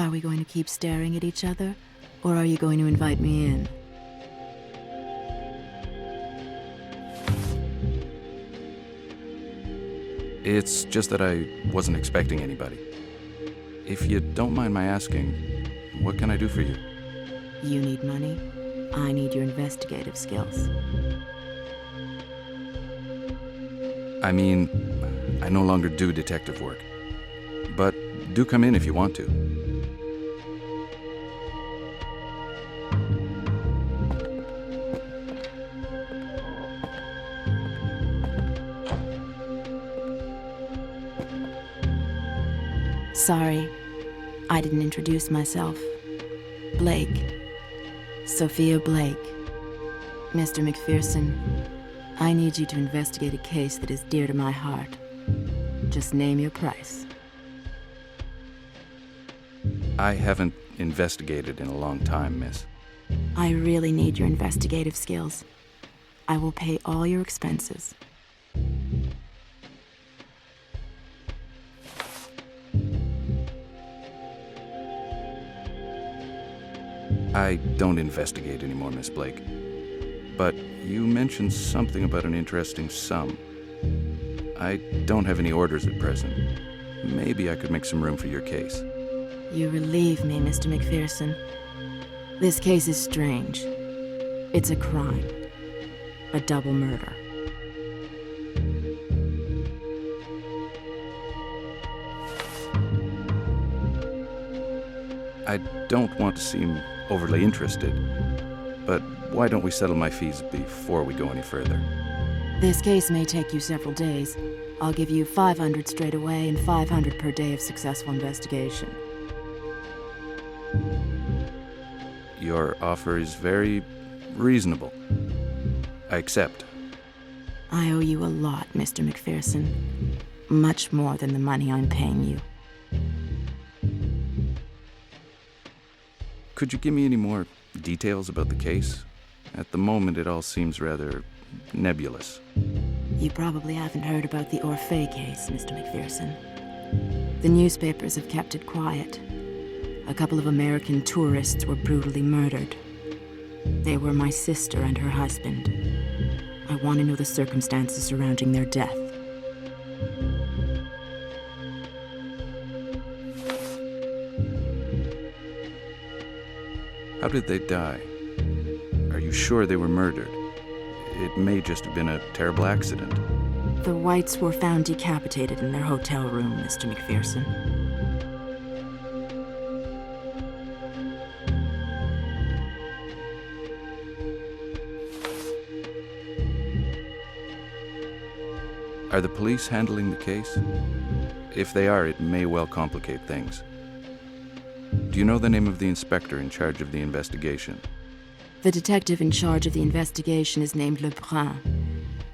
Are we going to keep staring at each other, or are you going to invite me in? It's just that I wasn't expecting anybody. If you don't mind my asking, what can I do for you? You need money. I need your investigative skills. I mean, I no longer do detective work. But do come in if you want to. Sorry, I didn't introduce myself. Blake. Sophia Blake. Mr. MacPherson, I need you to investigate a case that is dear to my heart. Just name your price. I haven't investigated in a long time, miss. I really need your investigative skills. I will pay all your expenses. I don't investigate anymore, Miss Blake. But you mentioned something about an interesting sum. I don't have any orders at present. Maybe I could make some room for your case. You relieve me, Mr. MacPherson. This case is strange. It's a crime. A double murder. I don't want to seem overly interested, but why don't we settle my fees before we go any further? This case may take you several days. I'll give you 500 straight away and 500 per day of successful investigation. Your offer is very reasonable. I accept. I owe you a lot, Mr. MacPherson. Much more than the money I'm paying you. Could you give me any more details about the case? At the moment, it all seems rather nebulous. You probably haven't heard about the Orphée case, Mr. MacPherson. The newspapers have kept it quiet. A couple of American tourists were brutally murdered. They were my sister and her husband. I want to know the circumstances surrounding their death. How did they die? Are you sure they were murdered? It may just have been a terrible accident. The Whites were found decapitated in their hotel room, Mr. MacPherson. Are the police handling the case? If they are, it may well complicate things. Do you know the name of the inspector in charge of the investigation? The detective in charge of the investigation is named Lebrun.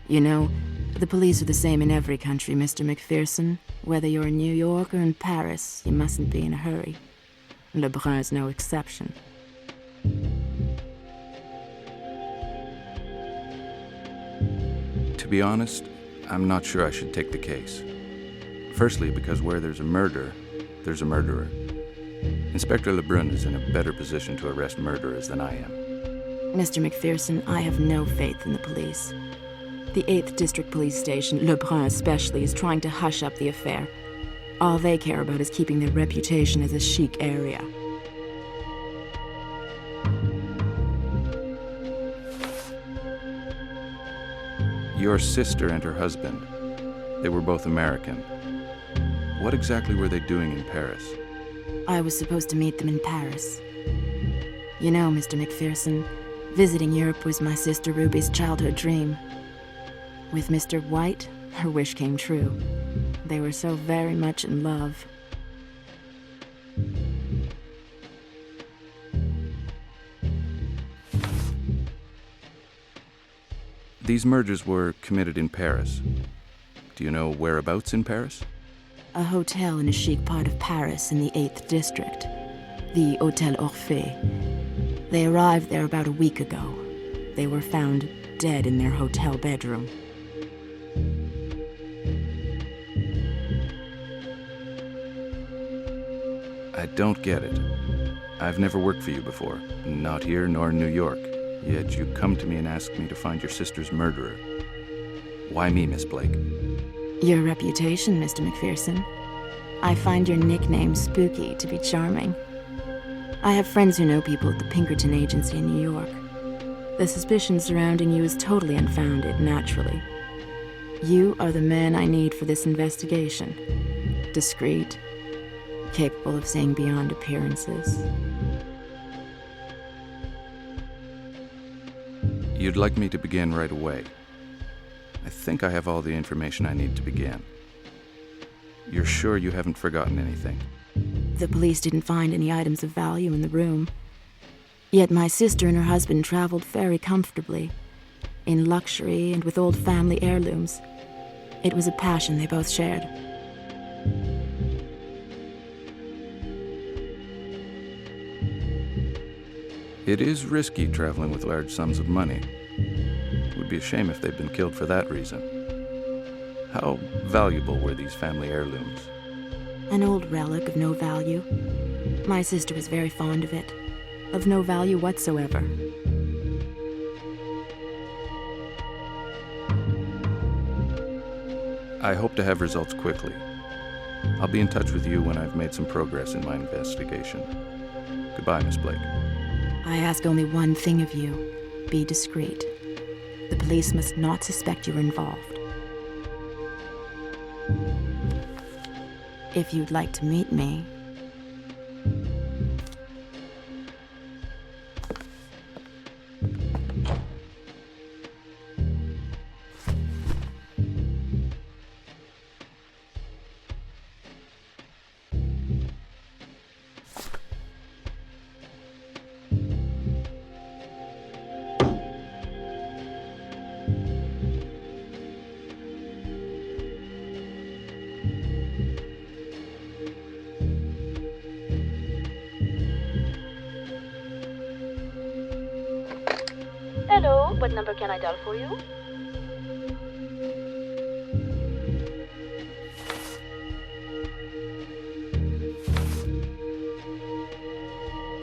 You know, the police are the same in every country, Mr. MacPherson. Whether you're in New York or in Paris, you mustn't be in a hurry. Lebrun is no exception. To be honest, I'm not sure I should take the case. Firstly, because where there's a murder, there's a murderer. Inspector Lebrun is in a better position to arrest murderers than I am. Mr. MacPherson, I have no faith in the police. The 8th District Police Station, Lebrun especially, is trying to hush up the affair. All they care about is keeping their reputation as a chic area. Your sister and her husband, they were both American. What exactly were they doing in Paris? I was supposed to meet them in Paris. You know, Mr. MacPherson, visiting Europe was my sister Ruby's childhood dream. With Mr. White, her wish came true. They were so very much in love. These murders were committed in Paris. Do you know whereabouts in Paris? A hotel in a chic part of Paris in the 8th District. The Hotel Orphée. They arrived there about a week ago. They were found dead in their hotel bedroom. I don't get it. I've never worked for you before, not here nor in New York. Yet you come to me and ask me to find your sister's murderer. Why me, Miss Blake? Your reputation, Mr. MacPherson. I find your nickname spooky to be charming. I have friends who know people at the Pinkerton Agency in New York. The suspicion surrounding you is totally unfounded, naturally. You are the man I need for this investigation. Discreet, capable of seeing beyond appearances. You'd like me to begin right away. I think I have all the information I need to begin. You're sure you haven't forgotten anything? The police didn't find any items of value in the room. Yet my sister and her husband traveled very comfortably, in luxury and with old family heirlooms. It was a passion they both shared. It is risky traveling with large sums of money. It would be a shame if they'd been killed for that reason. How valuable were these family heirlooms? An old relic of no value. My sister was very fond of it. Of no value whatsoever. I hope to have results quickly. I'll be in touch with you when I've made some progress in my investigation. Goodbye, Miss Blake. I ask only one thing of you. Be discreet. The police must not suspect you're involved. If you'd like to meet me... Hello, what number can I dial for you?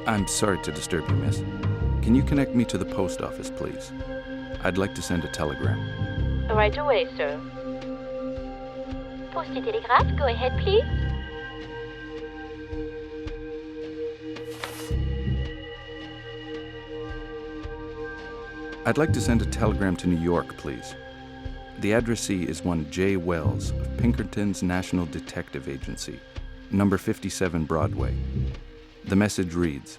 I'm sorry to disturb you, miss. Can you connect me to the post office, please? I'd like to send a telegram. Right away, sir. Post telegraph, go ahead, please. I'd like to send a telegram to New York, please. The addressee is one J. Wells of Pinkerton's National Detective Agency, number 57 Broadway. The message reads,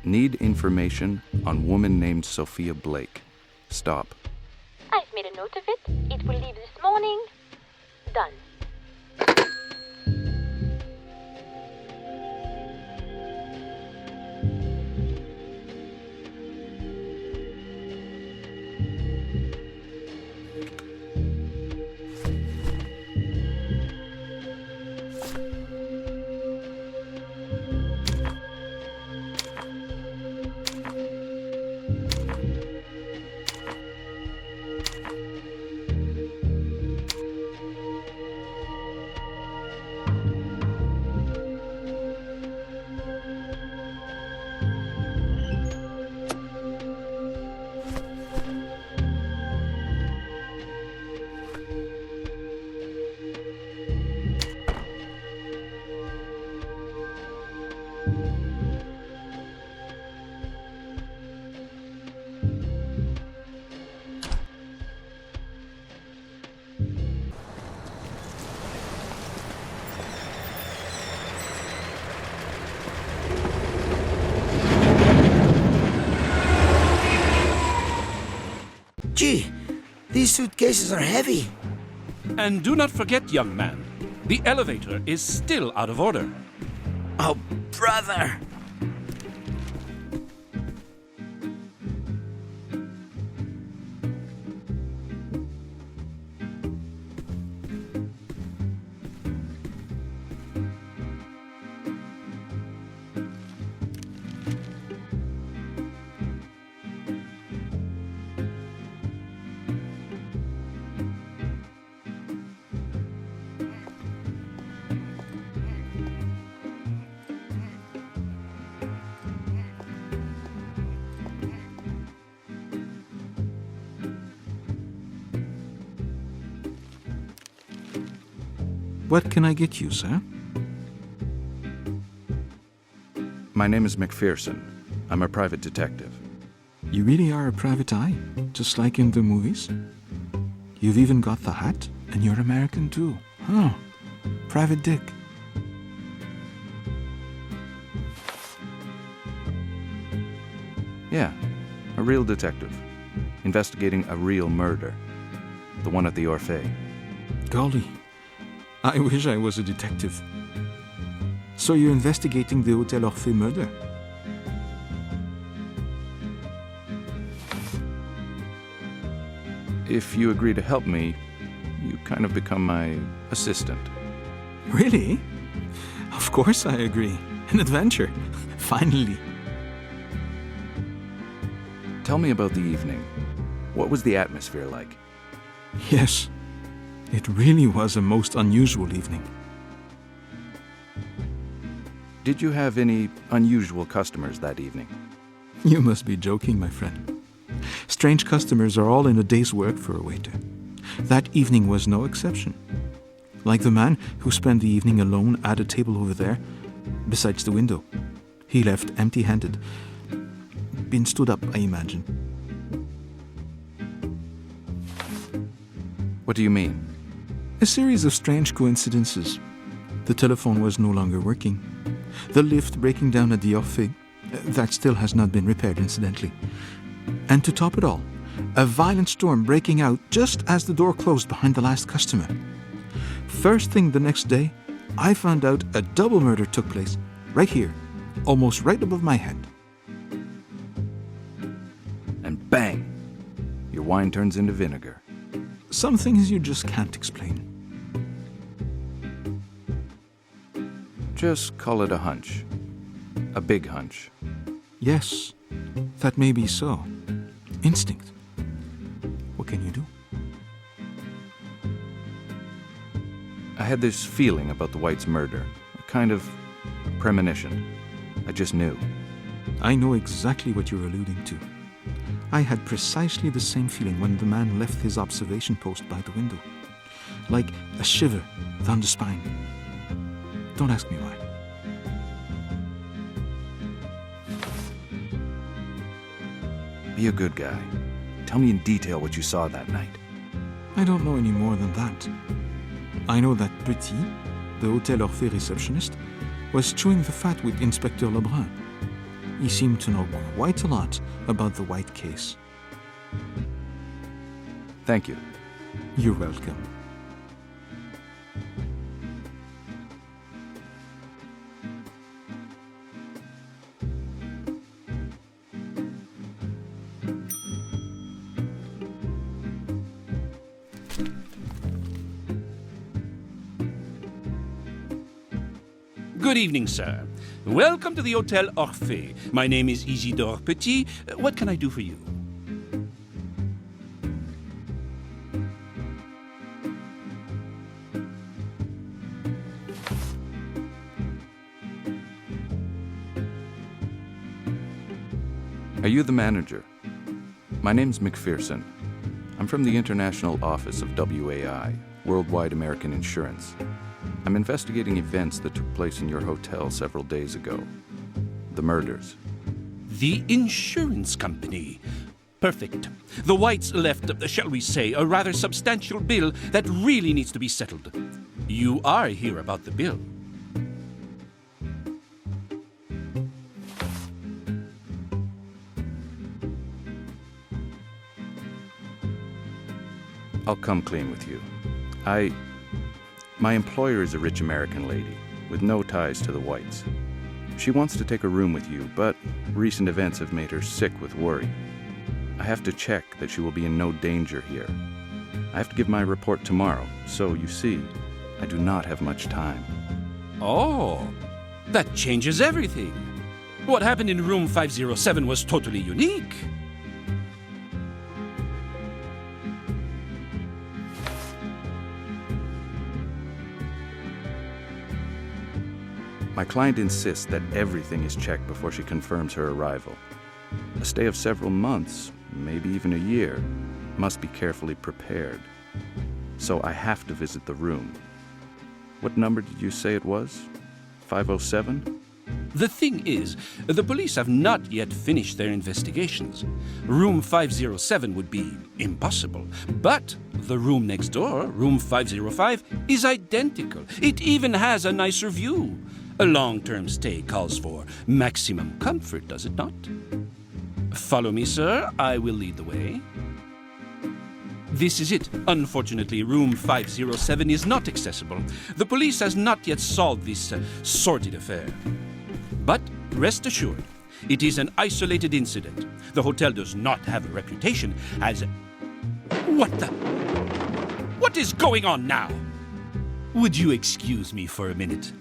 "Need information on woman named Sophia Blake. Stop." I've made a note of it. It will leave this morning. Done. Gee, these suitcases are heavy. And do not forget, young man, the elevator is still out of order. Oh, brother. What can I get you, sir? My name is MacPherson. I'm a private detective. You really are a private eye, just like in the movies? You've even got the hat, and you're American too. Huh. Private Dick. Yeah, a real detective. Investigating a real murder. The one at the Orphée. Golly, I wish I was a detective. So you're investigating the Hotel Orphée murder? If you agree to help me, you kind of become my assistant. Really? Of course I agree. An adventure. Finally. Tell me about the evening. What was the atmosphere like? Yes, it really was a most unusual evening. Did you have any unusual customers that evening? You must be joking, my friend. Strange customers are all in a day's work for a waiter. That evening was no exception. Like the man who spent the evening alone at a table over there, besides the window. He left empty-handed. Been stood up, I imagine. What do you mean? A series of strange coincidences. The telephone was no longer working. The lift breaking down at the Orphée. That still has not been repaired, incidentally. And to top it all, a violent storm breaking out just as the door closed behind the last customer. First thing the next day, I found out a double murder took place, right here, almost right above my head. And bang! Your wine turns into vinegar. Some things you just can't explain. Just call it a hunch. A big hunch. Yes, that may be so. Instinct. What can you do? I had this feeling about the White's murder. A kind of premonition. I just knew. I know exactly what you're alluding to. I had precisely the same feeling when the man left his observation post by the window. Like a shiver down the spine. Don't ask me why. Be a good guy. Tell me in detail what you saw that night. I don't know any more than that. I know that Petit, the Hotel Orphée receptionist, was chewing the fat with Inspector Lebrun. He seemed to know quite a lot about the White case. Thank you. You're welcome. Good evening, sir. Welcome to the Hotel Orphée. My name is Isidore Petit. What can I do for you? Are you the manager? My name's MacPherson. I'm from the international office of WAI, Worldwide American Insurance. I'm investigating events that took place in your hotel several days ago. The murders. The insurance company. Perfect. The Whites left, shall we say, a rather substantial bill that really needs to be settled. You are here about the bill. I'll come clean with you. My employer is a rich American lady with no ties to the Whites. She wants to take a room with you, but recent events have made her sick with worry. I have to check that she will be in no danger here. I have to give my report tomorrow, so you see, I do not have much time. Oh, that changes everything. What happened in room 507 was totally unique. My client insists that everything is checked before she confirms her arrival. A stay of several months, maybe even a year, must be carefully prepared. So I have to visit the room. What number did you say it was? 507? The thing is, the police have not yet finished their investigations. Room 507 would be impossible. But the room next door, room 505, is identical. It even has a nicer view. A long-term stay calls for maximum comfort, does it not? Follow me, sir. I will lead the way. This is it. Unfortunately, room 507 is not accessible. The police has not yet solved this sordid affair. But rest assured, it is an isolated incident. The hotel does not have a reputation as... What the... What is going on now? Would you excuse me for a minute?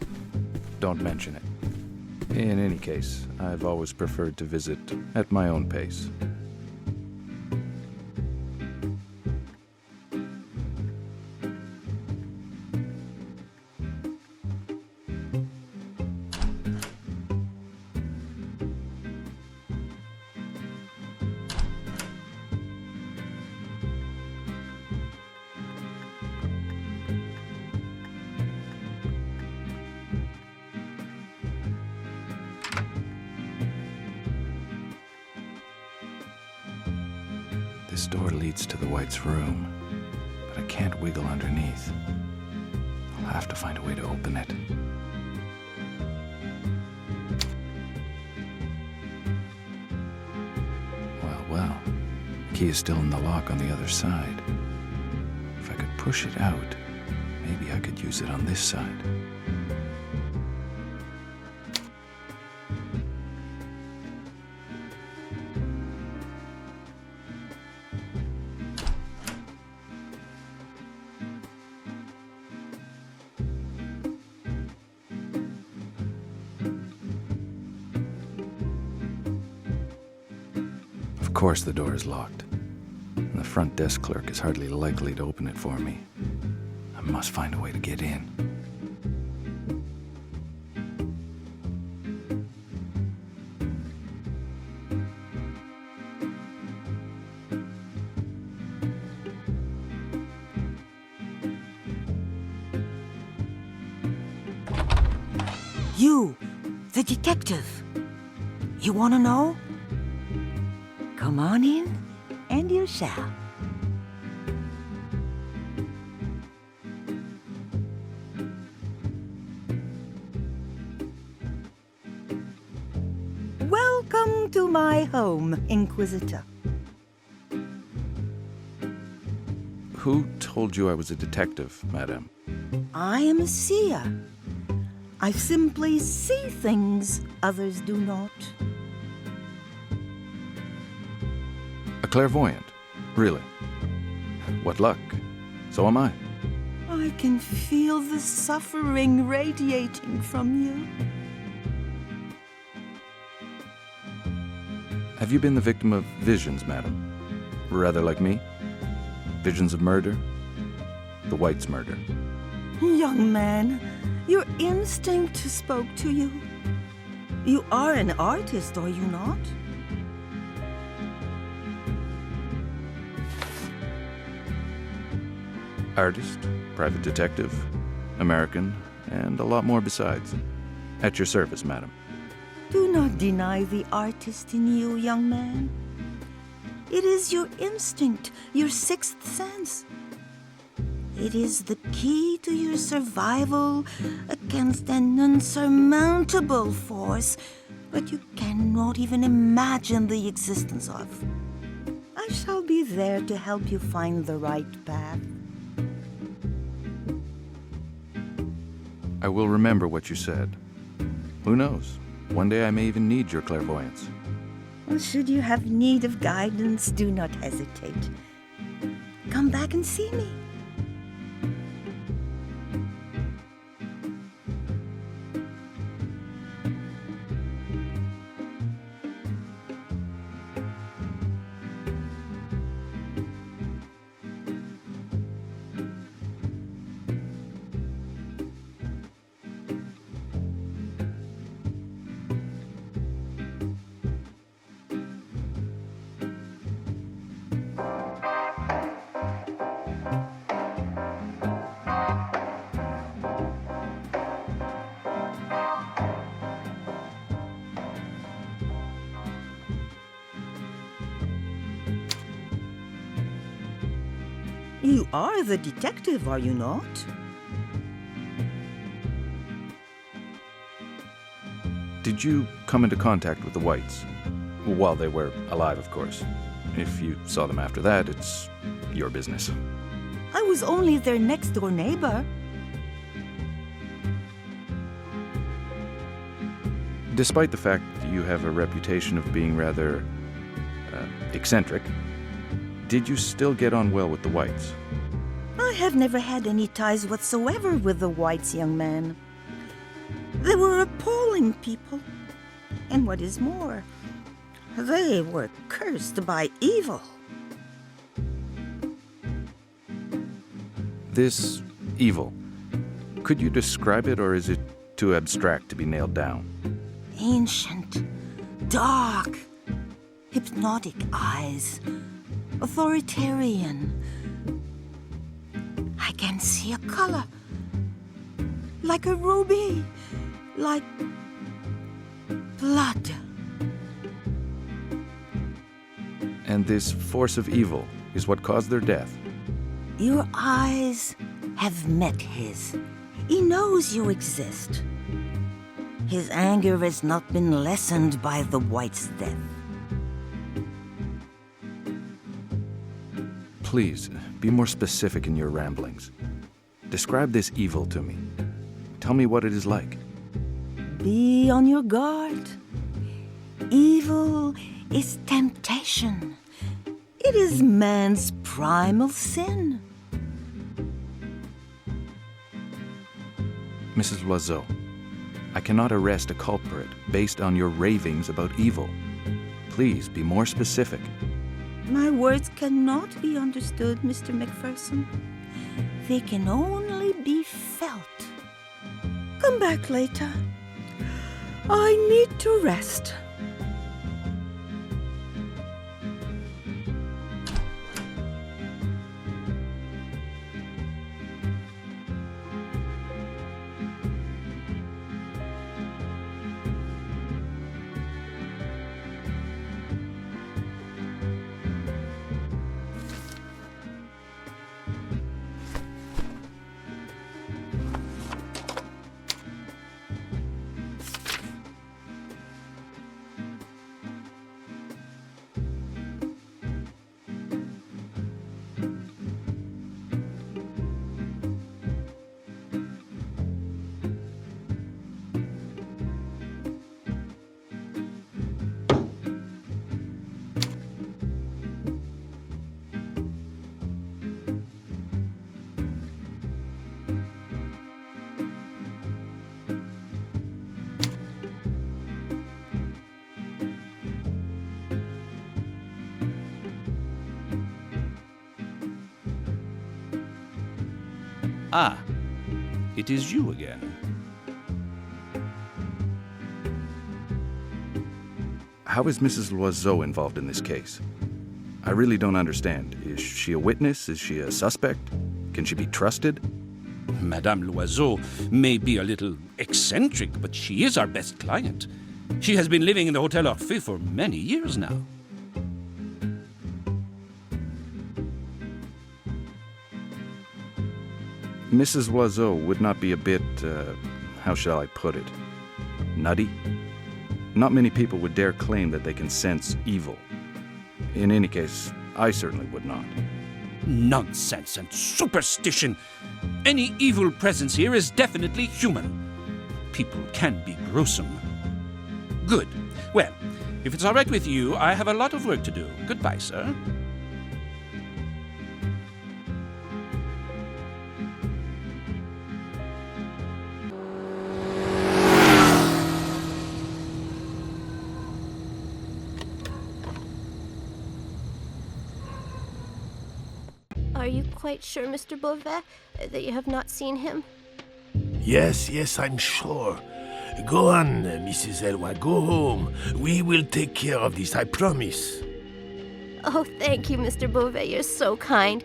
Don't mention it. In any case, I've always preferred to visit at my own pace. This door leads to the White's room, but I can't wiggle underneath. I'll have to find a way to open it. Well, the key is still in the lock on the other side. If I could push it out, maybe I could use it on this side. Of course the door is locked, and the front desk clerk is hardly likely to open it for me. I must find a way to get in. You, the detective. You want to know? Come on in, and you shall. Welcome to my home, Inquisitor. Who told you I was a detective, madame? I am a seer. I simply see things others do not. A clairvoyant? Really? What luck. So am I. I can feel the suffering radiating from you. Have you been the victim of visions, madam? Rather like me? Visions of murder? The White's murder. Young man, your instinct spoke to you. You are an artist, are you not? Artist, private detective, American, and a lot more besides. At your service, madam. Do not deny the artist in you, young man. It is your instinct, your sixth sense. It is the key to your survival against an unsurmountable force, but you cannot even imagine the existence of. I shall be there to help you find the right path. I will remember what you said. Who knows? One day I may even need your clairvoyance. Well, should you have need of guidance, do not hesitate. Come back and see me. You are the detective, are you not? Did you come into contact with the Whites? While they were alive, of course. If you saw them after that, it's your business. I was only their next-door neighbor. Despite the fact that you have a reputation of being rather eccentric, did you still get on well with the Whites? I have never had any ties whatsoever with the Whites, young man. They were appalling people. And what is more, they were cursed by evil. This evil, could you describe it, or is it too abstract to be nailed down? Ancient, dark, hypnotic eyes, authoritarian. I can see a color, like a ruby, like blood. And this force of evil is what caused their death. Your eyes have met his. He knows you exist. His anger has not been lessened by the White's death. Please, be more specific in your ramblings. Describe this evil to me. Tell me what it is like. Be on your guard. Evil is temptation. It is man's primal sin. Mrs. Loiseau, I cannot arrest a culprit based on your ravings about evil. Please be more specific. My words cannot be understood, Mr. MacPherson. They can only be felt. Come back later. I need to rest. Ah, it is you again. How is Mrs. Loiseau involved in this case? I really don't understand. Is she a witness? Is she a suspect? Can she be trusted? Madame Loiseau may be a little eccentric, but she is our best client. She has been living in the Hotel Orphée for many years now. Mrs. Loiseau would not be a bit, how shall I put it, nutty? Not many people would dare claim that they can sense evil. In any case, I certainly would not. Nonsense and superstition. Any evil presence here is definitely human. People can be gruesome. Good. Well, if it's all right with you, I have a lot of work to do. Goodbye, sir. Are you quite sure, Mr. Beauvais, that you have not seen him? Yes, I'm sure. Go on, Mrs. Elway, go home. We will take care of this, I promise. Oh, thank you, Mr. Beauvais. You're so kind.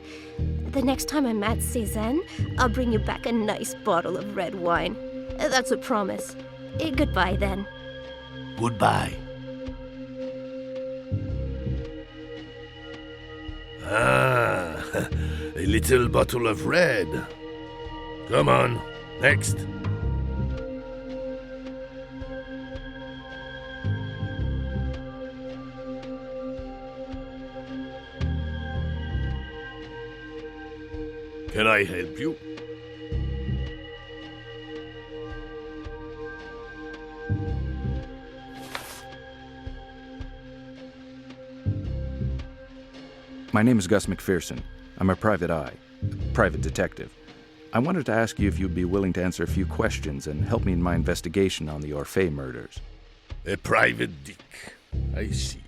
The next time I'm at Cézanne, I'll bring you back a nice bottle of red wine. That's a promise. Goodbye, then. Goodbye. Ah, A little bottle of red. Come on, next. Can I help you? My name is Gus MacPherson. I'm a private eye, private detective. I wanted to ask you if you'd be willing to answer a few questions and help me in my investigation on the Orphée murders. A private dick. I see.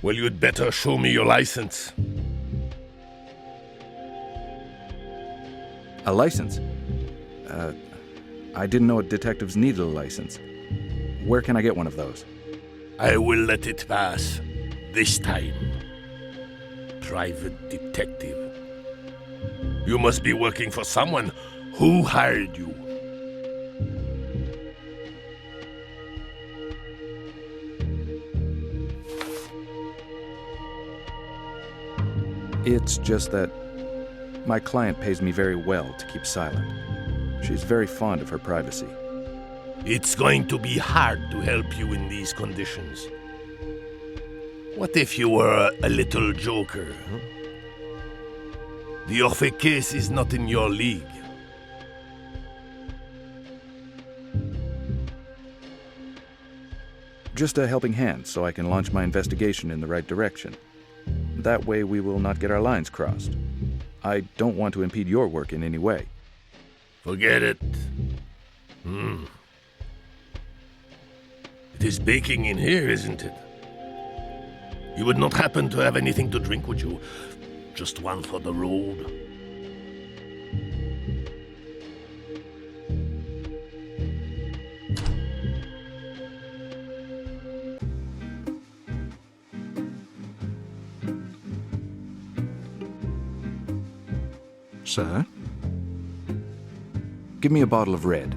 Well, you'd better show me your license. A license? I didn't know detectives needed a license. Where can I get one of those? I will let it pass. This time. Private detective. You must be working for someone. Who hired you? It's just that my client pays me very well to keep silent. She's very fond of her privacy. It's going to be hard to help you in these conditions. What if you were a little joker? Huh? The Orphée case is not in your league. Just a helping hand so I can launch my investigation in the right direction. That way we will not get our lines crossed. I don't want to impede your work in any way. Forget it. It is baking in here, isn't it? You would not happen to have anything to drink, would you? Just one for the road. Sir? Give me a bottle of red.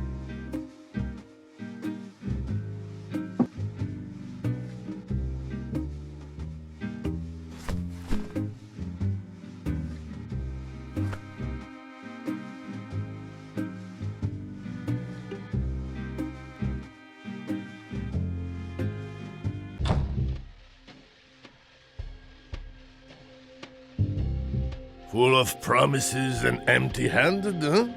Full of promises and empty-handed, huh?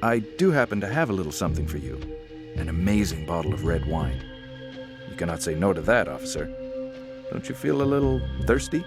I do happen to have a little something for you. An amazing bottle of red wine. You cannot say no to that, officer. Don't you feel a little thirsty?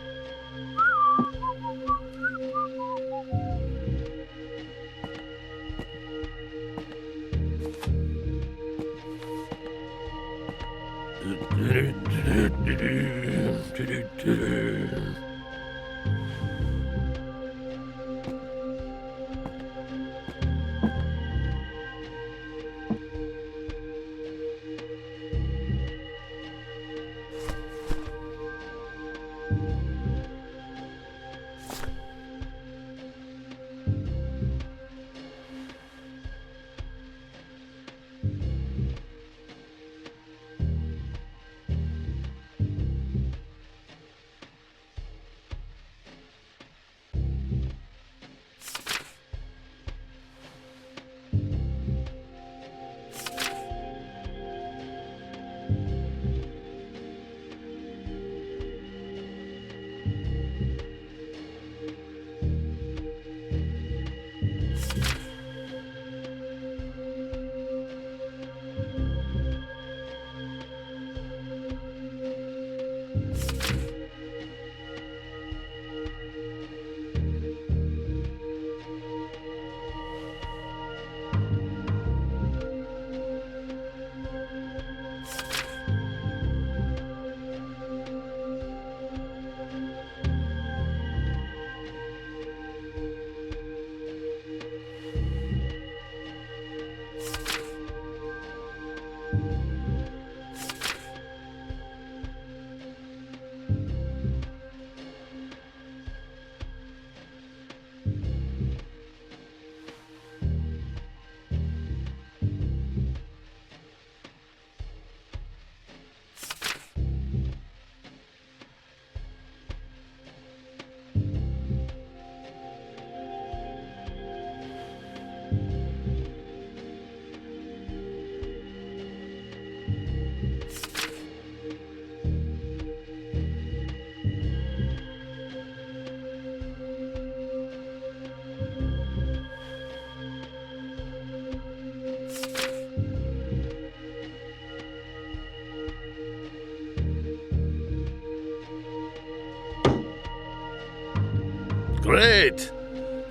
Great!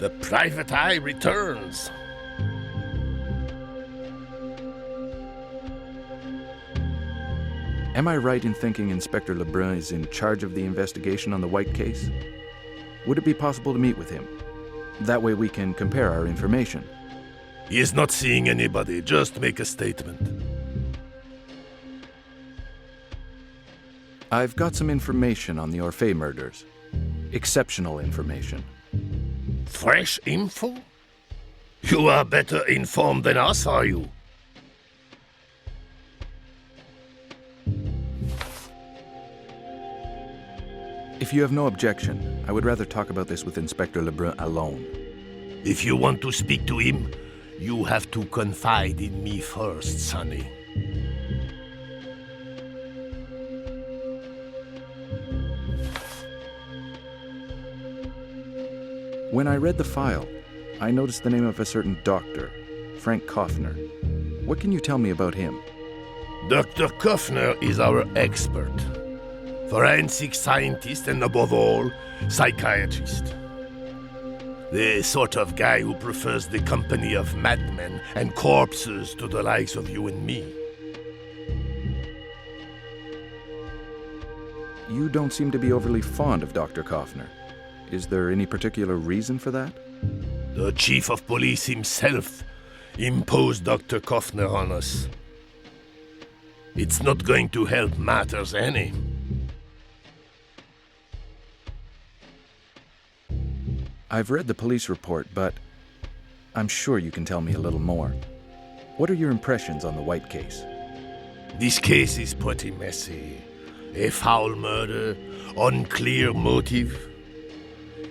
The private eye returns. Am I right in thinking Inspector Lebrun is in charge of the investigation on the White case? Would it be possible to meet with him? That way we can compare our information. He is not seeing anybody. Just make a statement. I've got some information on the Orphée murders. Exceptional information. Fresh info? You are better informed than us, are you? If you have no objection, I would rather talk about this with Inspector Lebrun alone. If you want to speak to him, you have to confide in me first, Sonny. When I read the file, I noticed the name of a certain doctor, Frank Koffner. What can you tell me about him? Dr. Koffner is our expert. Forensic scientist and, above all, psychiatrist. The sort of guy who prefers the company of madmen and corpses to the likes of you and me. You don't seem to be overly fond of Dr. Koffner. Is there any particular reason for that? The chief of police himself imposed Dr. Koffner on us. It's not going to help matters any. I've read the police report, but I'm sure you can tell me a little more. What are your impressions on the White case? This case is pretty messy. A foul murder, unclear motive.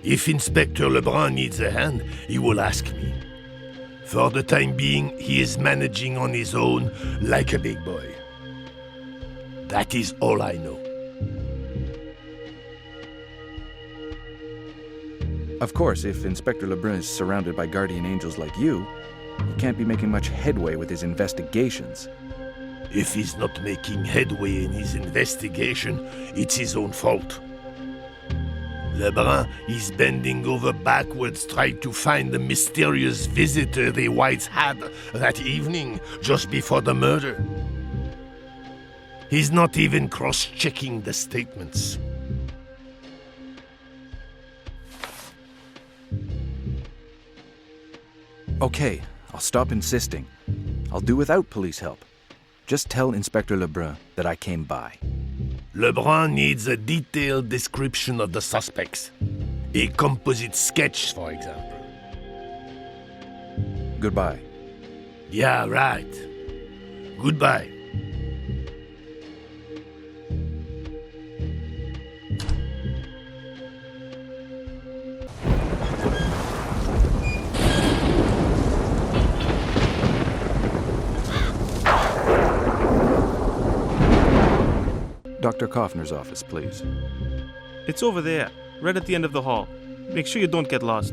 If Inspector Lebrun needs a hand, he will ask me. For the time being, he is managing on his own like a big boy. That is all I know. Of course, if Inspector Lebrun is surrounded by guardian angels like you, he can't be making much headway with his investigations. If he's not making headway in his investigation, it's his own fault. Lebrun is bending over backwards trying to find the mysterious visitor the Whites had that evening, just before the murder. He's not even cross-checking the statements. Okay, I'll stop insisting. I'll do without police help. Just tell Inspector Lebrun that I came by. Lebrun needs a detailed description of the suspects. A composite sketch, for example. Goodbye. Yeah, right. Goodbye. Dr. Koffner's office, please. It's over there, right at the end of the hall. Make sure you don't get lost.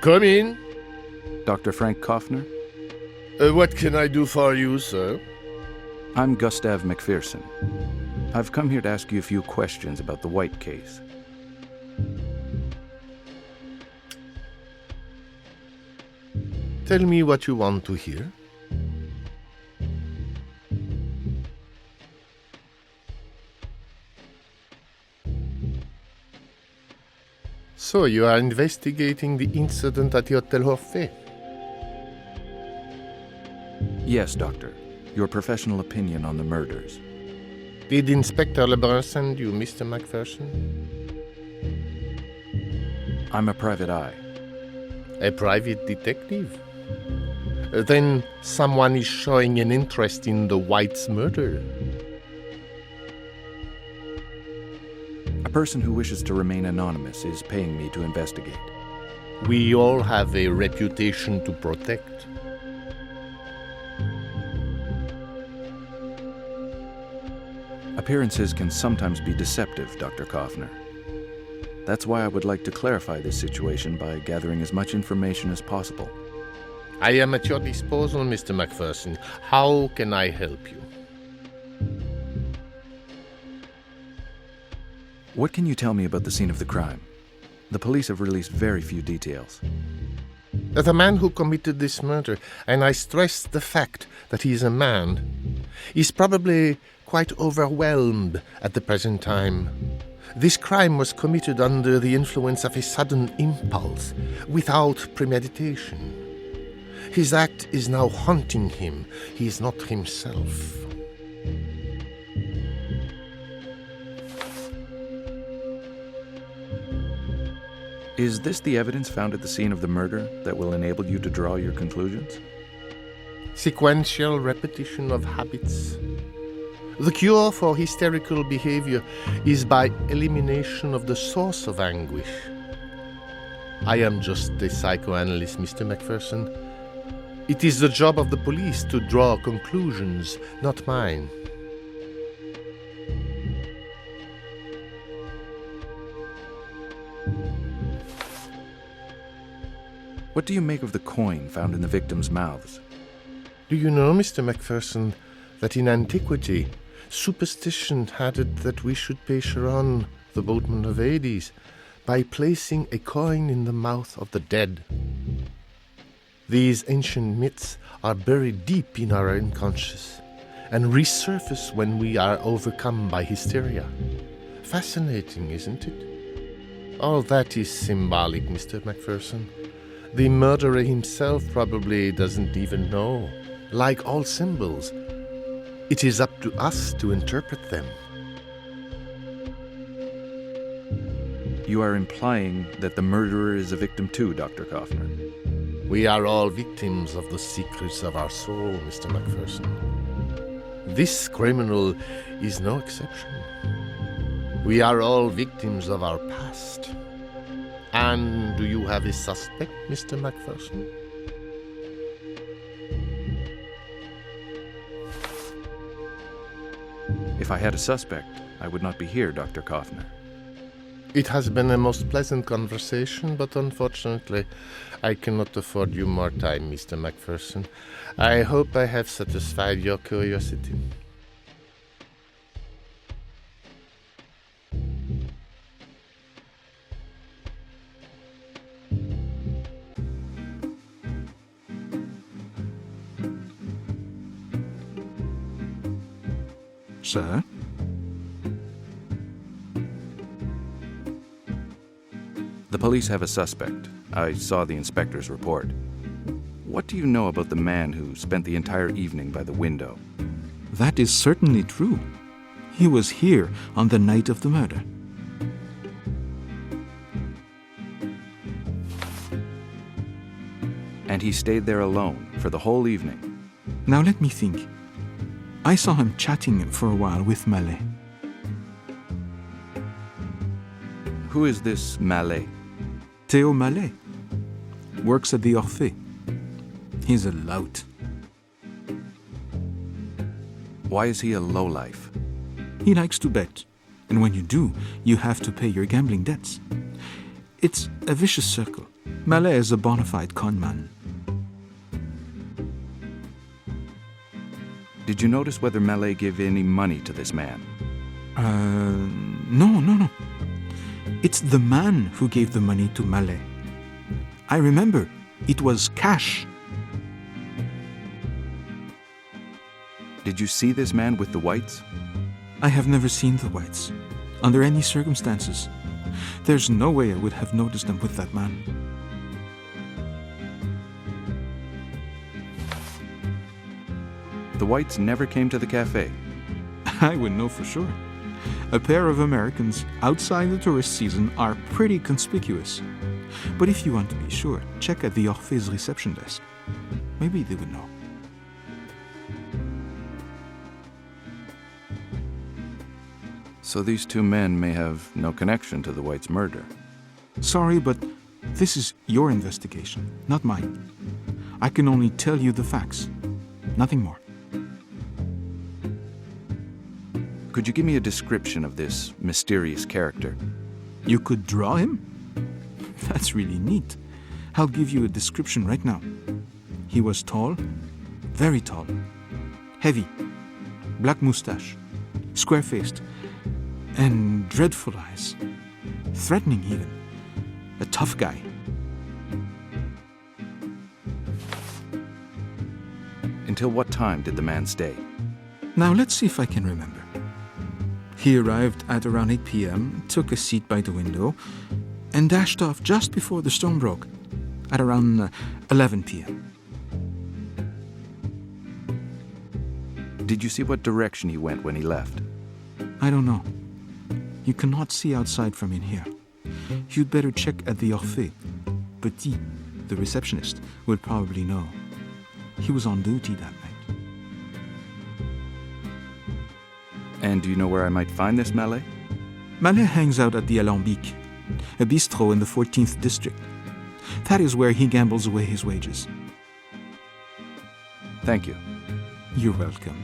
Come in. Dr. Frank Koffner? What can I do for you, sir? I'm Gustave MacPherson. I've come here to ask you a few questions about the White case. Tell me what you want to hear. So you are investigating the incident at the Hotel Orphée? Yes, Doctor. Your professional opinion on the murders. Did Inspector Lebrun send you, Mr. MacPherson? I'm a private eye. A private detective? Then someone is showing an interest in the White's murder. A person who wishes to remain anonymous is paying me to investigate. We all have a reputation to protect. Appearances can sometimes be deceptive, Dr. Koffner. That's why I would like to clarify this situation by gathering as much information as possible. I am at your disposal, Mr. MacPherson. How can I help you? What can you tell me about the scene of the crime? The police have released very few details. The man who committed this murder, and I stress the fact that he is a man, is probably quite overwhelmed at the present time. This crime was committed under the influence of a sudden impulse, without premeditation. His act is now haunting him. He is not himself. Is this the evidence found at the scene of the murder that will enable you to draw your conclusions? Sequential repetition of habits. The cure for hysterical behavior is by elimination of the source of anguish. I am just a psychoanalyst, Mr. MacPherson. It is the job of the police to draw conclusions, not mine. What do you make of the coin found in the victims' mouths? Do you know, Mr. MacPherson, that in antiquity, superstition had it that we should pay Charon, the boatman of Hades, by placing a coin in the mouth of the dead. These ancient myths are buried deep in our unconscious and resurface when we are overcome by hysteria. Fascinating, isn't it? All that is symbolic, Mr. MacPherson. The murderer himself probably doesn't even know. Like all symbols, it is up to us to interpret them. You are implying that the murderer is a victim too, Dr. Kaufner. We are all victims of the secrets of our soul, Mr. MacPherson. This criminal is no exception. We are all victims of our past. And do you have a suspect, Mr. MacPherson? If I had a suspect, I would not be here, Dr. Kaufner. It has been a most pleasant conversation, but unfortunately, I cannot afford you more time, Mr. MacPherson. I hope I have satisfied your curiosity. Sir? The police have a suspect. I saw the inspector's report. What do you know about the man who spent the entire evening by the window? That is certainly true. He was here on the night of the murder. And he stayed there alone for the whole evening. Now let me think. I saw him chatting for a while with Mallet. Who is this Mallet? Théo Mallet. Works at the Orphée. He's a lout. Why is he a lowlife? He likes to bet. And when you do, you have to pay your gambling debts. It's a vicious circle. Mallet is a bona fide con man. Did you notice whether Mallet gave any money to this man? No. It's the man who gave the money to Mallet. I remember, it was cash. Did you see this man with the whites? I have never seen the whites, under any circumstances. There's no way I would have noticed them with that man. The whites never came to the cafe. I would know for sure. A pair of Americans outside the tourist season are pretty conspicuous. But if you want to be sure, check at the Orphée's reception desk. Maybe they would know. So these two men may have no connection to the whites' murder. Sorry, but this is your investigation, not mine. I can only tell you the facts, nothing more. Could you give me a description of this mysterious character? You could draw him? That's really neat. I'll give you a description right now. He was tall, very tall, heavy, black mustache, square-faced, and dreadful eyes. Threatening even. A tough guy. Until what time did the man stay? Now let's see if I can remember. He arrived at around 8 p.m., took a seat by the window, and dashed off just before the storm broke, at around 11 p.m. Did you see what direction he went when he left? I don't know. You cannot see outside from in here. You'd better check at the Orphée. Petit, the receptionist, will probably know. He was on duty that night. And do you know where I might find this Mallet? Mallet hangs out at the Alambic, a bistro in the 14th district. That is where he gambles away his wages. Thank you. You're welcome.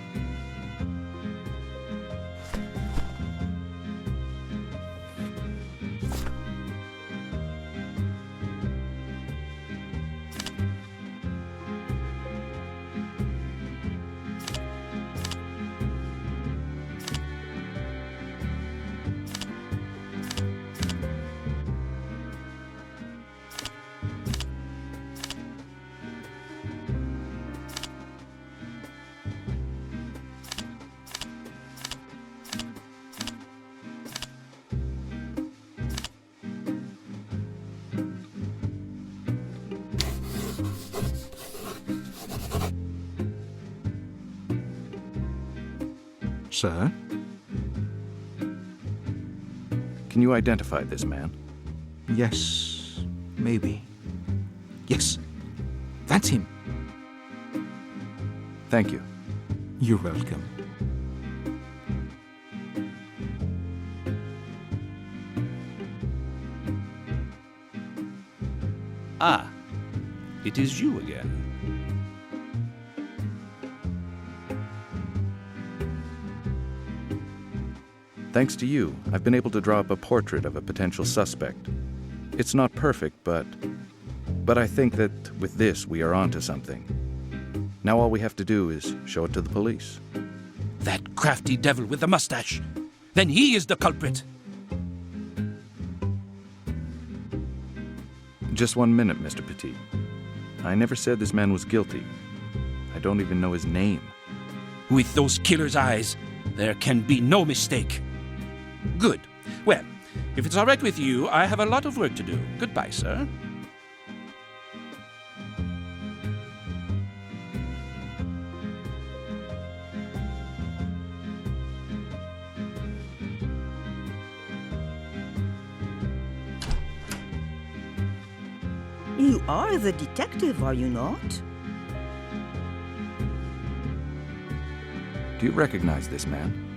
Sir? Can you identify this man? Yes, maybe. Yes, that's him. Thank you. You're welcome. Ah, it is you again. Thanks to you, I've been able to draw up a portrait of a potential suspect. It's not perfect, but I think that with this, we are onto something. Now all we have to do is show it to the police. That crafty devil with the mustache. Then he is the culprit. Just 1 minute, Mr. Petit. I never said this man was guilty. I don't even know his name. With those killer's eyes, there can be no mistake. Good. Well, if it's all right with you, I have a lot of work to do. Goodbye, sir. You are the detective, are you not? Do you recognize this man?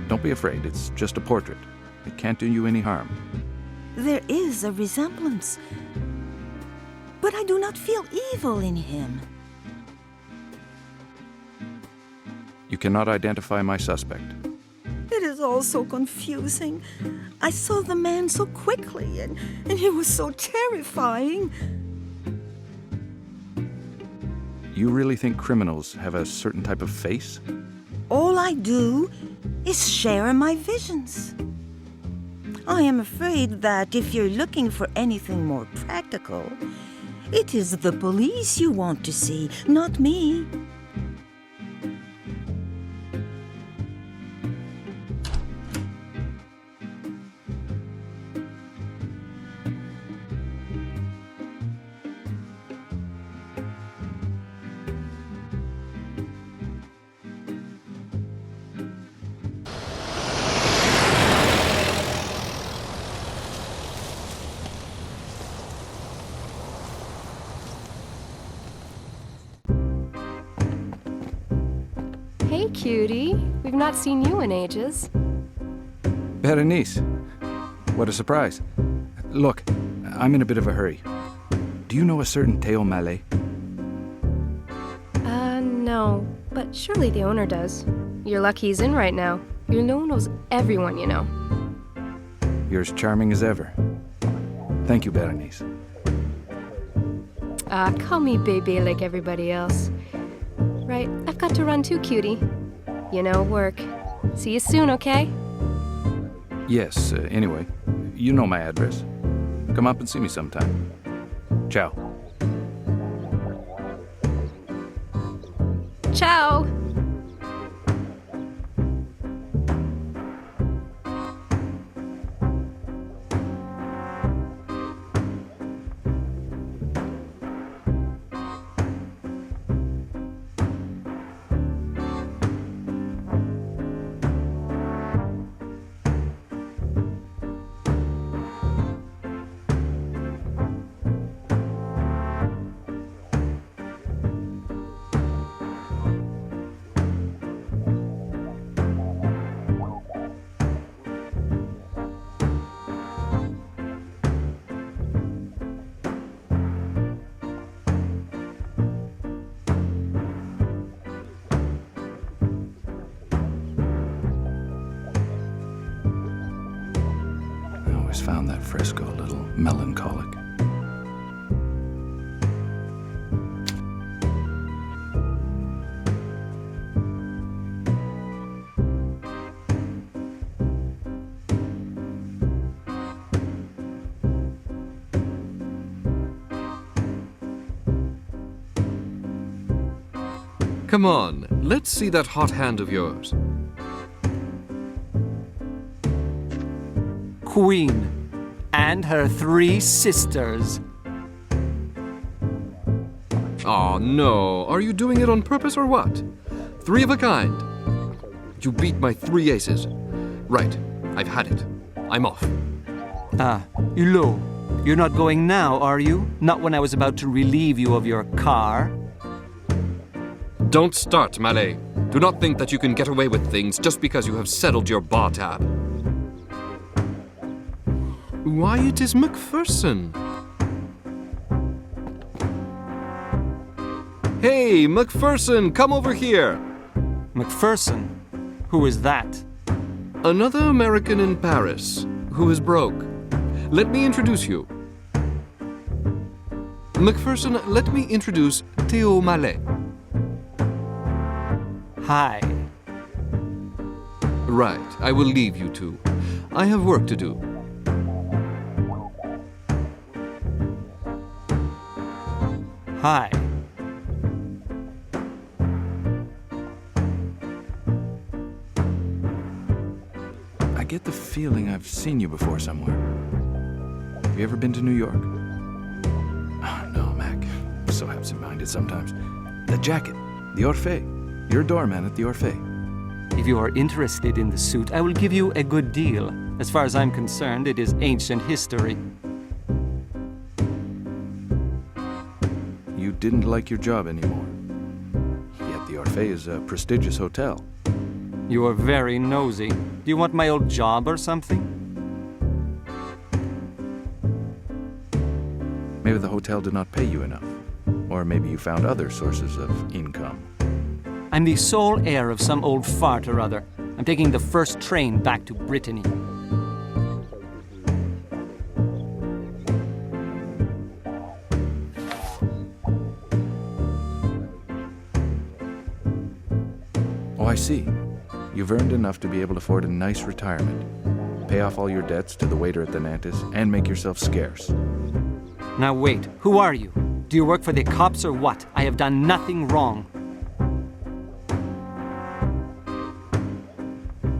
Don't be afraid, it's just a portrait. It can't do you any harm. There is a resemblance, but I do not feel evil in him. You cannot identify my suspect. It is all so confusing. I saw the man so quickly, and he was so terrifying. You really think criminals have a certain type of face? All I do is share my visions. I am afraid that if you're looking for anything more practical, it is the police you want to see, not me. Hey, cutie. We've not seen you in ages. Berenice, what a surprise. Look, I'm in a bit of a hurry. Do you know a certain Théo Mallet? No. But surely the owner does. You're lucky he's in right now. Your knows everyone, you know. You're as charming as ever. Thank you, Berenice. Call me baby like everybody else. Right, I've got to run too, cutie. You know, work. See you soon, okay? Yes, anyway, you know my address. Come up and see me sometime. Ciao. Ciao! Found that fresco a little melancholic. Come on, let's see that hot hand of yours. Queen and her 3 sisters. Oh no, are you doing it on purpose or what? 3 of a kind. You beat my 3 aces. Right, I've had it. I'm off. Hulot, you're not going now, are you? Not when I was about to relieve you of your car? Don't start, Mallet. Do not think that you can get away with things just because you have settled your bar tab. Why, it is MacPherson. Hey, MacPherson, come over here. MacPherson? Who is that? Another American in Paris, who is broke. Let me introduce you. MacPherson, let me introduce Theo Mallet. Hi. Right, I will leave you two. I have work to do. Hi. I get the feeling I've seen you before somewhere. Have you ever been to New York? Oh, no, Mac. I'm so absent-minded sometimes. The jacket. The Orphée. You're a doorman at the Orphée. If you are interested in the suit, I will give you a good deal. As far as I'm concerned, it is ancient history. You didn't like your job anymore. Yet the Orphée is a prestigious hotel. You are very nosy. Do you want my old job or something? Maybe the hotel did not pay you enough. Or maybe you found other sources of income. I'm the sole heir of some old fart or other. I'm taking the first train back to Brittany. Oh, I see. You've earned enough to be able to afford a nice retirement. Pay off all your debts to the waiter at the Nantes and make yourself scarce. Now wait, who are you? Do you work for the cops or what? I have done nothing wrong.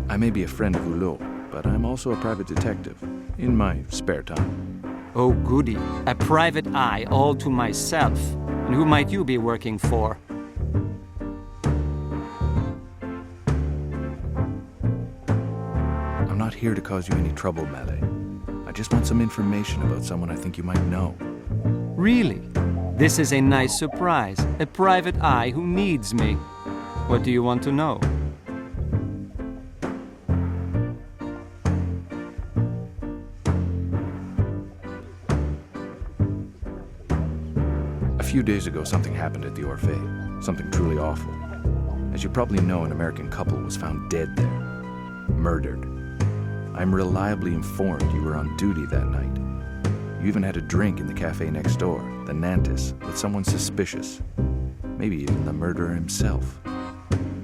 I may be a friend of Hulot, but I'm also a private detective, in my spare time. Oh goody, a private eye all to myself. And who might you be working for? I'm not here to cause you any trouble, Mallet. I just want some information about someone I think you might know. Really? This is a nice surprise. A private eye who needs me. What do you want to know? A few days ago, something happened at the Orphée. Something truly awful. As you probably know, an American couple was found dead there. Murdered. I'm reliably informed you were on duty that night. You even had a drink in the cafe next door, the Nantis, with someone suspicious. Maybe even the murderer himself.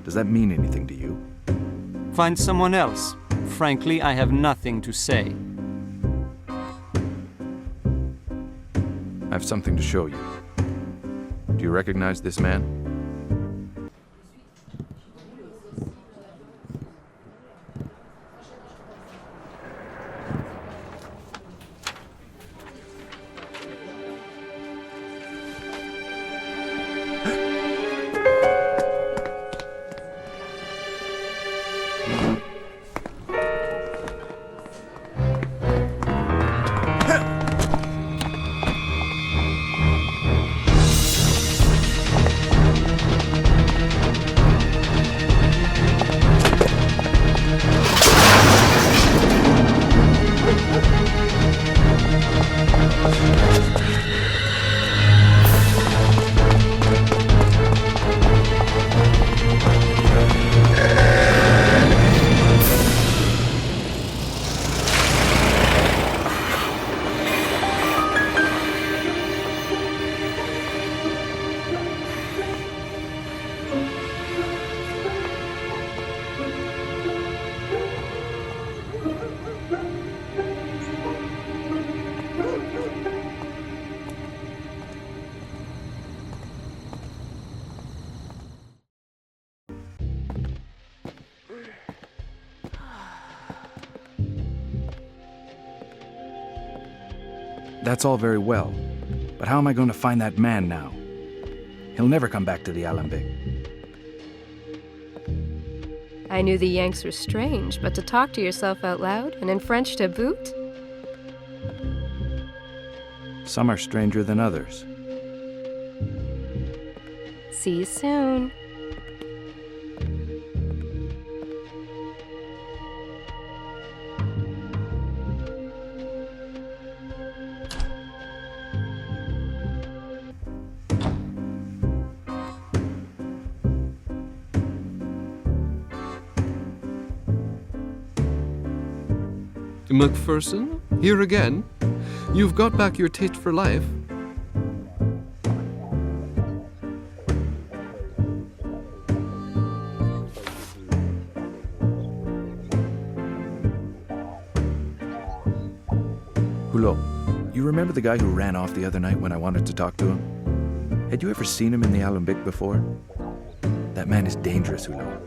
Does that mean anything to you? Find someone else. Frankly, I have nothing to say. I have something to show you. Do you recognize this man? That's all very well, but how am I going to find that man now? He'll never come back to the Alembic. I knew the Yanks were strange, but to talk to yourself out loud, and in French to boot? Some are stranger than others. See you soon. MacPherson, here again? You've got back your taste for life. Hulot, you remember the guy who ran off the other night when I wanted to talk to him? Had you ever seen him in the Alembic before? That man is dangerous, Hulot.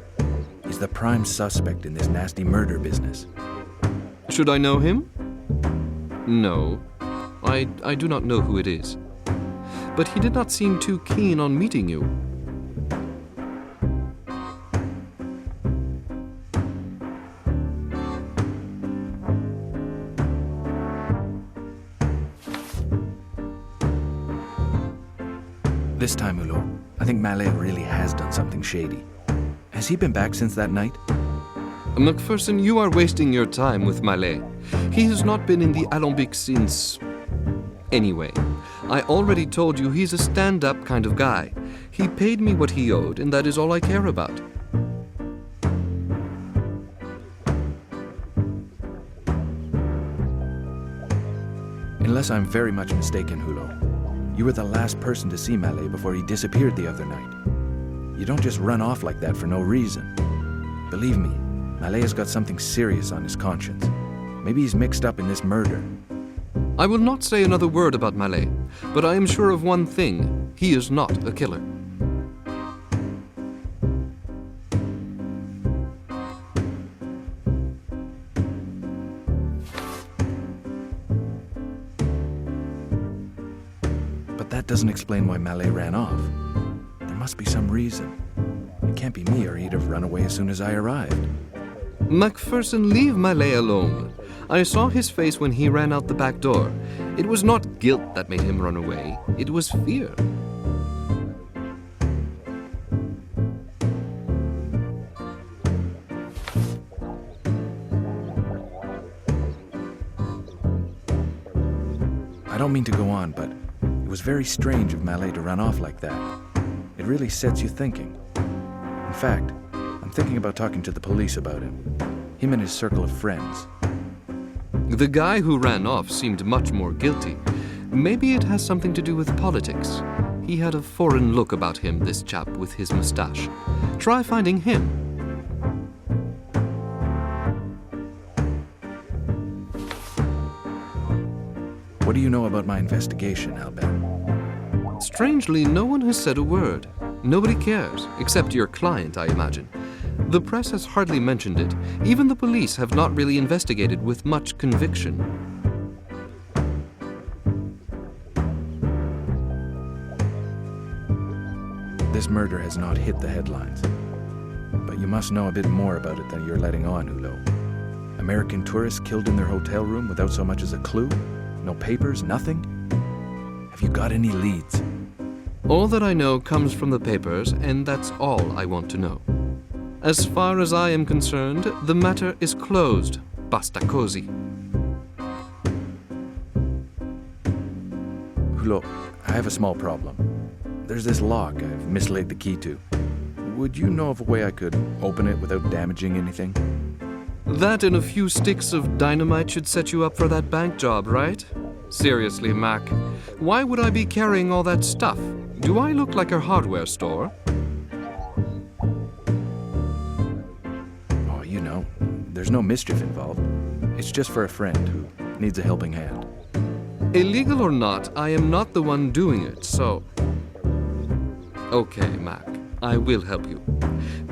He's the prime suspect in this nasty murder business. Should I know him? No, I do not know who it is. But he did not seem too keen on meeting you. This time, Hulot, I think Mallet really has done something shady. Has he been back since that night? MacPherson, you are wasting your time with Mallet. He has not been in the Alembic since... Anyway, I already told you he's a stand-up kind of guy. He paid me what he owed, and that is all I care about. Unless I'm very much mistaken, Hulot, you were the last person to see Mallet before he disappeared the other night. You don't just run off like that for no reason. Believe me, Mallet has got something serious on his conscience. Maybe he's mixed up in this murder. I will not say another word about Mallet, but I am sure of one thing. He is not a killer. But that doesn't explain why Mallet ran off. There must be some reason. It can't be me, or he'd have run away as soon as I arrived. MacPherson, leave Mallet alone. I saw his face when he ran out the back door. It was not guilt that made him run away. It was fear. I don't mean to go on, but it was very strange of Mallet to run off like that. It really sets you thinking. In fact, I'm thinking about talking to the police about him. Him and his circle of friends. The guy who ran off seemed much more guilty. Maybe it has something to do with politics. He had a foreign look about him, this chap with his mustache. Try finding him. What do you know about my investigation, Albert? Strangely, no one has said a word. Nobody cares, except your client, I imagine. The press has hardly mentioned it. Even the police have not really investigated with much conviction. This murder has not hit the headlines. But you must know a bit more about it than you're letting on, Hulot. American tourists killed in their hotel room without so much as a clue? No papers, nothing? Have you got any leads? All that I know comes from the papers, and that's all I want to know. As far as I am concerned, the matter is closed. Basta così. Hulot, I have a small problem. There's this lock I've mislaid the key to. Would you know of a way I could open it without damaging anything? That and a few sticks of dynamite should set you up for that bank job, right? Seriously, Mac, why would I be carrying all that stuff? Do I look like a hardware store? Oh, you know, there's no mischief involved. It's just for a friend who needs a helping hand. Illegal or not, I am not the one doing it, so... Okay, Mac, I will help you.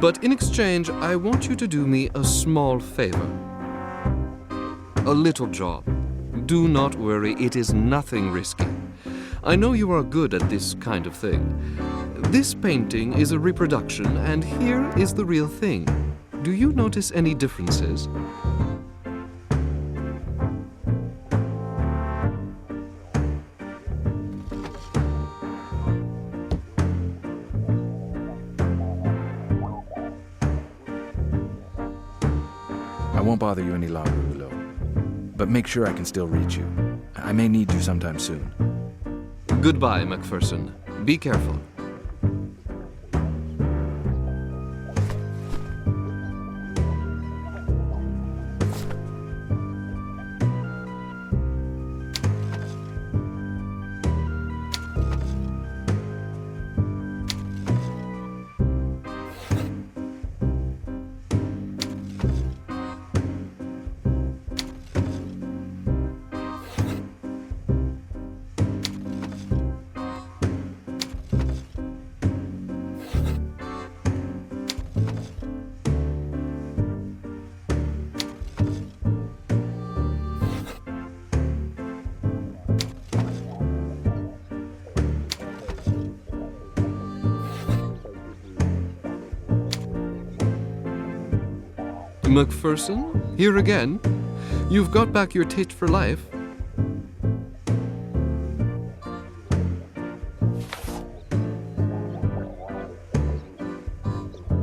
But in exchange, I want you to do me a small favor. A little job. Do not worry, it is nothing risky. I know you are good at this kind of thing. This painting is a reproduction, and here is the real thing. Do you notice any differences? I won't bother you any longer, Hulot. But make sure I can still reach you. I may need you sometime soon. Goodbye, MacPherson. Be careful. MacPherson? Here again? You've got back your tit for life?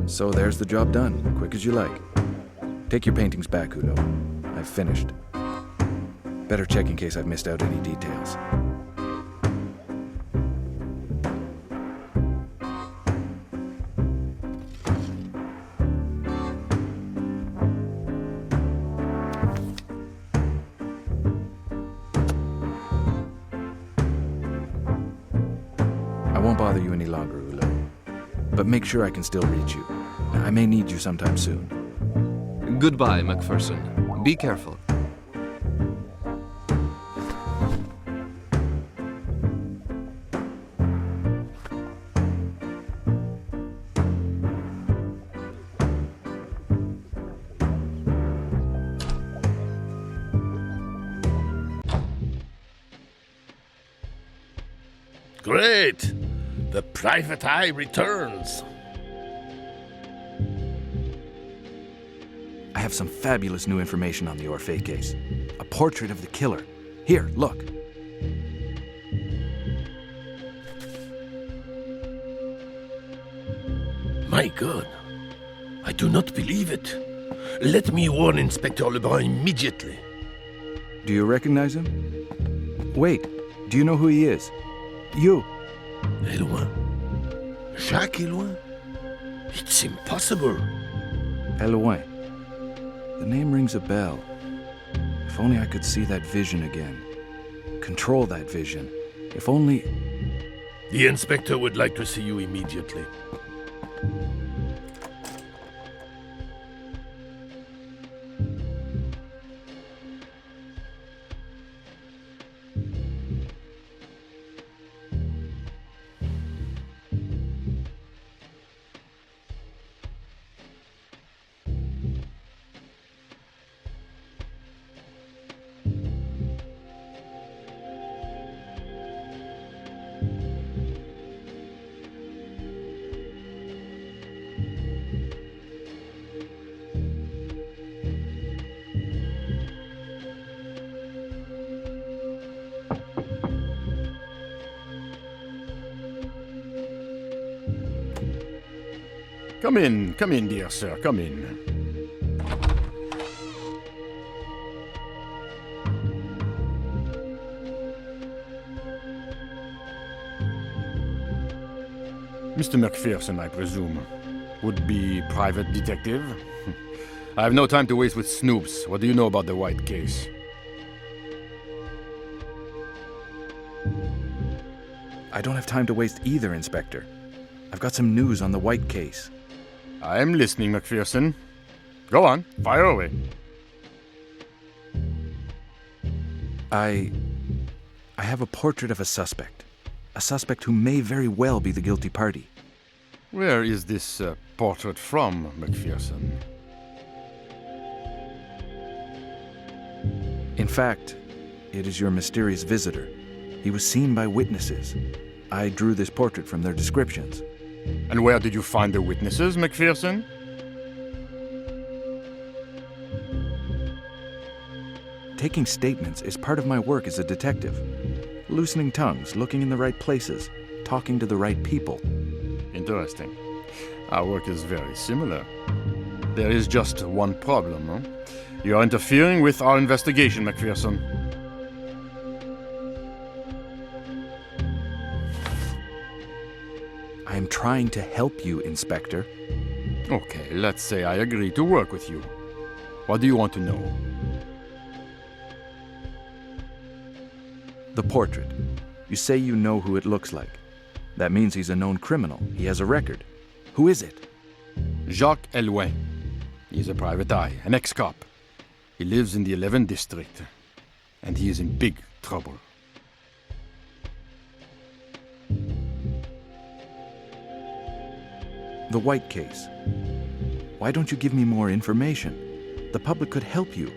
So there's the job done, quick as you like. Take your paintings back, Hulot. I've finished. Better check in case I've missed out any details. I won't bother you any longer, Hulot. But make sure I can still reach you. I may need you sometime soon. Goodbye, MacPherson. Be careful. Great! The private eye returns. I have some fabulous new information on the Orphée case. A portrait of the killer. Here, look. My God, I do not believe it. Let me warn Inspector Lebrun immediately. Do you recognize him? Wait, do you know who he is? You. Elouin. Jacques Elouin? It's impossible. Elouin. The name rings a bell. If only I could see that vision again. Control that vision. If only... The inspector would like to see you immediately. Come in, dear sir, come in. Mr. MacPherson, I presume, would be private detective? I have no time to waste with snoops. What do you know about the White case? I don't have time to waste either, Inspector. I've got some news on the White case. I am listening, MacPherson. Go on, fire away. I have a portrait of a suspect who may very well be the guilty party. Where is this portrait from, MacPherson? In fact, it is your mysterious visitor. He was seen by witnesses. I drew this portrait from their descriptions. And where did you find the witnesses, MacPherson? Taking statements is part of my work as a detective. Loosening tongues, looking in the right places, talking to the right people. Interesting. Our work is very similar. There is just one problem, huh? You are interfering with our investigation, MacPherson. I am trying to help you, Inspector. Okay, let's say I agree to work with you. What do you want to know? The portrait. You say you know who it looks like. That means he's a known criminal. He has a record. Who is it? Jacques Elouin. He's a private eye, an ex-cop. He lives in the 11th district. And he is in big trouble. The White case. Why don't you give me more information? The public could help you,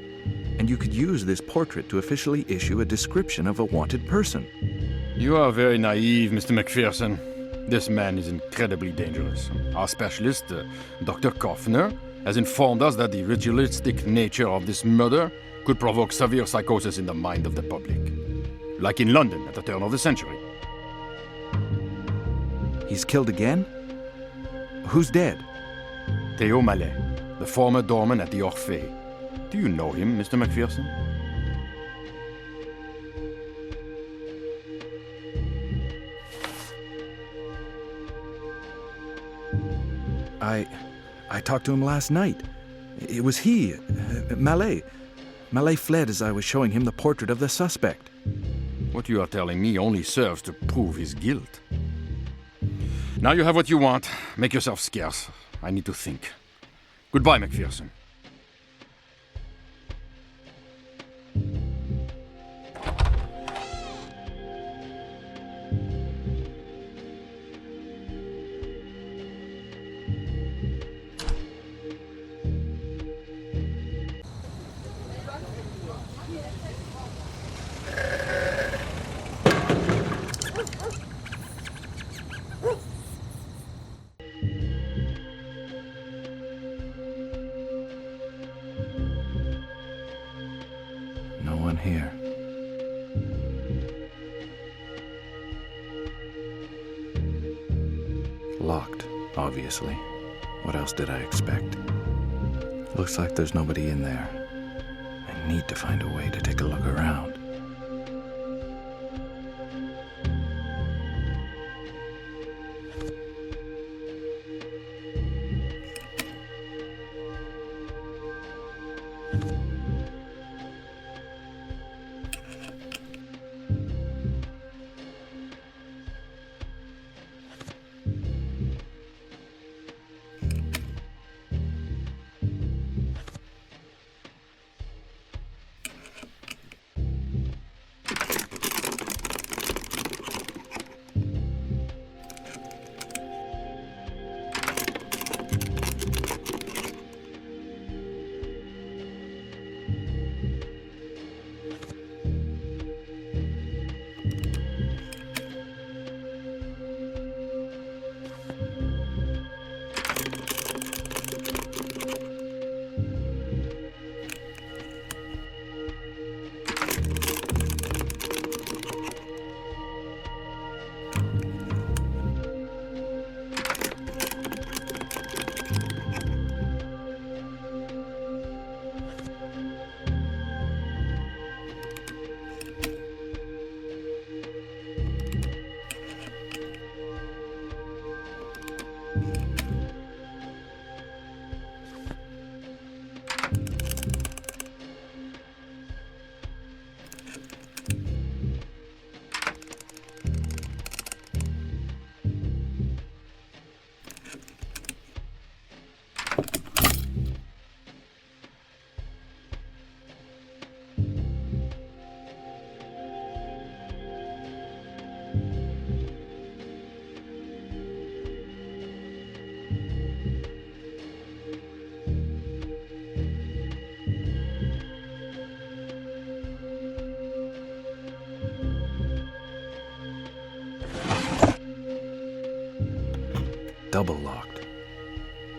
and you could use this portrait to officially issue a description of a wanted person. You are very naive, Mr. MacPherson. This man is incredibly dangerous. Our specialist, Dr. Kaufner, has informed us that the ritualistic nature of this murder could provoke severe psychosis in the mind of the public. Like in London at the turn of the century. He's killed again? Who's dead? Theo Mallet, the former doorman at the Orphée. Do you know him, Mr. MacPherson? I talked to him last night. It was he, Mallet. Mallet fled as I was showing him the portrait of the suspect. What you are telling me only serves to prove his guilt. Now you have what you want. Make yourself scarce. I need to think. Goodbye, MacPherson. No one here. Locked, obviously. What else did I expect? Looks like there's nobody in there. I need to find a way to take a look around. double locked.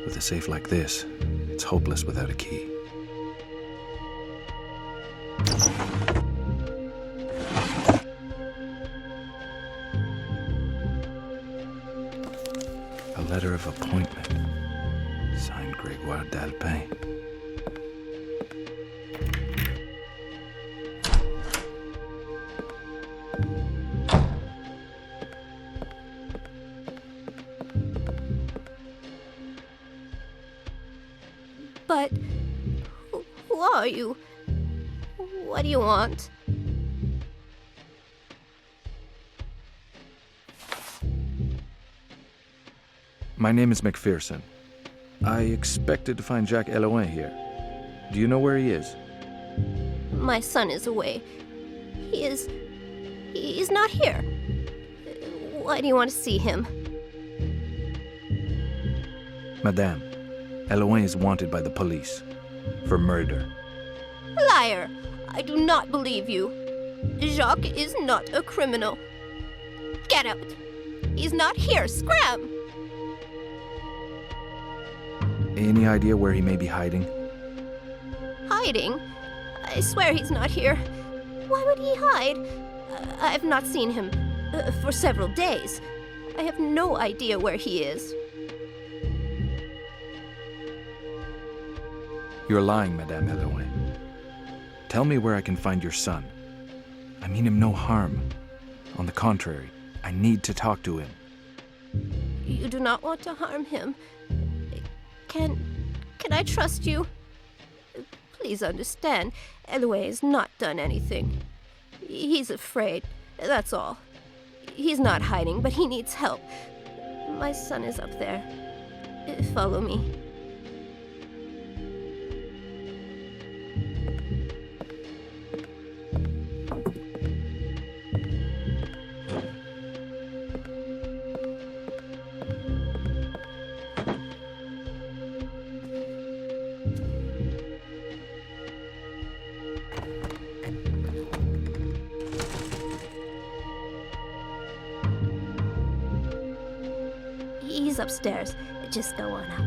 With a safe like this, it's hopeless without a key. A letter of appointment. Signed Grégoire d'Alpin. But who are you? What do you want? My name is MacPherson. I expected to find Jacques Elouin here. Do you know where he is? My son is away. He's not here. Why do you want to see him? Madame, Elouin is wanted by the police for murder. Liar! I do not believe you. Jacques is not a criminal. Get out! He's not here! Scram! Any idea where he may be hiding? Hiding? I swear he's not here. Why would he hide? I've not seen him for several days. I have no idea where he is. You're lying, Madame Elouin. Tell me where I can find your son. I mean him no harm. On the contrary, I need to talk to him. You do not want to harm him. Can I trust you? Please understand, Elouin has not done anything. He's afraid, that's all. He's not hiding, but he needs help. My son is up there. Follow me. He's upstairs. Just go on up.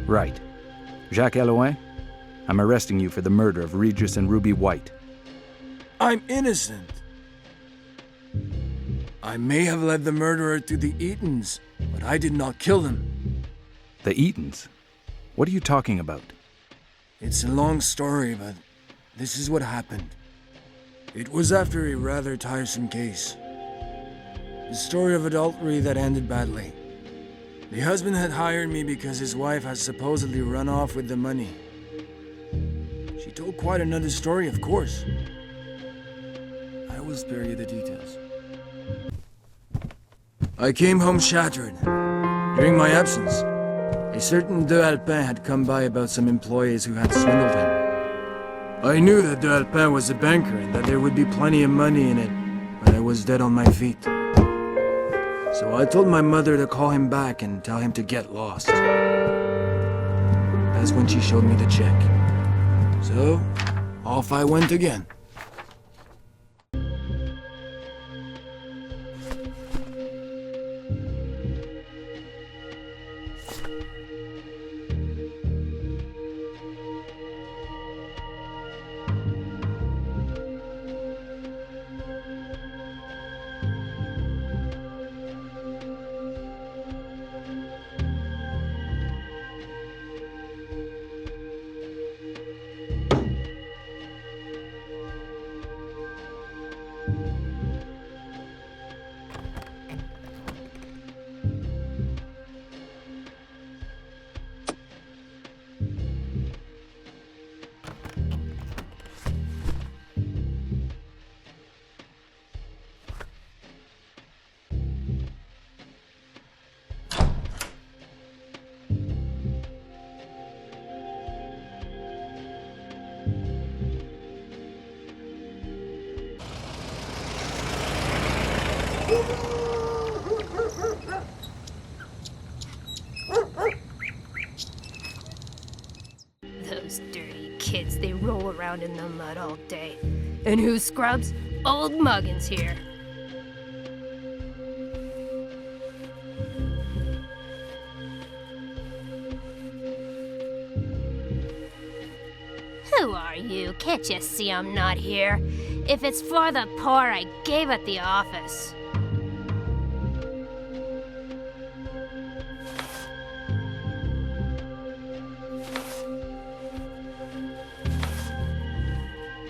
Right. Jacques Elouin, I'm arresting you for the murder of Regis and Ruby White. I'm innocent. I may have led the murderer to the Eatons, but I did not kill them. The Eatons? What are you talking about? It's a long story, but this is what happened. It was after a rather tiresome case. The story of adultery that ended badly. The husband had hired me because his wife had supposedly run off with the money. She told quite another story, of course. I will spare you the details. I came home shattered. During my absence, a certain de Alpin had come by about some employees who had swindled him. I knew that de Alpin was a banker and that there would be plenty of money in it, but I was dead on my feet. So I told my mother to call him back and tell him to get lost. That's when she showed me the check. So, off I went again. around in the mud all day. And who scrubs? Old Muggins here. Who are you? Can't you see I'm not here? If it's for the poor, I gave it the office.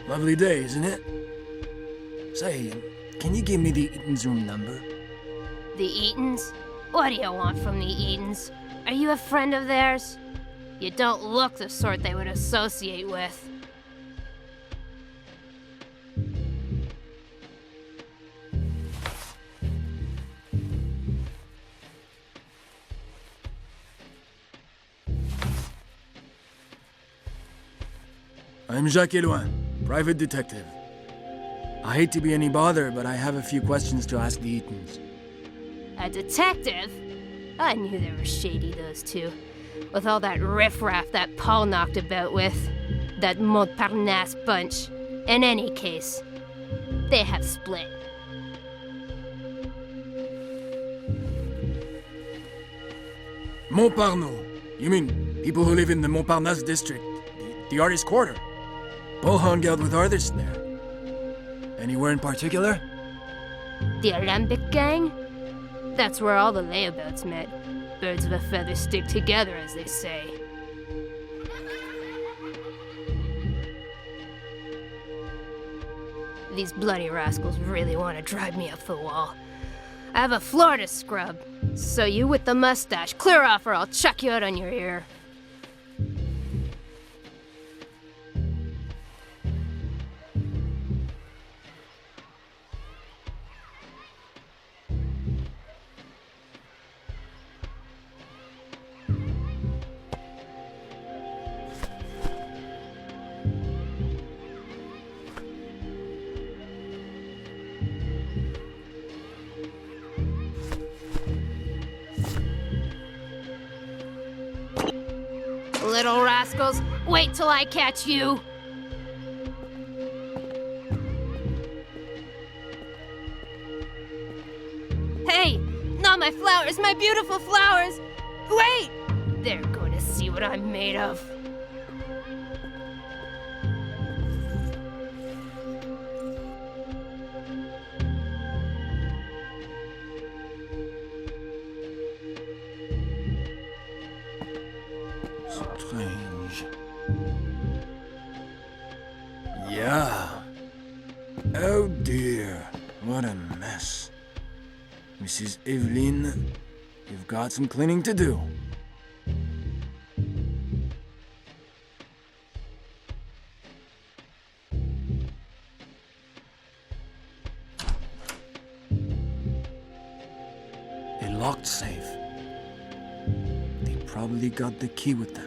Lovely day, isn't it? Say, can you give me the Eaton's room number? The Eatons? What do you want from the Eatons? Are you a friend of theirs? You don't look the sort they would associate with. I'm Jacques Elouin, private detective. I hate to be any bother, but I have a few questions to ask the Eatons. A detective? I knew they were shady, those two. With all that riffraff that Paul knocked about with. That Montparnasse bunch. In any case, they have split. Montparnasse? You mean people who live in the Montparnasse district? The artist quarter? Paul hung out with artists there. Anywhere in particular? The Alembic gang? That's where all the layabouts met. Birds of a feather stick together, as they say. These bloody rascals really want to drive me up the wall. I have a floor to scrub, so you with the mustache, clear off or I'll chuck you out on your ear. Little rascals, wait till I catch you! Hey, not my flowers, my beautiful flowers! Wait! They're going to see what I'm made of. Strange. Yeah. Oh dear, what a mess. Mrs. Evelyn, you've got some cleaning to do. A locked safe. They probably got the key with them.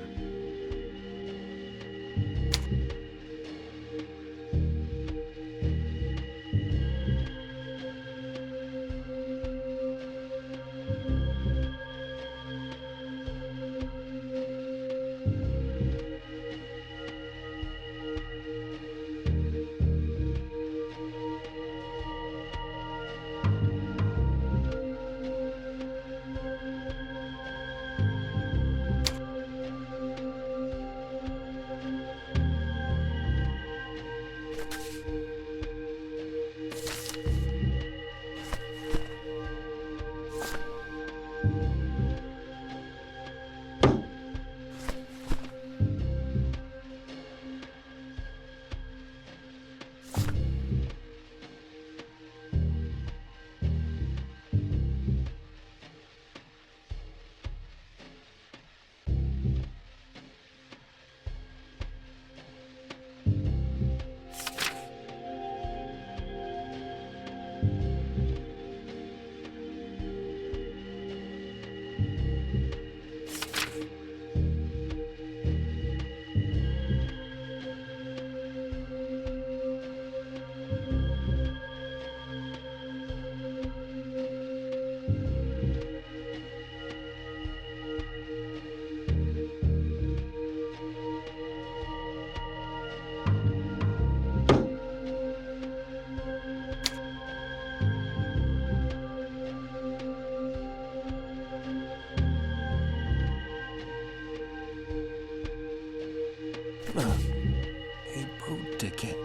A boat ticket.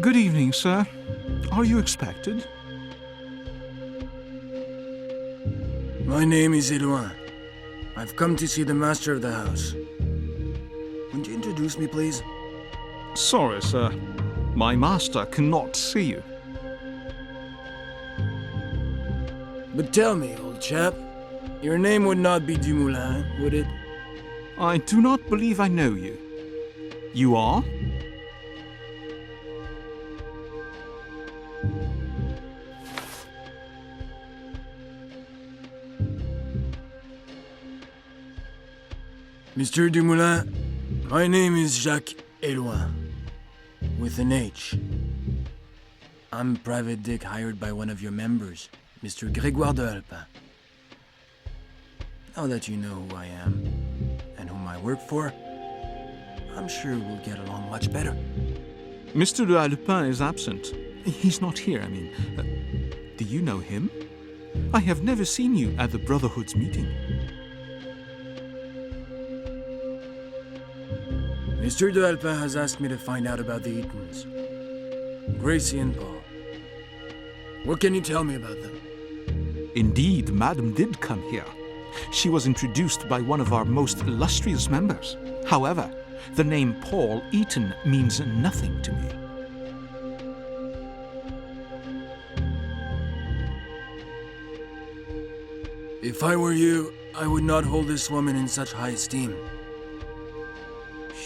Good evening, sir. Are you expected? My name is Edouin. I've come to see the master of the house. Would you introduce me, please? Sorry, sir. My master cannot see you. But tell me, old chap, your name would not be Dumoulin, would it? I do not believe I know you. You are? Mr. Dumoulin, my name is Jacques Edouin, with an H. I'm Private Dick hired by one of your members, Mr. Grégoire de Alpin. Now that you know who I am, and whom I work for, I'm sure we'll get along much better. Mr. de Alpin is absent. He's not here, I mean. Do you know him? I have never seen you at the Brotherhood's meeting. Mr. de Alpin has asked me to find out about the Eatons. Gracie and Paul. What can you tell me about them? Indeed, Madame did come here. She was introduced by one of our most illustrious members. However, the name Paul Eaton means nothing to me. If I were you, I would not hold this woman in such high esteem.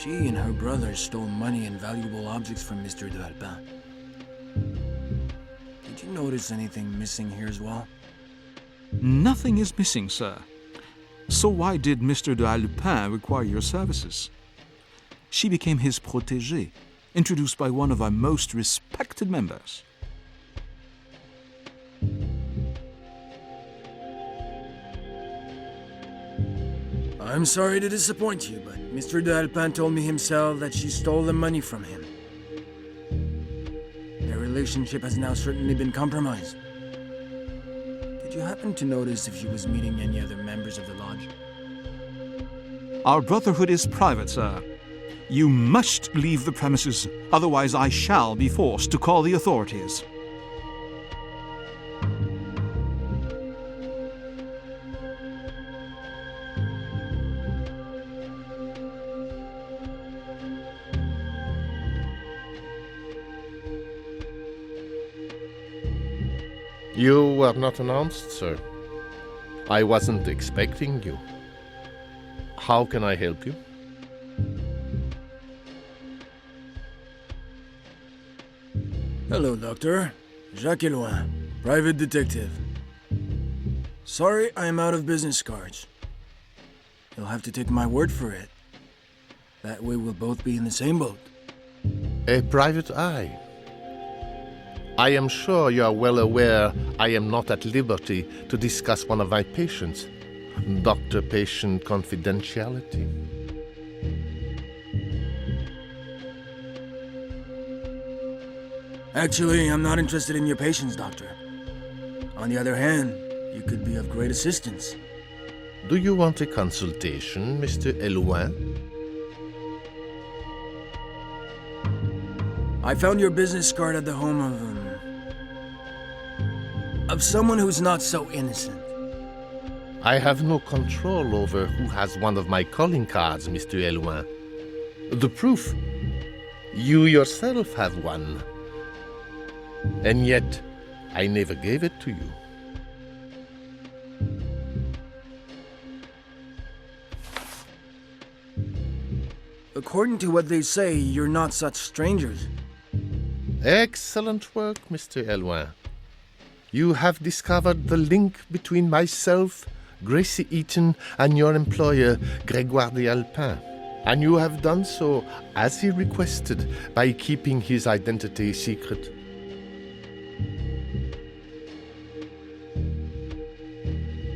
She and her brother stole money and valuable objects from Mr. de Alpin. Did you notice anything missing here as well? Nothing is missing, sir. So why did Mr. de Alpin require your services? She became his protégée, introduced by one of our most respected members. I'm sorry to disappoint you, but Mr. de Alpin told me himself that she stole the money from him. Their relationship has now certainly been compromised. Did you happen to notice if she was meeting any other members of the lodge? Our Brotherhood is private, sir. You must leave the premises, otherwise I shall be forced to call the authorities. You were not announced, sir. I wasn't expecting you. How can I help you? Hello, Doctor. Jacques Edouin, private detective. Sorry, I am out of business cards. You'll have to take my word for it. That way we'll both be in the same boat. A private eye. I am sure you are well aware I am not at liberty to discuss one of my patients. Doctor-patient confidentiality. Actually, I'm not interested in your patients, Doctor. On the other hand, you could be of great assistance. Do you want a consultation, Mr. Edouin? I found your business card at the home of someone who's not so innocent. I have no control over who has one of my calling cards, Mr. Edouin. The proof? You yourself have one. And yet, I never gave it to you. according to what they say, you're not such strangers. Excellent work, Mr. Eloin. You have discovered the link between myself, Gracie Eaton, and your employer, Grégoire d'Alpin. And you have done so as he requested by keeping his identity secret.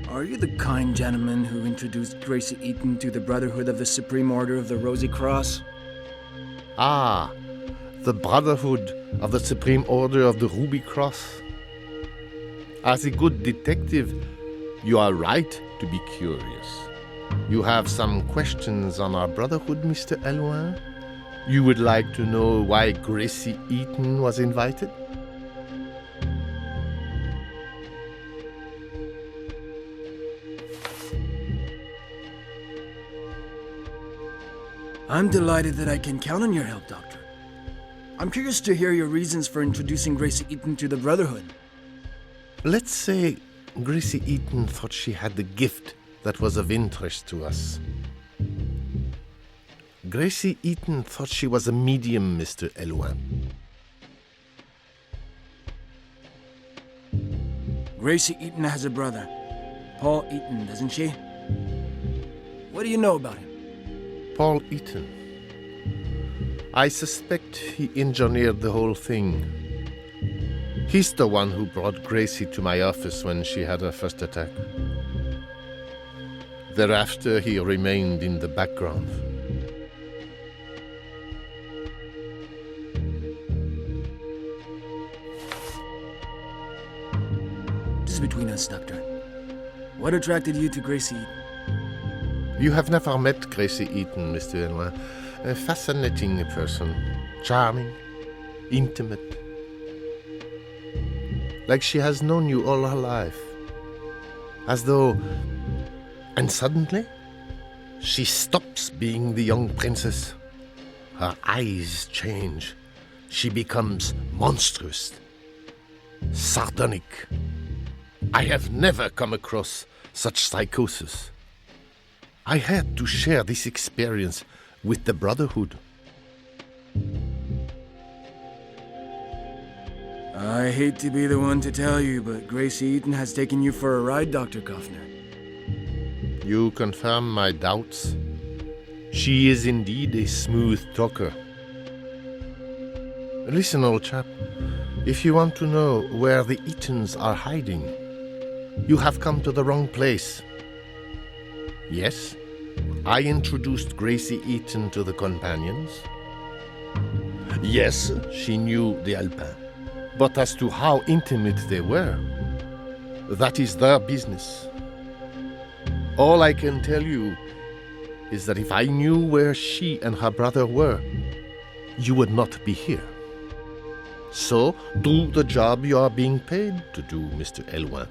Are you the kind gentleman who introduced Gracie Eaton to the Brotherhood of the Supreme Order of the Rosy Cross? Ah, the Brotherhood of the Supreme Order of the Ruby Cross. As a good detective, you are right to be curious. You have some questions on our Brotherhood, Mr. Eloin? You would like to know why Gracie Eaton was invited? I'm delighted that I can count on your help, Doctor. I'm curious to hear your reasons for introducing Gracie Eaton to the Brotherhood. Let's say Gracie Eaton thought she had the gift that was of interest to us. Gracie Eaton thought she was a medium, Mr. Eloin. Gracie Eaton has a brother, Paul Eaton, doesn't she? What do you know about him? Paul Eaton. I suspect he engineered the whole thing. He's the one who brought Gracie to my office when she had her first attack. Thereafter, he remained in the background. This is between us, Doctor. What attracted you to Gracie Eaton? You have never met Gracie Eaton, Mr. Eloin. A fascinating person. Charming. Intimate. Like she has known you all her life. As though... And suddenly, she stops being the young princess. Her eyes change. She becomes monstrous. Sardonic. I have never come across such psychosis. I had to share this experience with the Brotherhood. I hate to be the one to tell you, but Gracie Eaton has taken you for a ride, Dr. Kaufner. You confirm my doubts. She is indeed a smooth talker. Listen, old chap. If you want to know where the Eatons are hiding, you have come to the wrong place. Yes, I introduced Gracie Eaton to the companions. Yes, she knew the Alpin. But as to how intimate they were, that is their business. All I can tell you is that if I knew where she and her brother were, you would not be here. So, do the job you are being paid to do, Mr. Eloin.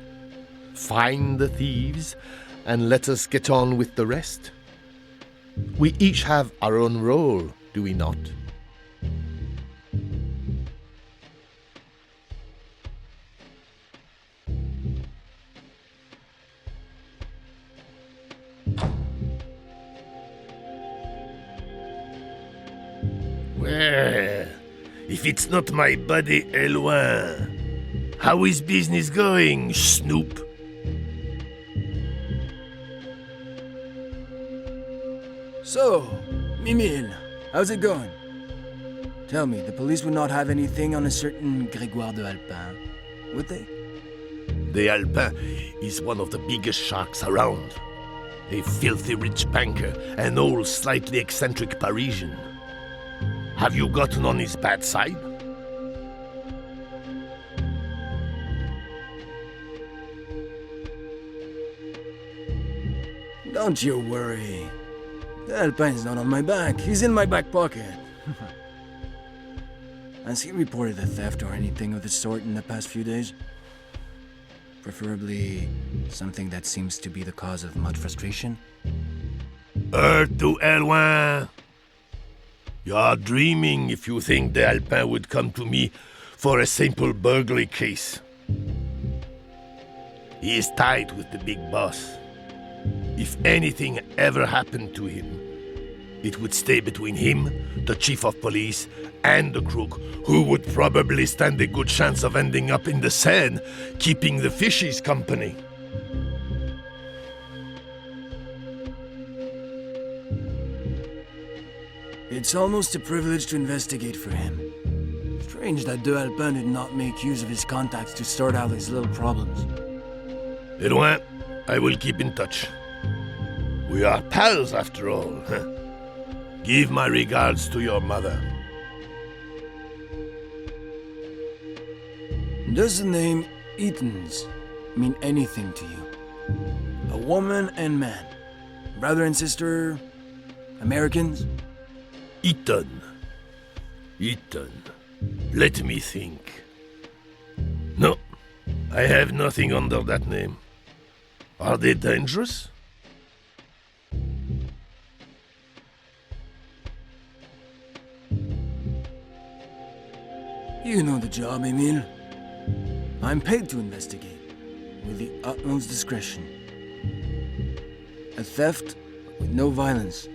Find the thieves and let us get on with the rest. We each have our own role, do we not? Well, if it's not my buddy Eloin, how is business going, Snoop? So, Mimile, how's it going? Tell me, the police would not have anything on a certain Grégoire d'Alpin, would they? The Alpin is one of the biggest sharks around. A filthy rich banker, an old slightly eccentric Parisian. Have you gotten on his bad side? Don't you worry. The Alpin's not on my back. He's in my back pocket. Has he reported a theft or anything of the sort in the past few days? Preferably something that seems to be the cause of much frustration? To Eloin. You're dreaming if you think the Alpin would come to me for a simple burglary case. He is tight with the big boss. If anything ever happened to him, It would stay between him, the chief of police, and the crook, who would probably stand a good chance of ending up in the Seine, keeping the fishies company. It's almost a privilege to investigate for him. Strange that De Alpin did not make use of his contacts to sort out his little problems. Edouin, I will keep in touch. We are pals after all. Give my regards to your mother. Does the name Eaton's mean anything to you? A woman and man. Brother and sister? Americans? Eaton. Let me think. No, I have nothing under that name. Are they dangerous? You know the job, Emile. I'm paid to investigate, with the utmost discretion. A theft with no violence.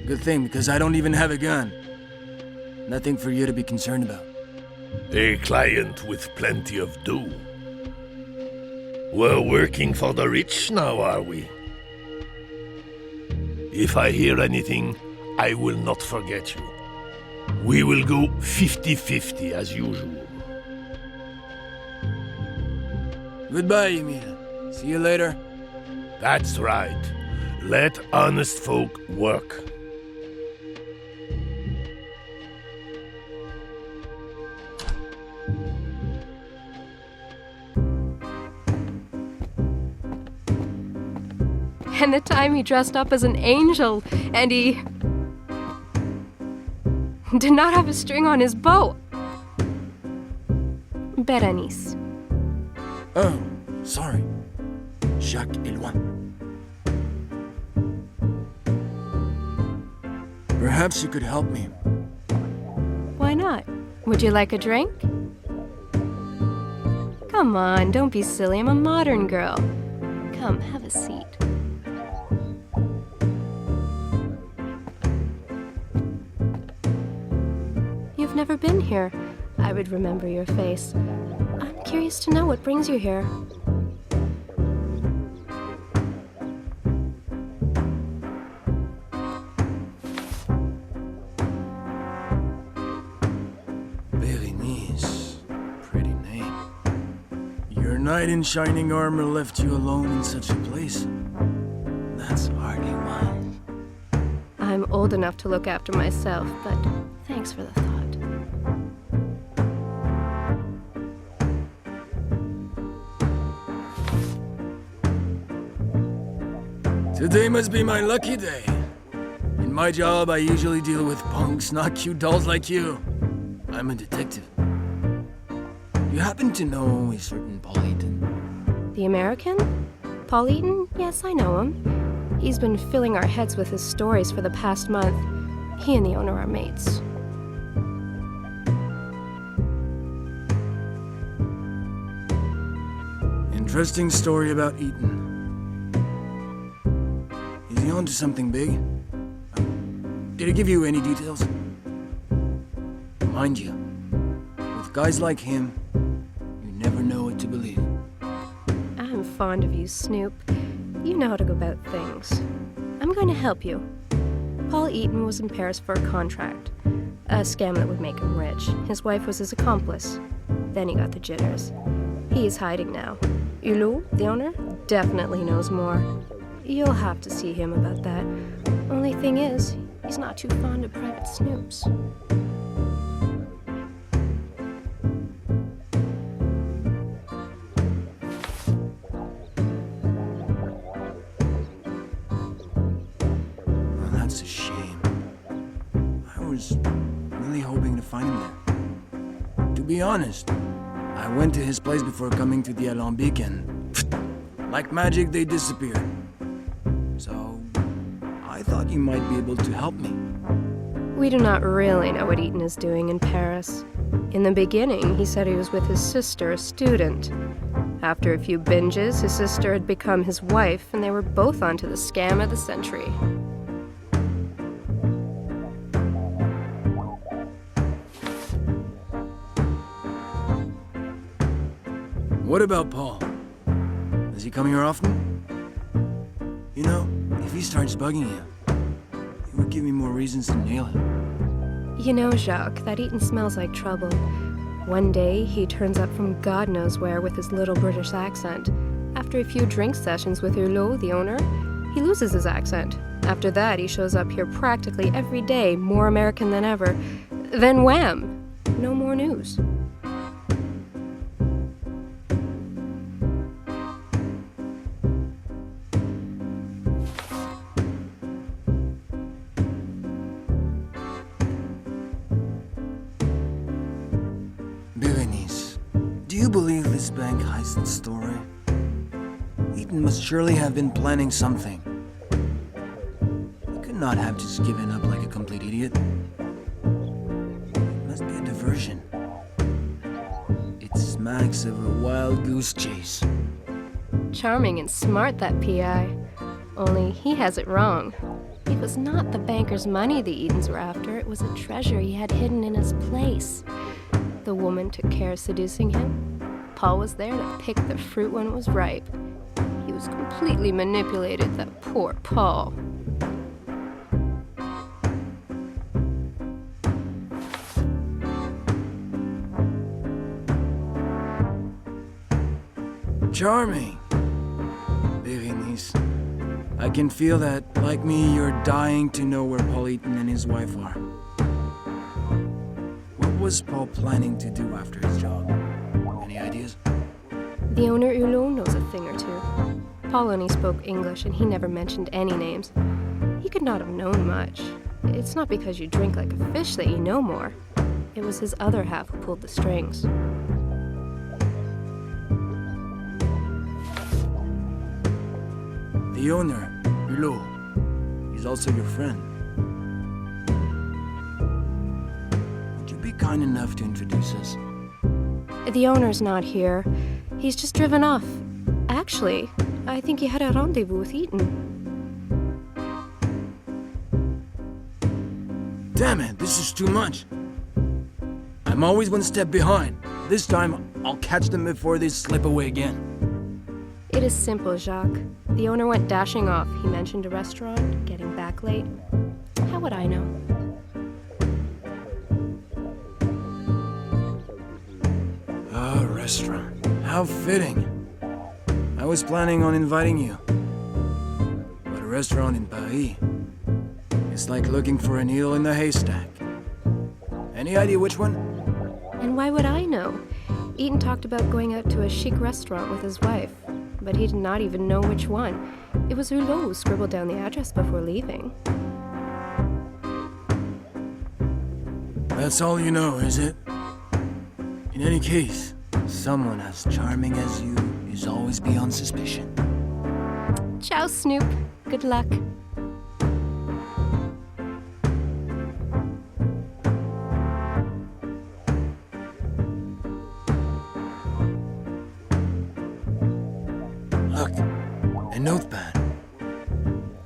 Good thing, because I don't even have a gun. Nothing for you to be concerned about. A client with plenty of dough. We're working for the rich now, are we? If I hear anything, I will not forget you. We will go 50-50 as usual. Goodbye, Emile. See you later. That's right. Let honest folk work. And the time he dressed up as an angel, and he did not have a string on his bow. Berenice. Oh, sorry. Jacques Eloin. Perhaps you could help me. Why not? Would you like a drink? Come on, don't be silly. I'm a modern girl. Come, have a seat. You've never been here. I would remember your face. I'm curious to know what brings you here. Berenice. Pretty name. Your knight in shining armor left you alone in such a place. That's hardly wise. I'm old enough to look after myself, but thanks for the thought. Today must be my lucky day. In my job, I usually deal with punks, not cute dolls like you. I'm a detective. You happen to know a certain Paul Eaton? The American? Paul Eaton? Yes, I know him. He's been filling our heads with his stories for the past month. He and the owner are mates. Interesting story about Eaton. Is he onto something big? Did he give you any details? Mind you, with guys like him, you never know what to believe. I'm fond of you, Snoop. You know how to go about things. I'm going to help you. Paul Eaton was in Paris for a contract. A scam that would make him rich. His wife was his accomplice. Then he got the jitters. He is hiding now. Hulot, the owner, definitely knows more. You'll have to see him about that. Only thing is, he's not too fond of private snoops. Well, that's a shame. I was really hoping to find him there. To be honest, I went to his place before coming to the Alembic and, like magic, they disappeared. So, I thought you might be able to help me. We do not really know what Eaton is doing in Paris. In the beginning, he said he was with his sister, a student. After a few binges, his sister had become his wife, and they were both onto the scam of the century. What about Paul? Is he coming here often? You know, if he starts bugging you, it would give me more reasons to nail him. You know, Jacques, that Eaton smells like trouble. One day, he turns up from God knows where with his little British accent. After a few drink sessions with Hulot, the owner, he loses his accent. After that, he shows up here practically every day, more American than ever. Then wham! No more news. Berenice, do you believe this bank heist story? Eaton must surely have been planning something. He could not have just given up like a complete idiot. It must be a diversion. It smacks of a wild goose chase. Charming and smart, that P.I. Only he has it wrong. It was not the banker's money the Eatons were after. It was a treasure he had hidden in his place. The woman took care of seducing him. Paul was there to pick the fruit when it was ripe. He was completely manipulated, that poor Paul. Charming. Berenice, I can feel that, like me, you're dying to know where Paul Eaton and his wife are. What was Paul planning to do after his job? Any ideas? The owner, Hulot, knows a thing or two. Paul only spoke English, and he never mentioned any names. He could not have known much. It's not because you drink like a fish that you know more. It was his other half who pulled the strings. The owner, Hulot, is also your friend. Would you be kind enough to introduce us? The owner's not here. He's just driven off. Actually, I think he had a rendezvous with Eaton. Damn it, this is too much. I'm always one step behind. This time, I'll catch them before they slip away again. It is simple, Jacques. The owner went dashing off. He mentioned a restaurant, getting back late. How would I know? A restaurant. How fitting. I was planning on inviting you. But a restaurant in Paris, it's like looking for a needle in the haystack. Any idea which one? And why would I know? Eaton talked about going out to a chic restaurant with his wife, but he did not even know which one. It was Hulot who scribbled down the address before leaving. That's all you know, is it? In any case, someone as charming as you is always beyond suspicion. Ciao, Snoop. Good luck. Look, a notepad.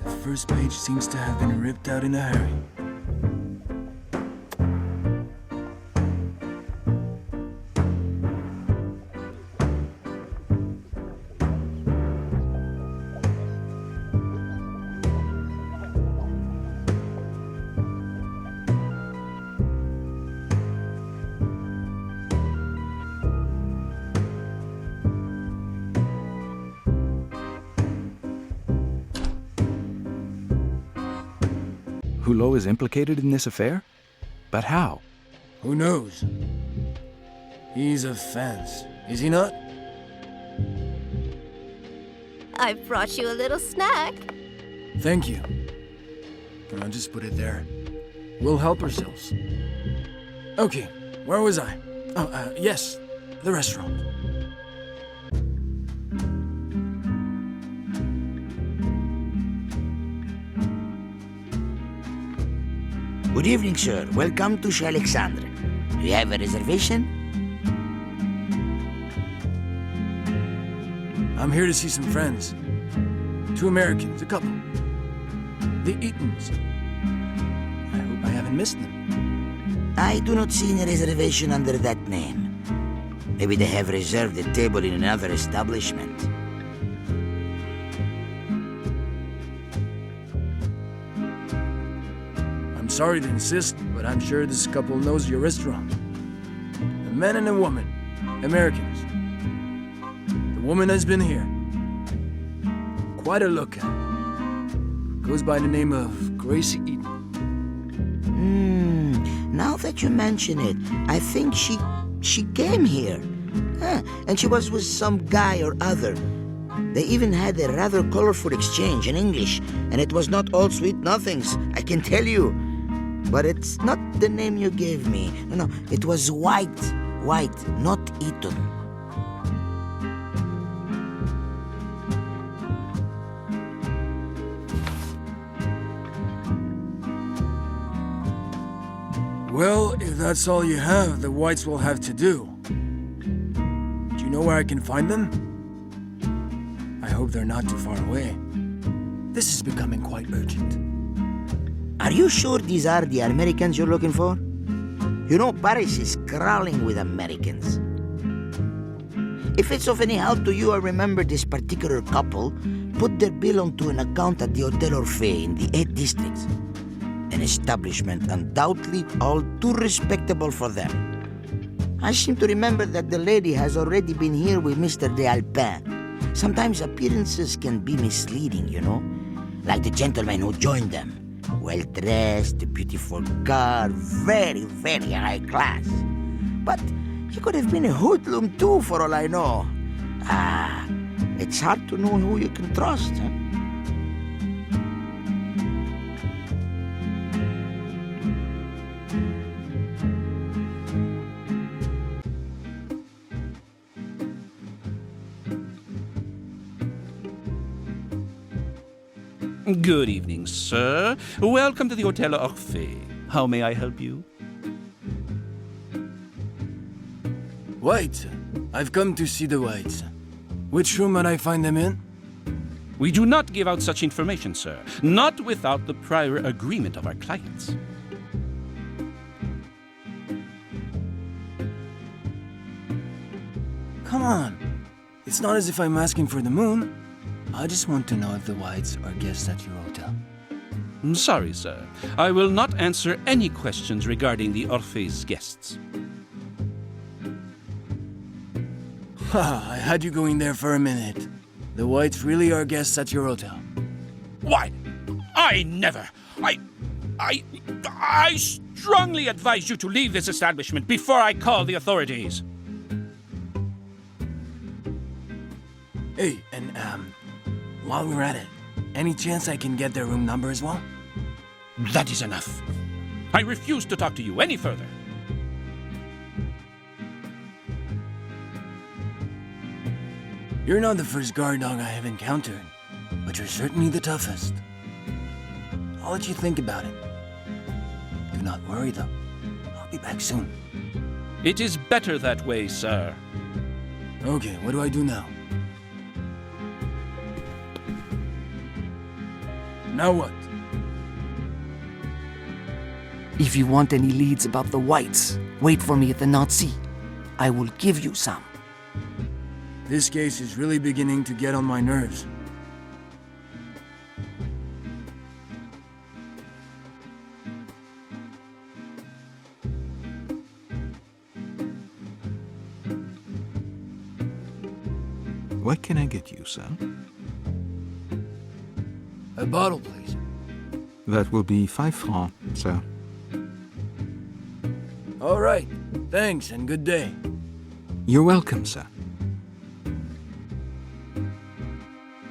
The first page seems to have been ripped out in a hurry. Hulot is implicated in this affair? But how? Who knows? He's a fence, is he not? I brought you a little snack. Thank you. I'll just put it there. We'll help ourselves. Okay, where was I? Oh, yes, the restaurant. Good evening, sir. Welcome to Chez Alexandre. Do you have a reservation? I'm here to see some friends. 2 Americans, a couple. The Eatons. I hope I haven't missed them. I do not see any reservation under that name. Maybe they have reserved a table in another establishment. I'm sorry to insist, but I'm sure this couple knows your restaurant. A man and a woman, Americans. The woman has been here. Quite a lookout. Goes by the name of Gracie Eaton. Now that you mention it, I think she came here. And she was with some guy or other. They even had a rather colorful exchange in English, and it was not all sweet nothings, I can tell you. But it's not the name you gave me. No, it was White. White, not Eaton. Well, if that's all you have, the Whites will have to do. Do you know where I can find them? I hope they're not too far away. This is becoming quite urgent. Are you sure these are the Americans you're looking for? You know, Paris is crawling with Americans. If it's of any help to you, I remember this particular couple put their bill onto an account at the Hotel Orphée in the 8th district. An establishment undoubtedly all too respectable for them. I seem to remember that the lady has already been here with Mr. de Alpin. Sometimes appearances can be misleading, you know, like the gentleman who joined them. Well-dressed, a beautiful car, very, very high class. But he could have been a hoodlum too, for all I know. It's hard to know who you can trust, huh? Good evening, sir. Welcome to the Hotel Orphée. How may I help you? White. I've come to see the Whites. Which room might I find them in? We do not give out such information, sir. Not without the prior agreement of our clients. Come on. It's not as if I'm asking for the moon. I just want to know if the Whites are guests at your hotel. I'm sorry, sir. I will not answer any questions regarding the Orphée's guests. Ha! I had you going there for a minute. The Whites really are guests at your hotel. Why? I never! I strongly advise you to leave this establishment before I call the authorities. Hey, and while we're at it, any chance I can get their room number as well? That is enough. I refuse to talk to you any further. You're not the first guard dog I have encountered, but you're certainly the toughest. I'll let you think about it. Do not worry, though. I'll be back soon. It is better that way, sir. Okay, what do I do now? Now what? If you want any leads about the Whites, wait for me at the Nazi. I will give you some. This case is really beginning to get on my nerves. What can I get you, sir? A bottle, please. That will be 5 francs, sir. All right. Thanks and good day. You're welcome, sir.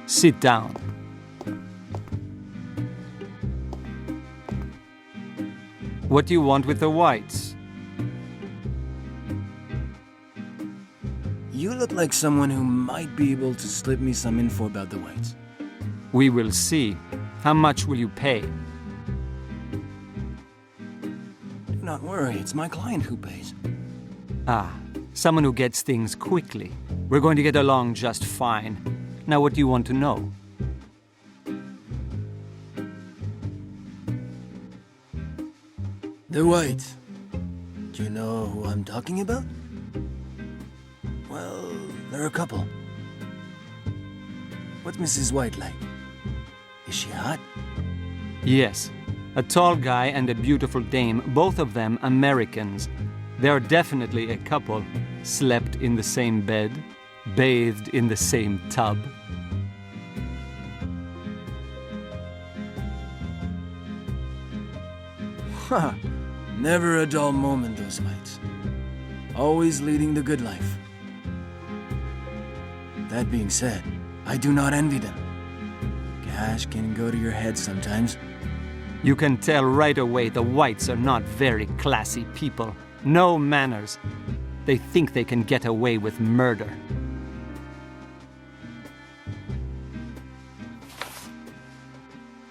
Sit down. What do you want with the Whites? You look like someone who might be able to slip me some info about the Whites. We will see. How much will you pay? Do not worry, it's my client who pays. Ah, someone who gets things quickly. We're going to get along just fine. Now, what do you want to know? The Whites. Do you know who I'm talking about? Well, there are a couple. What's Mrs. White like? Is she hot? Yes. A tall guy and a beautiful dame, both of them Americans. They're definitely a couple. Slept in the same bed, bathed in the same tub. Huh. Never a dull moment, those Whites. Always leading the good life. That being said, I do not envy them. Cash can go to your head sometimes. You can tell right away the Whites are not very classy people. No manners. They think they can get away with murder.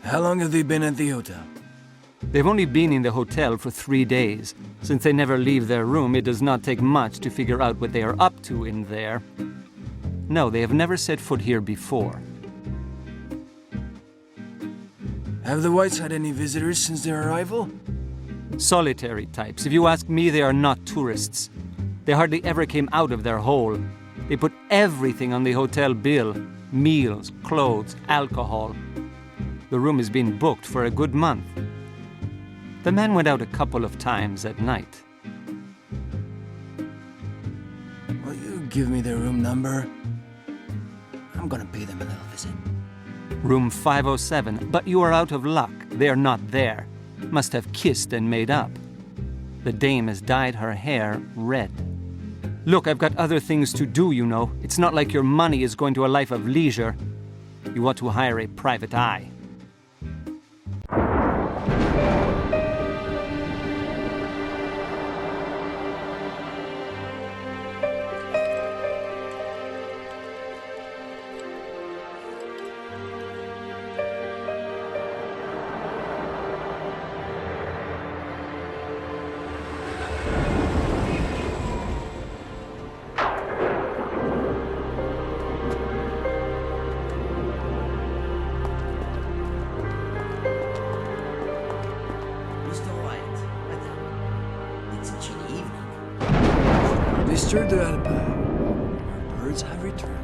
How long have they been at the hotel? They've only been in the hotel for 3 days. Since they never leave their room, it does not take much to figure out what they are up to in there. No, they have never set foot here before. Have the Whites had any visitors since their arrival? Solitary types. If you ask me, they are not tourists. They hardly ever came out of their hole. They put everything on the hotel bill. Meals, clothes, alcohol. The room has been booked for a good month. The man went out a couple of times at night. Will you give me their room number? I'm gonna pay them a little visit. Room 507, but you are out of luck. They are not there. Must have kissed and made up. The dame has dyed her hair red. Look, I've got other things to do, you know. It's not like your money is going to a life of leisure. You ought to hire a private eye. Mr. de Alba, our birds have returned.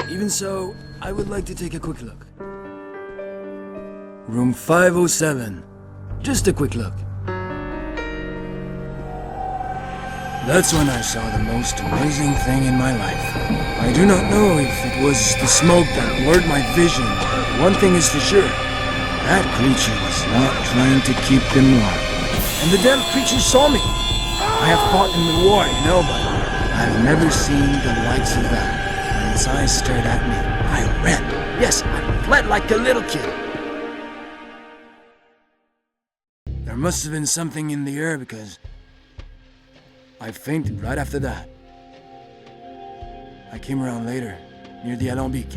Even so, I would like to take a quick look. Room 507. Just a quick look. That's when I saw the most amazing thing in my life. I do not know if it was the smoke that blurred my vision, but one thing is for sure. That creature was not trying to keep them warm. And the damn creature saw me. I have fought in the war, you know, but I've never seen the likes of that. When its eyes stared at me, I ran. Yes, I fled like a little kid. There must have been something in the air because I fainted right after that. I came around later, near the Alambic.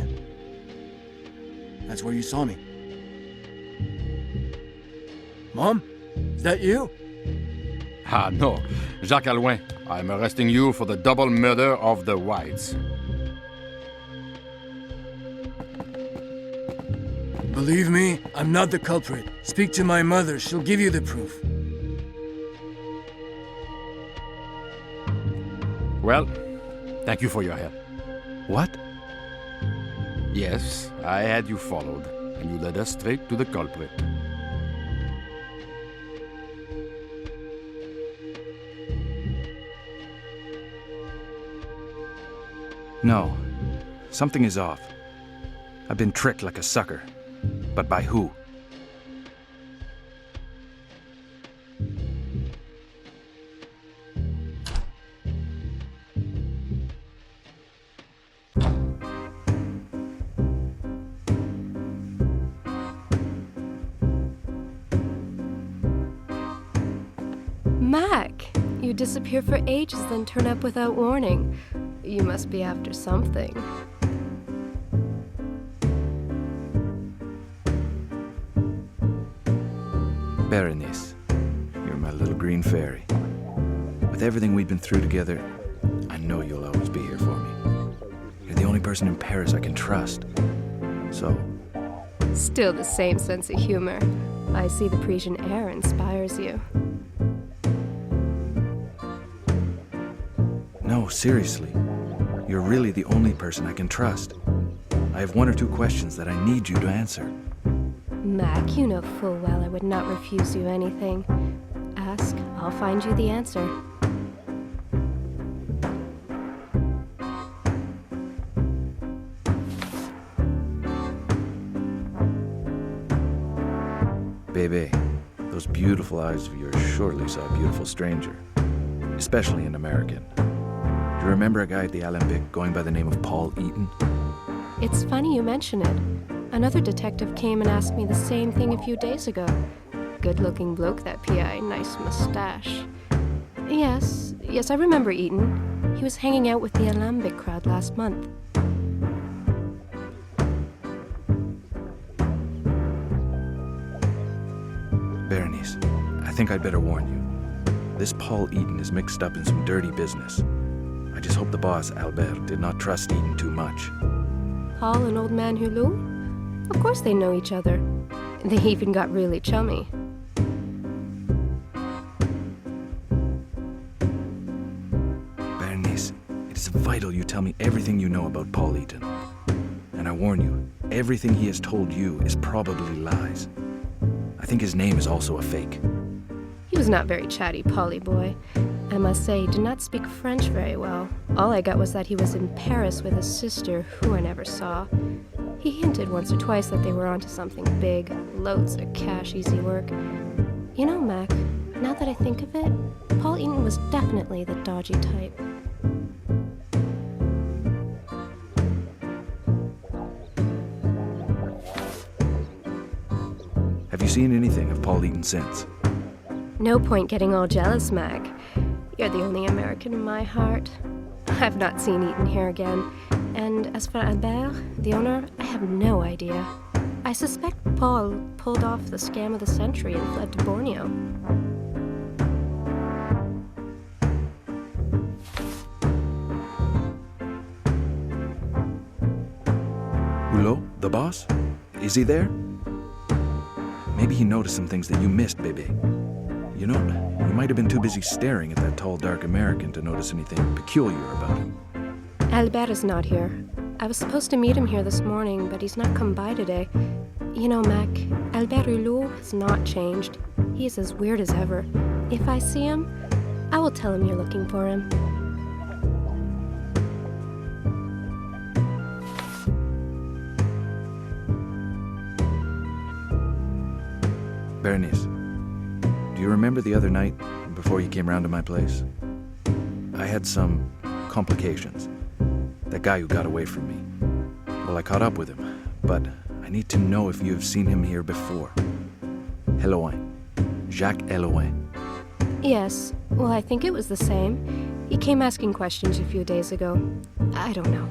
That's where you saw me. Mom? Is that you? Ah, no. Jacques Alouin. I'm arresting you for the double murder of the Whites. Believe me, I'm not the culprit. Speak to my mother, she'll give you the proof. Well, thank you for your help. What? Yes, I had you followed, and you led us straight to the culprit. No. Something is off. I've been tricked like a sucker. But by who? Mac, you disappear for ages, then turn up without warning. You must be after something. Berenice, you're my little green fairy. With everything we've been through together, I know you'll always be here for me. person in Paris I can trust. So, Still the same sense of humor. I see the Parisian air inspires you. no, seriously. You're really the only person I can trust. I have one or two questions that I need you to answer. Mac, you know full well I would not refuse you anything. Ask, I'll find you the answer. Bebe, those beautiful eyes of yours surely saw a beautiful stranger, especially an American. Do you remember a guy at the Alembic going by the name of Paul Eaton? It's funny you mention it. Another detective came and asked me the same thing a few days ago. Good-looking bloke, that P.I., nice mustache. Yes, I remember Eaton. He was hanging out with the Alembic crowd last month. Berenice, I think I'd better warn you. This Paul Eaton is mixed up in some dirty business. I just hope the boss, Albert, did not trust Eaton too much. Paul and old man Hulot? Of course they know each other. They even got really chummy. Berenice, it is vital you tell me everything you know about Paul Eaton. And I warn you, everything he has told you is probably lies. I think his name is also a fake. He was not very chatty, Polly boy. I must say, he did not speak French very well. All I got was that he was in Paris with his sister, who I never saw. He hinted once or twice that they were onto something big, loads of cash, easy work. You know, Mac, now that I think of it, Paul Eaton was definitely the dodgy type. Have you seen anything of Paul Eaton since? No point getting all jealous, Mac. You're the only American in my heart. I've not seen Eaton here again. And as for Albert, the owner, I have no idea. I suspect Paul pulled off the scam of the century and fled to Borneo. Hulot, the boss? Is he there? Maybe he noticed some things that you missed, Bebe. You know, you might have been too busy staring at that tall, dark American to notice anything peculiar about him. Albert is not here. I was supposed to meet him here this morning, but he's not come by today. You know, Mac, Albert Hulot has not changed. He is as weird as ever. If I see him, I will tell him you're looking for him. Berenice, do you remember the other night before you came round to my place? I had some complications. That guy who got away from me. Well, I caught up with him, but I need to know if you've seen him here before. Helouin. Jacques Helouin. Yes, well, I think it was the same. He came asking questions a few days ago. I don't know.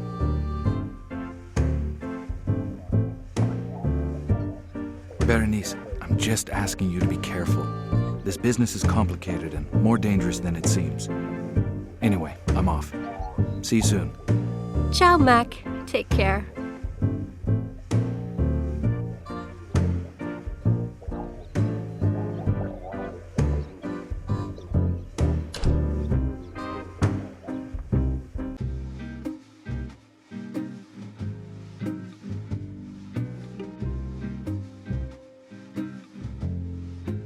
Berenice, I'm just asking you to be careful. This business is complicated and more dangerous than it seems. Anyway, I'm off. See you soon. Ciao, Mac. Take care.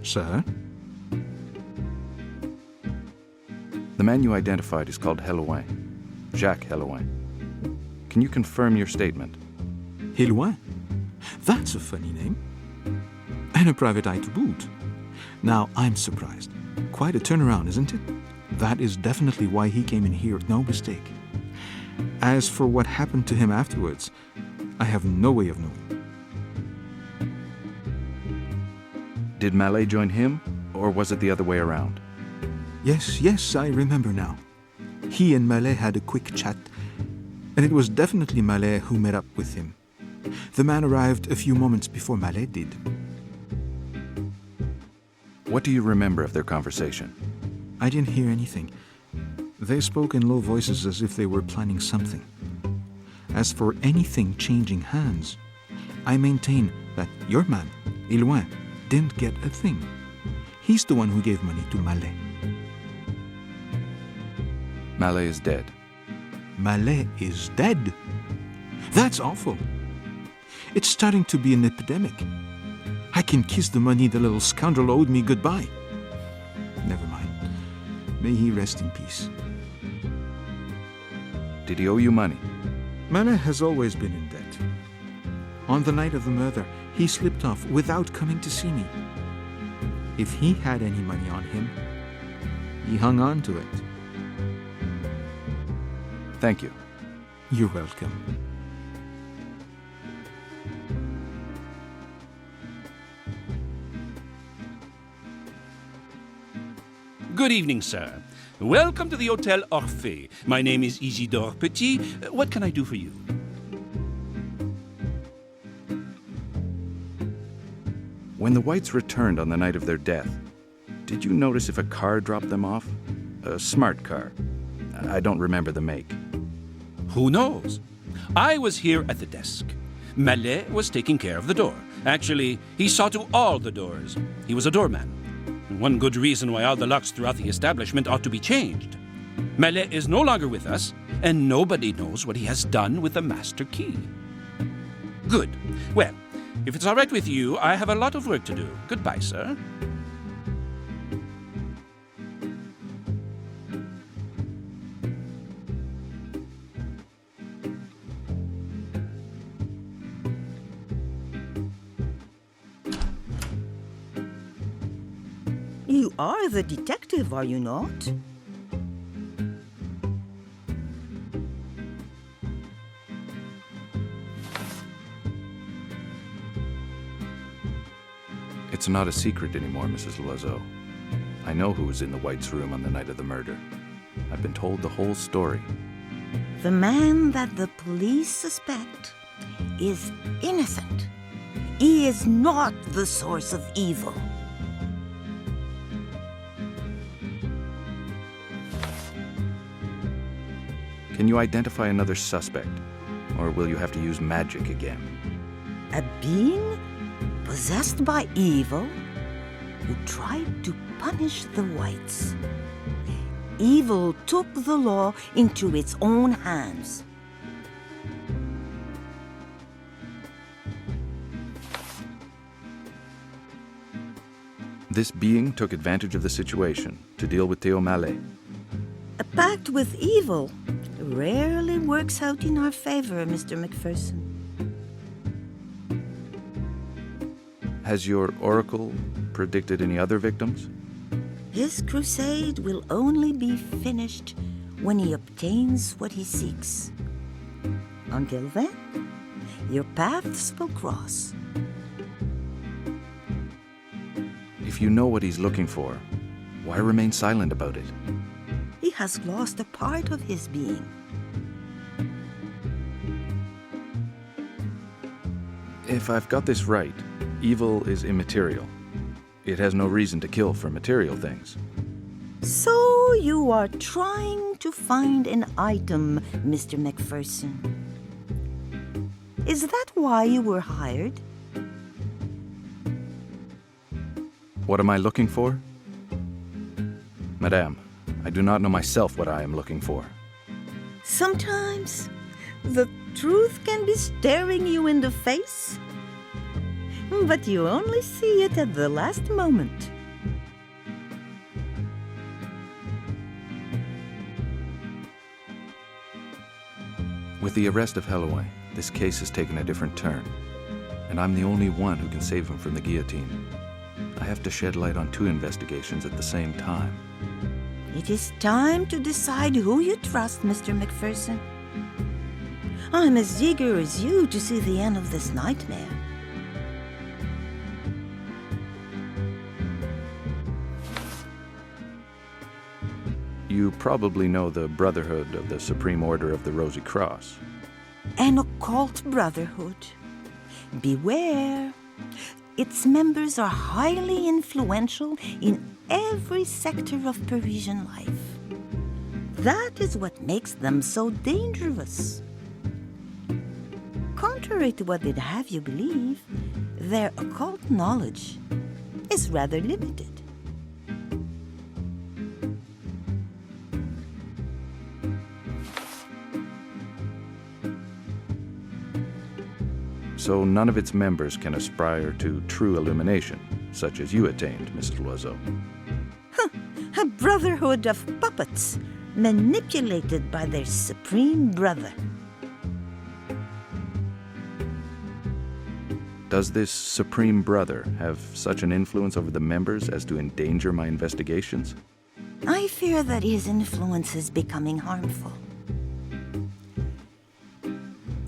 Sir? The man you identified is called Helouin. Jacques Helouin. Can you confirm your statement? Helouin? That's a funny name. And a private eye to boot. Now, I'm surprised. Quite a turnaround, isn't it? That is definitely why he came in here, no mistake. As for what happened to him afterwards, I have no way of knowing. Did Mallet join him, or was it the other way around? Yes, I remember now. He and Mallet had a quick chat, and it was definitely Mallet who met up with him. The man arrived a few moments before Mallet did. What do you remember of their conversation? I didn't hear anything. They spoke in low voices as if they were planning something. As for anything changing hands, I maintain that your man, Ilouin, didn't get a thing. He's the one who gave money to Mallet. Mallet is dead. Mallet is dead? That's awful. It's starting to be an epidemic. I can kiss the money the little scoundrel owed me goodbye. Never mind. May he rest in peace. Did he owe you money? Mallet has always been in debt. On the night of the murder, he slipped off without coming to see me. If he had any money on him, he hung on to it. Thank you. You're welcome. Good evening, sir. Welcome to the Hotel Orphée. My name is Isidore Petit. What can I do for you? When the Whites returned on the night of their death, did you notice if a car dropped them off? A smart car. I don't remember the make. Who knows? I was here at the desk. Mallet was taking care of the door. Actually, he saw to all the doors. He was a doorman. One good reason why all the locks throughout the establishment ought to be changed. Mallet is no longer with us, and nobody knows what he has done with the master key. Good. Well, if it's all right with you, I have a lot of work to do. Goodbye, sir. You are the detective, are you not? It's not a secret anymore, Mrs. Loiseau. I know who was in the White's room on the night of the murder. I've been told the whole story. The man that the police suspect is innocent. He is not the source of evil. Can you identify another suspect? Or will you have to use magic again? A being possessed by evil who tried to punish the Whites. Evil took the law into its own hands. This being took advantage of the situation to deal with Théo Mallet. A pact with evil rarely works out in our favor, Mr. MacPherson. Has your oracle predicted any other victims? His crusade will only be finished when he obtains what he seeks. Until then, your paths will cross. If you know what he's looking for, why remain silent about it? He has lost a part of his being. If I've got this right, evil is immaterial. It has no reason to kill for material things. So you are trying to find an item, Mr. MacPherson. Is that why you were hired? What am I looking for? Madame, I do not know myself what I am looking for. Sometimes the truth can be staring you in the face, but you only see it at the last moment. With the arrest of Helouin, this case has taken a different turn, and I'm the only one who can save him from the guillotine. I have to shed light on two investigations at the same time. It is time to decide who you trust, Mr. MacPherson. I'm as eager as you to see the end of this nightmare. You probably know the Brotherhood of the Supreme Order of the Rosy Cross. An occult brotherhood. Beware. Its members are highly influential in every sector of Parisian life. That is what makes them so dangerous. contrary to what they'd have you believe, their occult knowledge is rather limited. So none of its members can aspire to true illumination, such as you attained, Mrs. Loiseau. A brotherhood of puppets, manipulated by their supreme brother. Does this supreme brother have such an influence over the members as to endanger my investigations? I fear that his influence is becoming harmful.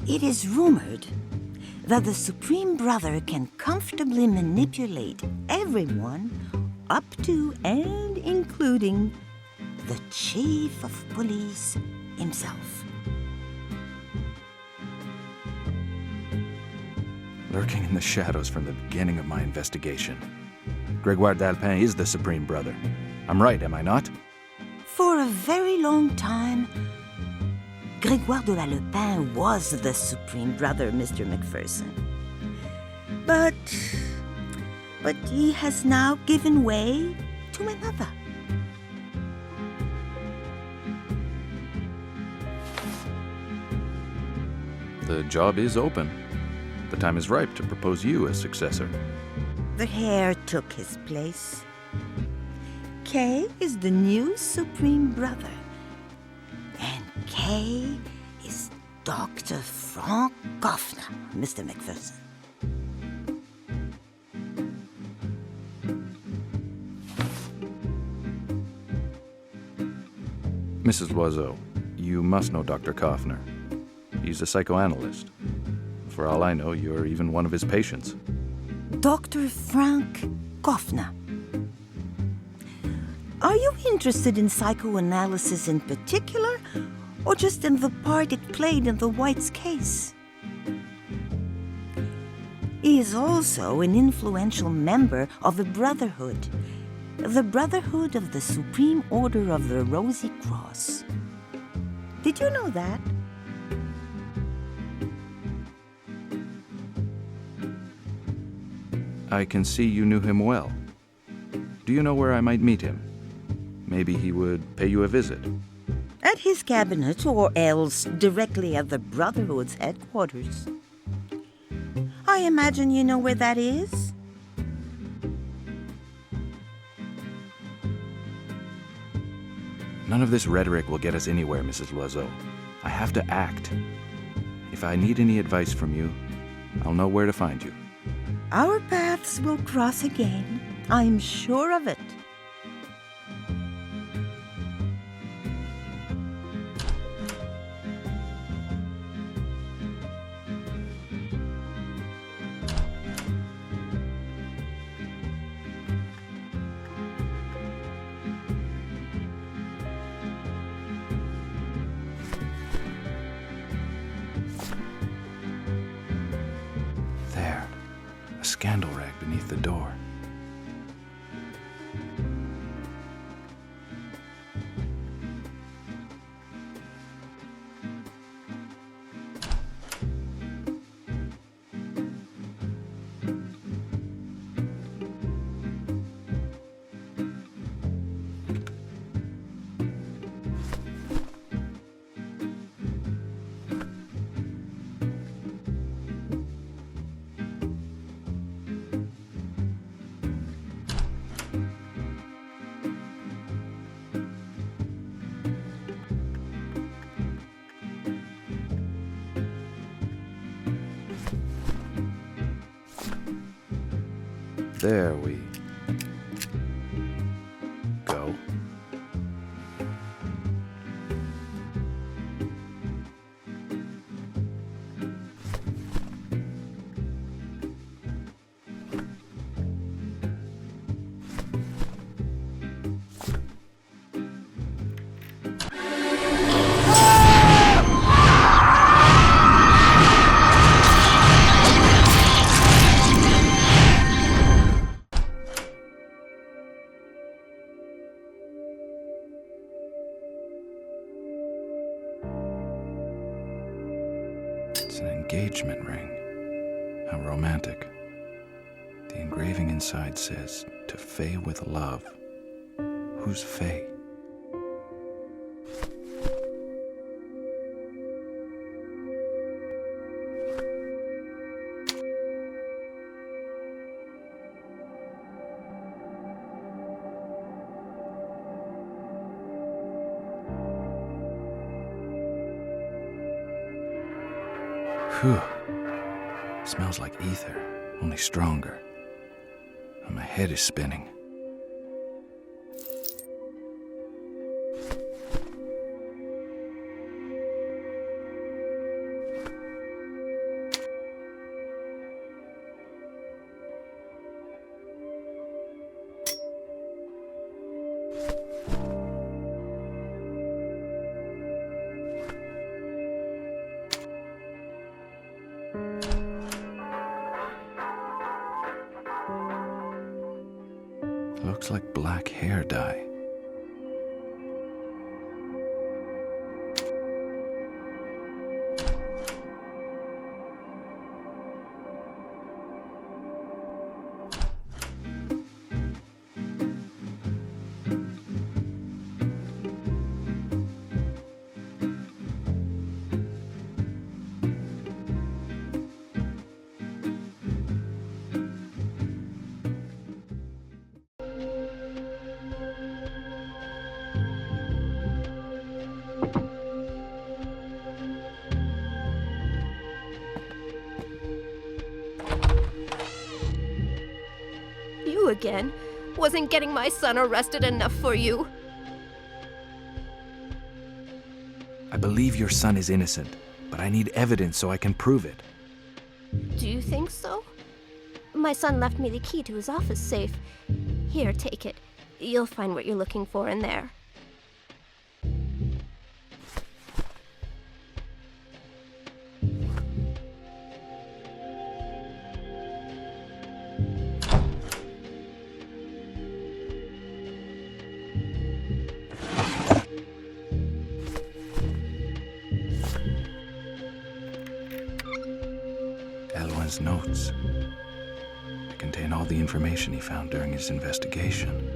It is rumored that the Supreme Brother can comfortably manipulate everyone up to and including the Chief of Police himself. Lurking in the shadows from the beginning of my investigation. Grégoire d'Alpin is the Supreme Brother. I'm right, am I not? For a very long time, Grégoire de Lallepin was the Supreme Brother, Mr. MacPherson. But he has now given way to another. The job is open. The time is ripe to propose you as successor. The hare took his place. Kay is the new Supreme Brother. And Kay is Dr. Frank Goffner, Mr. MacPherson. Mrs. Loiseau, you must know Dr. Koffner. He's a psychoanalyst. For all I know, you're even one of his patients. Dr. Frank Goffner. Are you interested in psychoanalysis in particular, or just in the part it played in the White's case? He is also an influential member of the Brotherhood of the Supreme Order of the Rosy Cross. Did you know that? I can see you knew him well. Do you know where I might meet him? Maybe he would pay you a visit. At his cabinet, or else directly at the Brotherhood's headquarters. I imagine you know where that is? None of this rhetoric will get us anywhere, Mrs. Loiseau. I have to act. If I need any advice from you, I'll know where to find you. Our paths will cross again. I'm sure of it. There. A scandal rag beneath the door. There we go. engagement ring. How romantic. The engraving inside says, "To Faye with love." Who's Faye? Whew. Smells like ether, only stronger. And my head is spinning. Looks like black hair dye. You again? Wasn't getting my son arrested enough for you? I believe your son is innocent, but I need evidence so I can prove it. Do you think so? My son left me the key to his office safe. Here, take it. You'll find what you're looking for in there. Notes. They contain all the information he found during his investigation.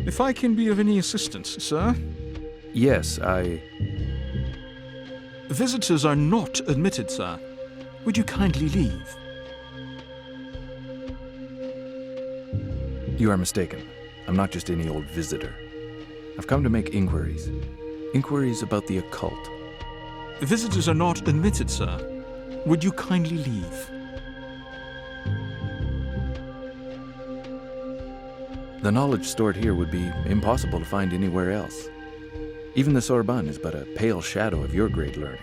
If I can be of any assistance, sir? Yes, I... Visitors are not admitted, sir. Would you kindly leave? You are mistaken. I'm not just any old visitor. I've come to make inquiries. Inquiries about the occult. Visitors are not admitted, sir. Would you kindly leave? The knowledge stored here would be impossible to find anywhere else. Even the Sorbonne is but a pale shadow of your great learning.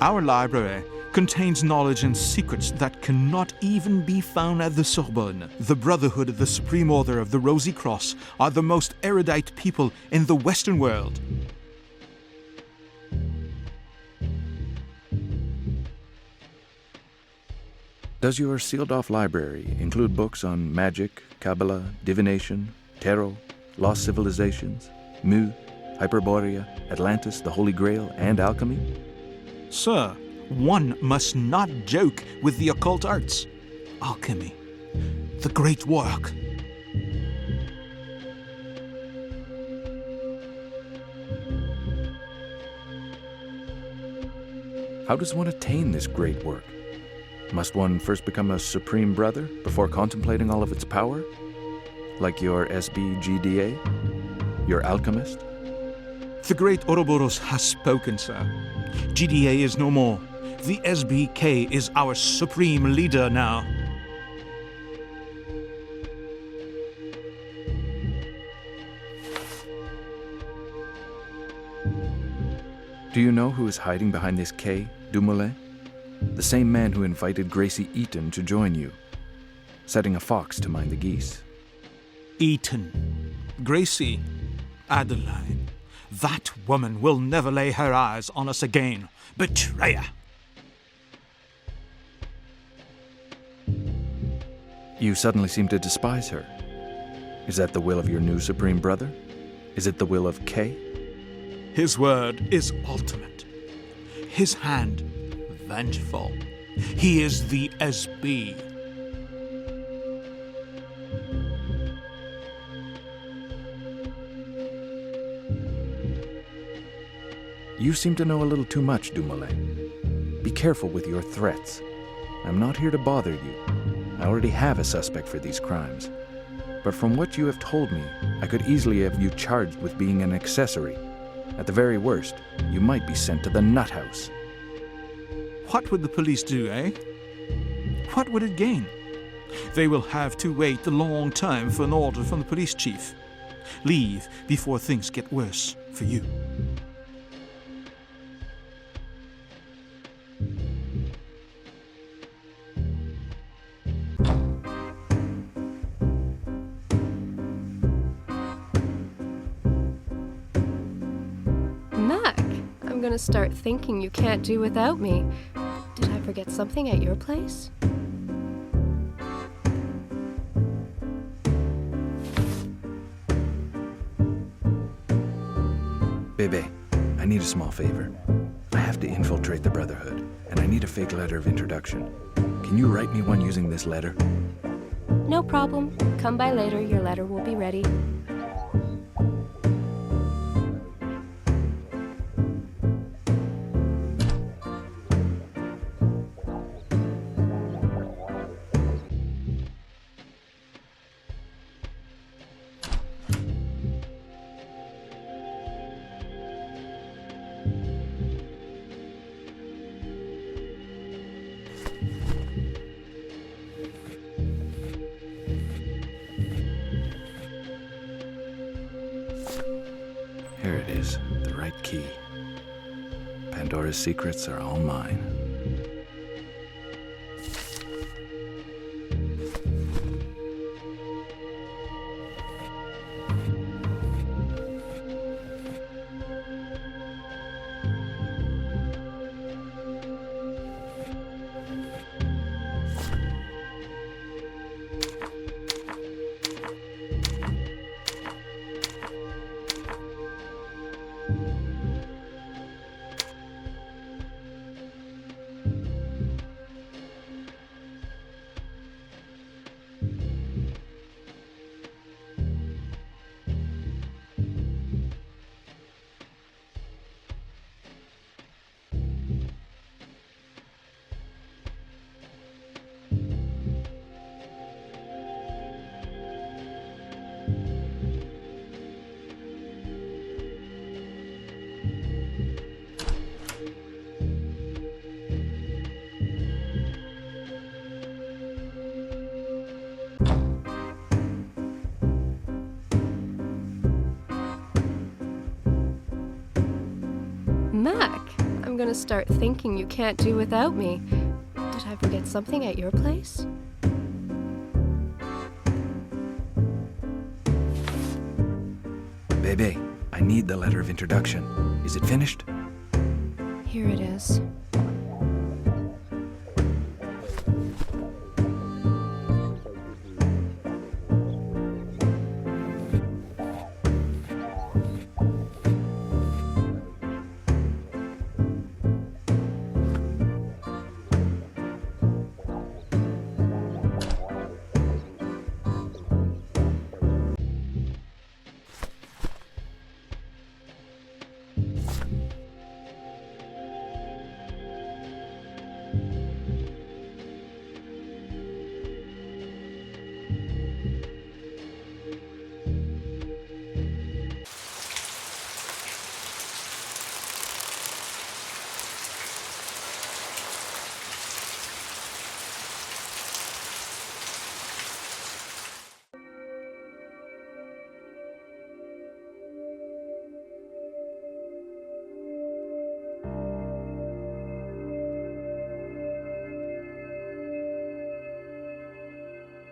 Our library contains knowledge and secrets that cannot even be found at the Sorbonne. The Brotherhood of the Supreme Order of the Rosy Cross are the most erudite people in the Western world. Does your sealed-off library include books on magic, Kabbalah, divination, tarot, lost civilizations, Mu, Hyperborea, Atlantis, the Holy Grail, and alchemy? Sir, one must not joke with the occult arts. Alchemy, the great work. How does one attain this great work? Must one first become a Supreme Brother before contemplating all of its power? Like your SBGDA? Your alchemist? The great Ouroboros has spoken, sir. GDA is no more. The SBK is our supreme leader now. Do you know who is hiding behind this K, Dumoulin? The same man who invited Gracie Eaton to join you, setting a fox to mind the geese. Eaton, Gracie, Adeline. That woman will never lay her eyes on us again. Betrayer! You suddenly seem to despise her. Is that the will of your new Supreme Brother? Is it the will of K? His word is ultimate. His hand, vengeful. He is the SB. You seem to know a little too much, Dumoulin. Be careful with your threats. I'm not here to bother you. I already have a suspect for these crimes. But from what you have told me, I could easily have you charged with being an accessory. At the very worst, you might be sent to the nut house. What would the police do, eh? What would it gain? They will have to wait a long time for an order from the police chief. Leave before things get worse for you. Mac, I'm gonna start thinking you can't do without me. Did I forget something at your place? Bebe, I need a small favor. I have to infiltrate the Brotherhood, and I need a fake letter of introduction. Can you write me one using this letter? No problem. Come by later, your letter will be ready. Here it is, the right key. Pandora's secrets are all mine. Mac, I'm gonna start thinking you can't do without me. Did I forget something at your place? Bebe, I need the letter of introduction. Is it finished? Here it is.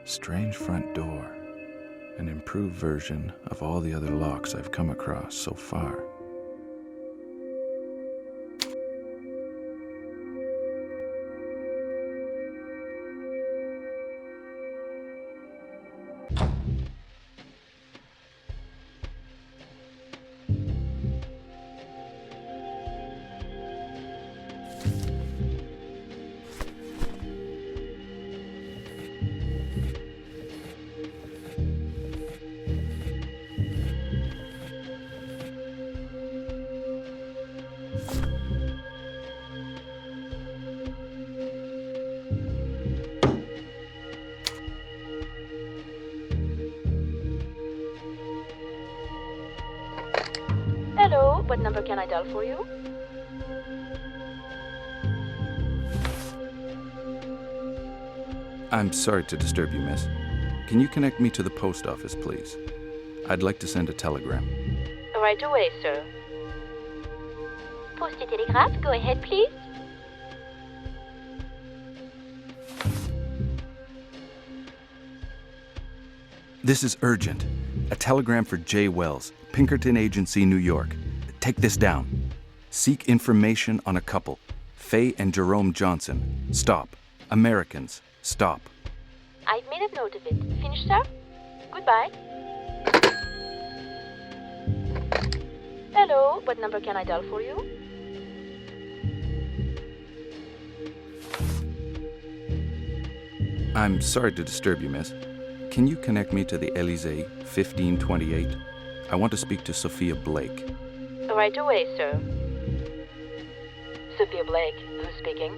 Strange front door. An improved version of all the other locks I've come across so far. Hello, what number can I dial for you? I'm sorry to disturb you, miss. Can you connect me to the post office, please? I'd like to send a telegram. Right away, sir. Post a telegraph, go ahead, please. This is urgent. A telegram for J. Wells, Pinkerton Agency, New York. Take this down. Seek information on a couple. Faye and Jerome Johnson. Stop. Americans. Stop. I've made a note of it. Finished, sir? Goodbye. Hello, what number can I dial for you? I'm sorry to disturb you, miss. Can you connect me to the Elysee, 1528? I want to speak to Sophia Blake. Right away, sir. Sophia Blake, who's speaking?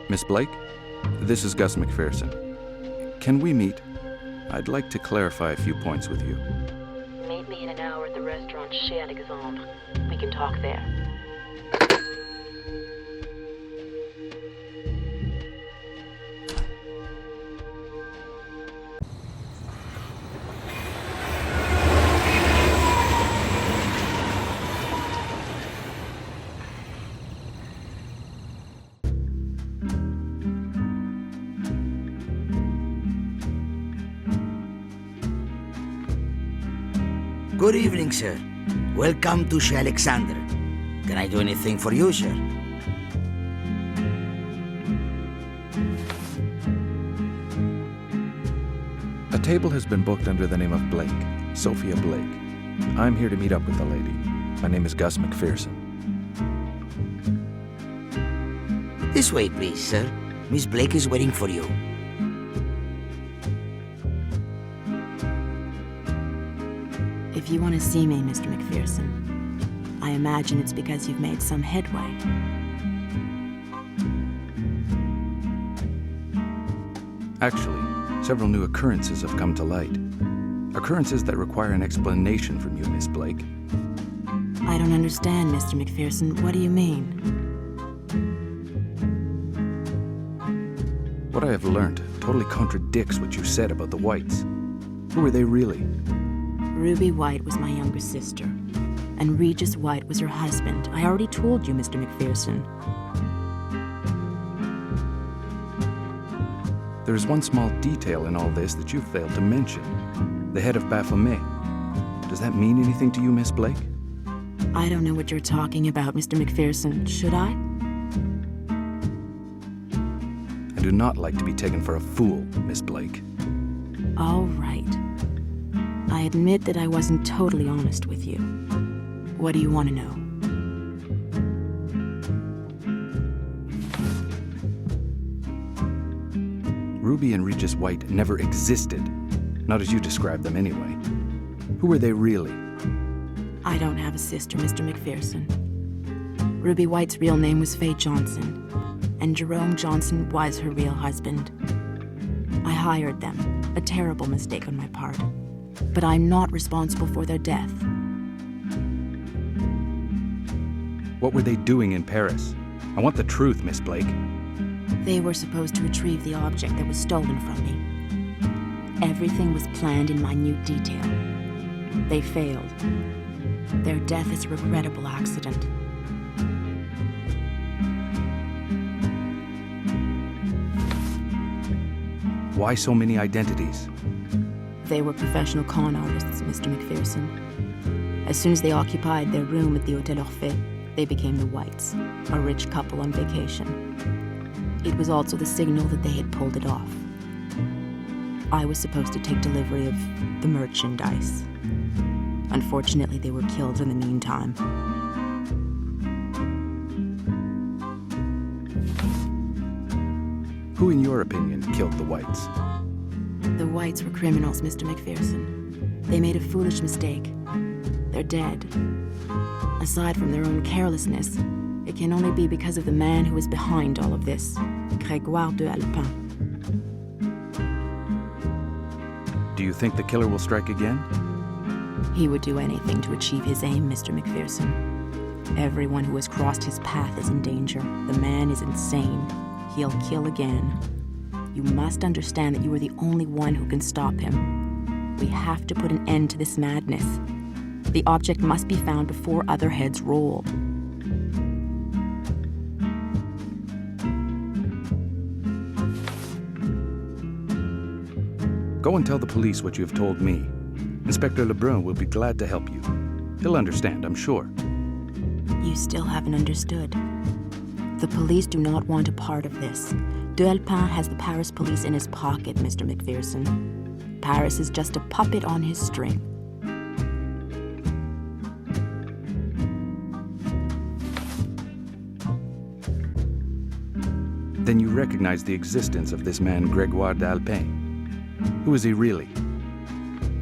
Miss Blake, this is Gus MacPherson. Can we meet? I'd like to clarify a few points with you. Meet me in an hour at the restaurant Chez AFigureInBlack. We can talk there. Good evening, sir. Welcome to Chez Alexander. Can I do anything for you, sir? A table has been booked under the name of Blake, Sophia Blake. I'm here to meet up with the lady. My name is Gus MacPherson. This way, please, sir. Miss Blake is waiting for you. If you want to see me, Mr. MacPherson, I imagine it's because you've made some headway. Actually, several new occurrences have come to light. Occurrences that require an explanation from you, Miss Blake. I don't understand, Mr. MacPherson. What do you mean? What I have learned totally contradicts what you said about the Whites. Who are they really? Ruby White was my younger sister, and Regis White was her husband. I already told you, Mr. MacPherson. There is one small detail in all this that you failed to mention. The head of Baphomet. Does that mean anything to you, Miss Blake? I don't know what you're talking about, Mr. MacPherson. Should I? I do not like to be taken for a fool, Miss Blake. All right. I admit that I wasn't totally honest with you. What do you want to know? Ruby and Regis White never existed. Not as you described them anyway. Who were they really? I don't have a sister, Mr. MacPherson. Ruby White's real name was Faye Johnson, and Jerome Johnson was her real husband. I hired them, a terrible mistake on my part, but I'm not responsible for their death. What were they doing in Paris? I want the truth, Miss Blake. They were supposed to retrieve the object that was stolen from me. Everything was planned in minute detail. They failed. Their death is a regrettable accident. Why so many identities? They were professional con artists, Mr. MacPherson. As soon as they occupied their room at the Hôtel Orphée, they became the Whites, a rich couple on vacation. It was also the signal that they had pulled it off. I was supposed to take delivery of the merchandise. Unfortunately, they were killed in the meantime. Who, in your opinion, killed the Whites? The Whites were criminals, Mr. MacPherson. They made a foolish mistake. They're dead. Aside from their own carelessness, it can only be because of the man who is behind all of this, Grégoire de Alpin. Do you think the killer will strike again? He would do anything to achieve his aim, Mr. MacPherson. Everyone who has crossed his path is in danger. The man is insane. He'll kill again. You must understand that you are the only one who can stop him. We have to put an end to this madness. The object must be found before other heads roll. Go and tell the police what you have told me. Inspector Lebrun will be glad to help you. He'll understand, I'm sure. You still haven't understood. The police do not want a part of this. De Alpin has the Paris police in his pocket, Mr. MacPherson. Paris is just a puppet on his string. Then you recognize the existence of this man, Grégoire d'Alpin. Who is he really?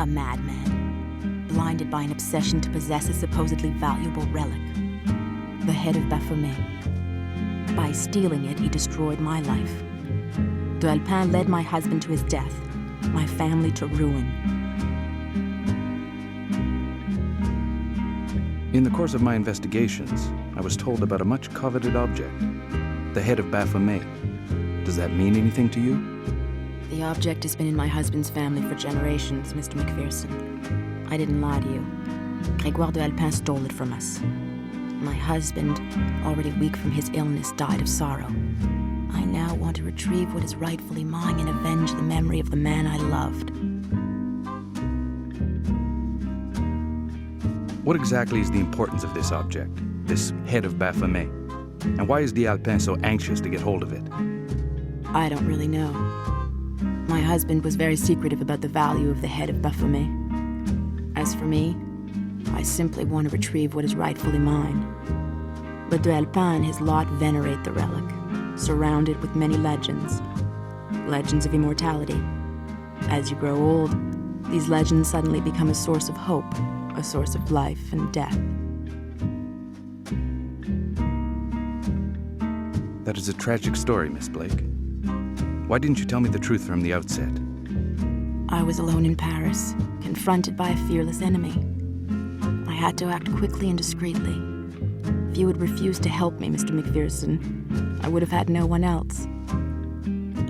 A madman, blinded by an obsession to possess a supposedly valuable relic. The head of Baphomet. By stealing it, he destroyed my life. De Alpin led my husband to his death, my family to ruin. In the course of my investigations, I was told about a much coveted object, the head of Baphomet. Does that mean anything to you? The object has been in my husband's family for generations, Mr. MacPherson. I didn't lie to you. Grégoire de Alpin stole it from us. My husband, already weak from his illness, died of sorrow. I now want to retrieve what is rightfully mine and avenge the memory of the man I loved. What exactly is the importance of this object, this head of Baphomet? And why is d'Alpin so anxious to get hold of it? I don't really know. My husband was very secretive about the value of the head of Baphomet. As for me, I simply want to retrieve what is rightfully mine. But de Alpin and his lot venerate the relic, surrounded with many legends. Legends of immortality. As you grow old, these legends suddenly become a source of hope, a source of life and death. That is a tragic story, Miss Blake. Why didn't you tell me the truth from the outset? I was alone in Paris, confronted by a fearless enemy. I had to act quickly and discreetly. If you had refused to help me, Mr. MacPherson, I would have had no one else.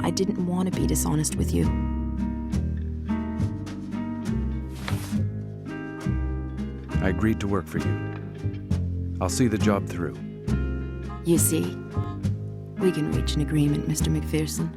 I didn't want to be dishonest with you. I agreed to work for you. I'll see the job through. You see, we can reach an agreement, Mr. MacPherson.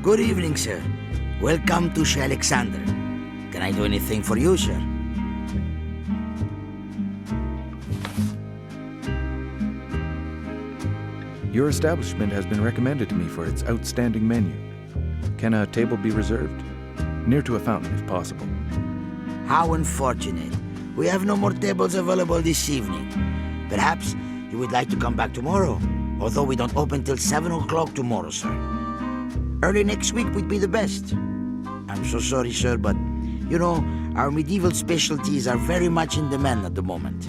Good evening, sir. Welcome to Chez Alexander. Can I do anything for you, sir? Your establishment has been recommended to me for its outstanding menu. Can a table be reserved? Near to a fountain, if possible. How unfortunate. We have no more tables available this evening. Perhaps you would like to come back tomorrow, although we don't open till 7 o'clock tomorrow, sir. Early next week would be the best. I'm so sorry, sir, but, you know, our medieval specialties are very much in demand at the moment.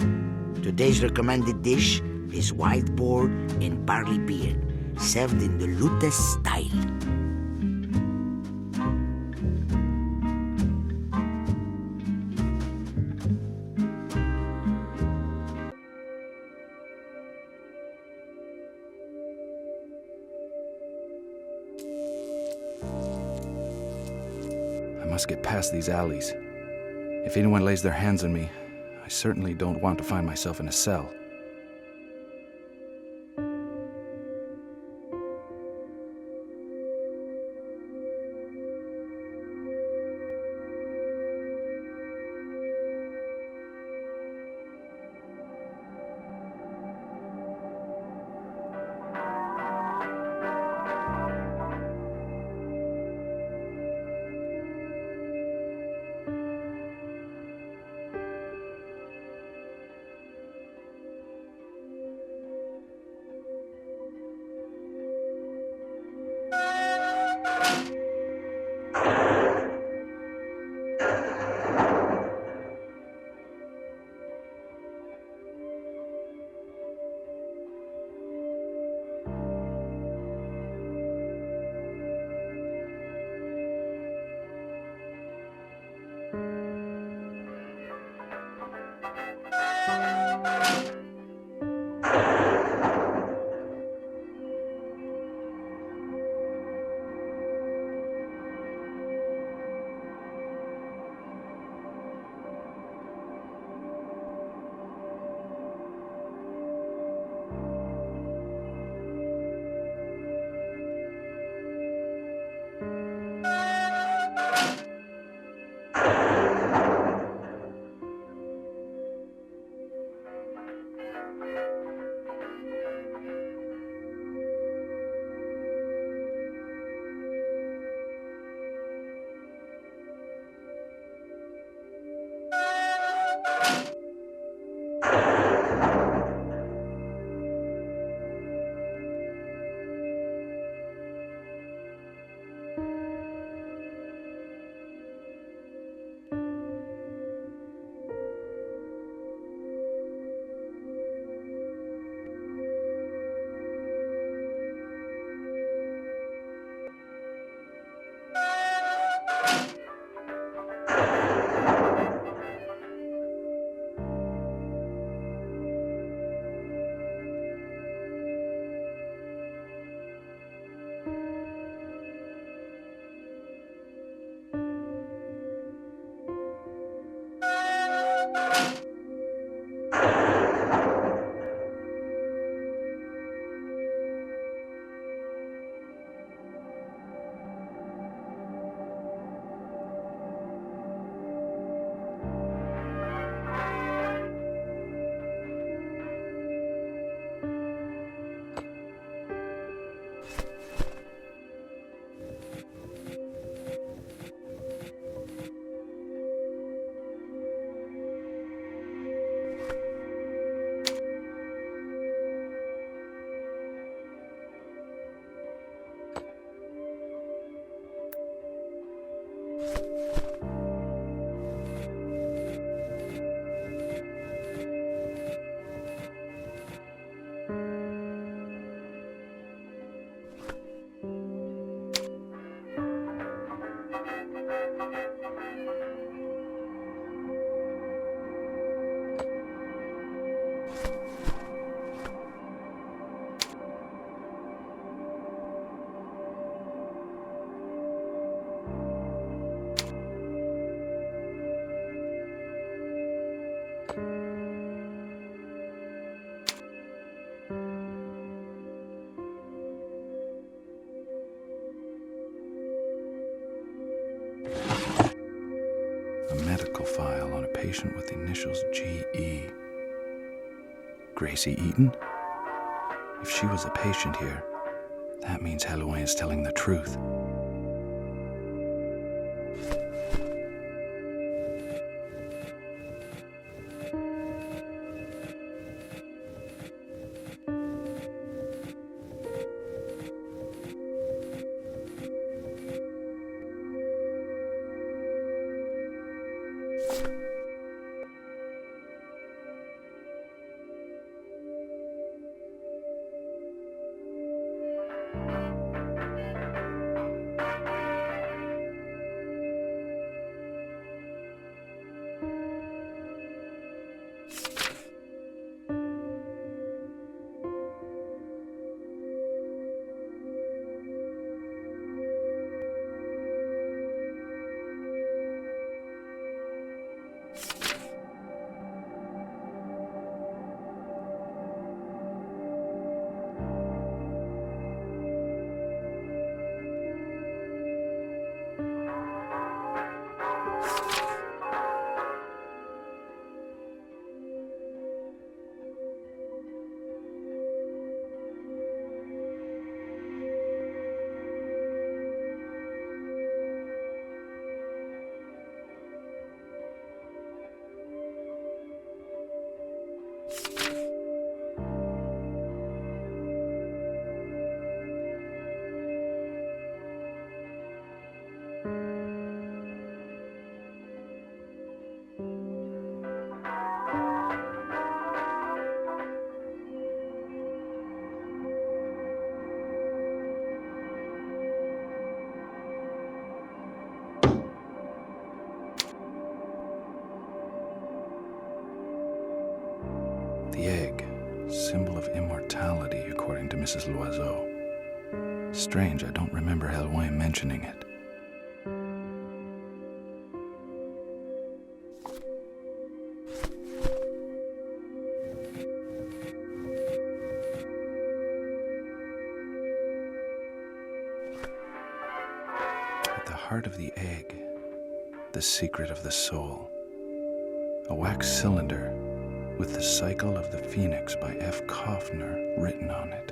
Today's recommended dish is wild boar and barley beer, served in the Lutes style. I must get past these alleys. If anyone lays their hands on me, I certainly don't want to find myself in a cell. A medical file on a patient with the initials G.E. Gracie Eaton? If she was a patient here, that means Halloween is telling the truth. The egg, symbol of immortality, according to Mrs. Loiseau. Strange, I don't remember Halloween mentioning it. At the heart of the egg, the secret of the soul. A wax cylinder with the cycle of the Phoenix by F. Kaufner written on it.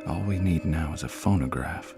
All we need now is a phonograph.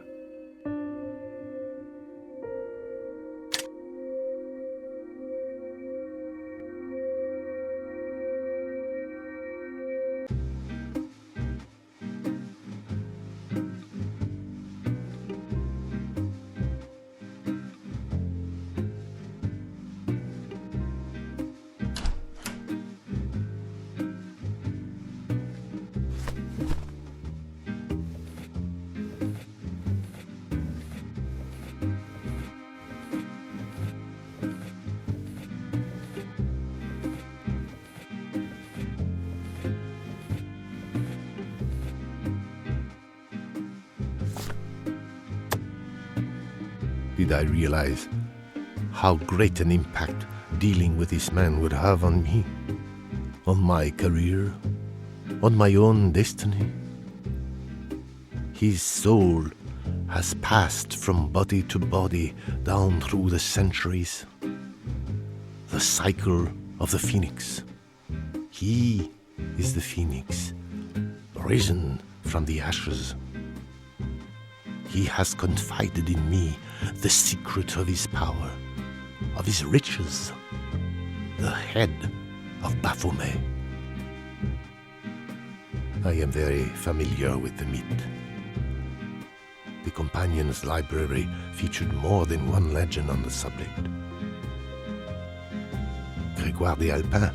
Did I realize how great an impact dealing with this man would have on me, on my career, on my own destiny? His soul has passed from body to body down through the centuries. The cycle of the Phoenix. He is the Phoenix, risen from the ashes. He has confided in me the secret of his power, of his riches, the head of Baphomet. I am very familiar with the myth. The Companion's library featured more than one legend on the subject. Grégoire d'Alpin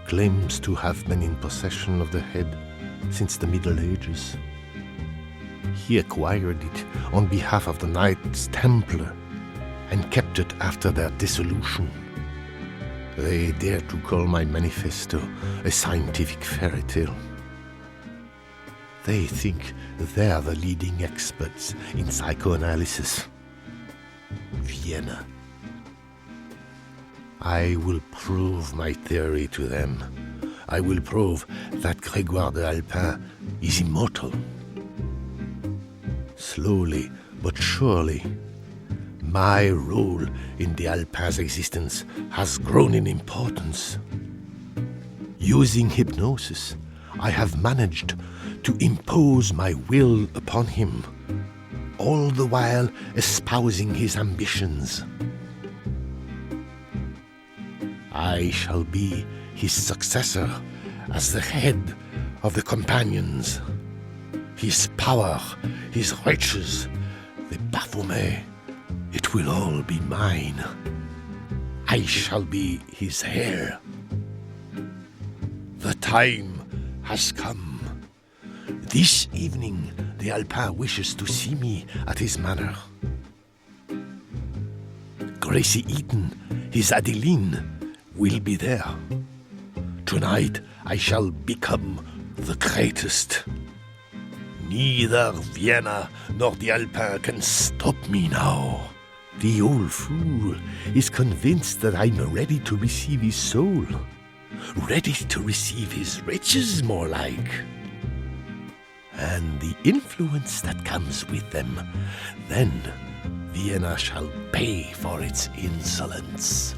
claims to have been in possession of the head since the Middle Ages. He acquired it on behalf of the Knights Templar and kept it after their dissolution. They dare to call my manifesto a scientific fairy tale. They think they're the leading experts in psychoanalysis. Vienna. I will prove my theory to them. I will prove that Grégoire de Alpin is immortal. Slowly but surely, my role in the Alpin's existence has grown in importance. Using hypnosis, I have managed to impose my will upon him, all the while espousing his ambitions. I shall be his successor as the head of the companions. His power, his riches, the Baphomet, it will all be mine. I shall be his heir. The time has come. This evening, the Alpin wishes to see me at his manor. Gracie Eaton, his Adeline, will be there. Tonight, I shall become the greatest. Neither Vienna nor the Alpin can stop me now. The old fool is convinced that I'm ready to receive his soul. Ready to receive his riches, more like. And the influence that comes with them. Then Vienna shall pay for its insolence.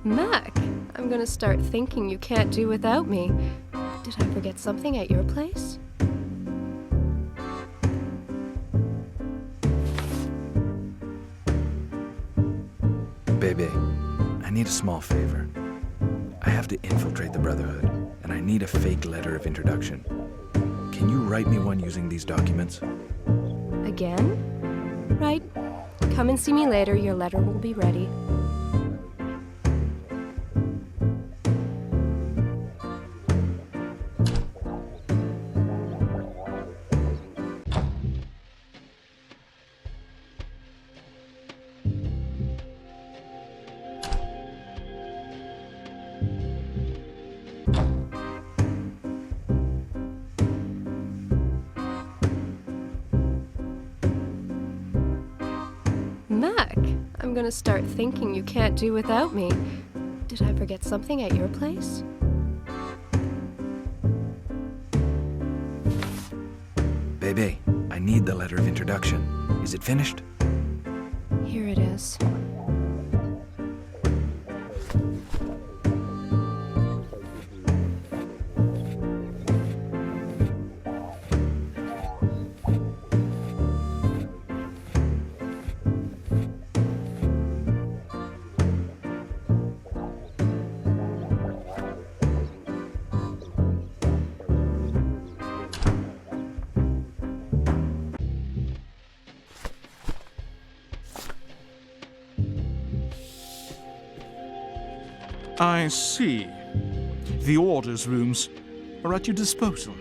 Mac, I'm gonna start thinking you can't do without me. Did I forget something at your place? Baby, I need a small favor. I have to infiltrate the Brotherhood, and I need a fake letter of introduction. Can you write me one using these documents? Again? Right. Come and see me later. Your letter will be ready. Mac, I'm gonna start thinking you can't do without me. Did I forget something at your place? Baby, I need the letter of introduction. Is it finished? Here it is. I see. The orders rooms are at your disposal.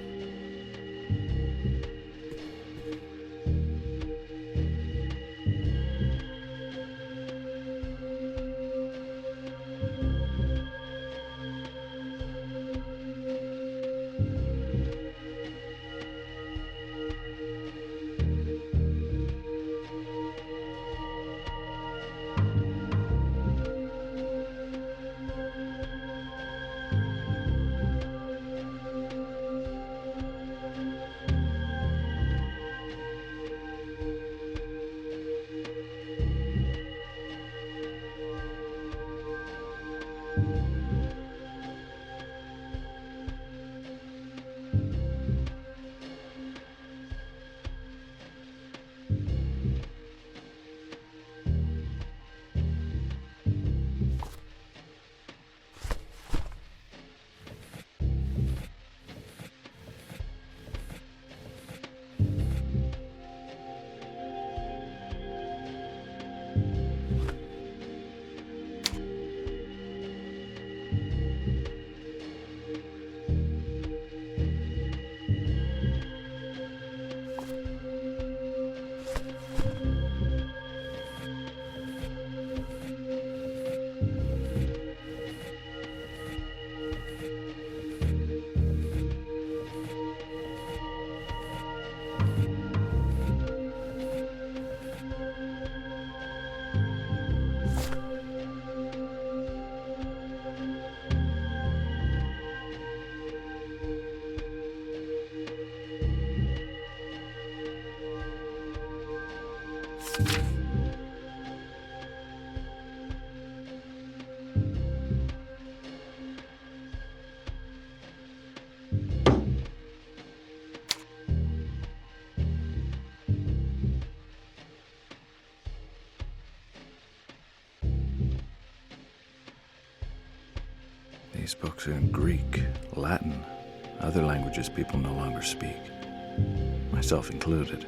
These books are in Greek, Latin, other languages people no longer speak, myself included.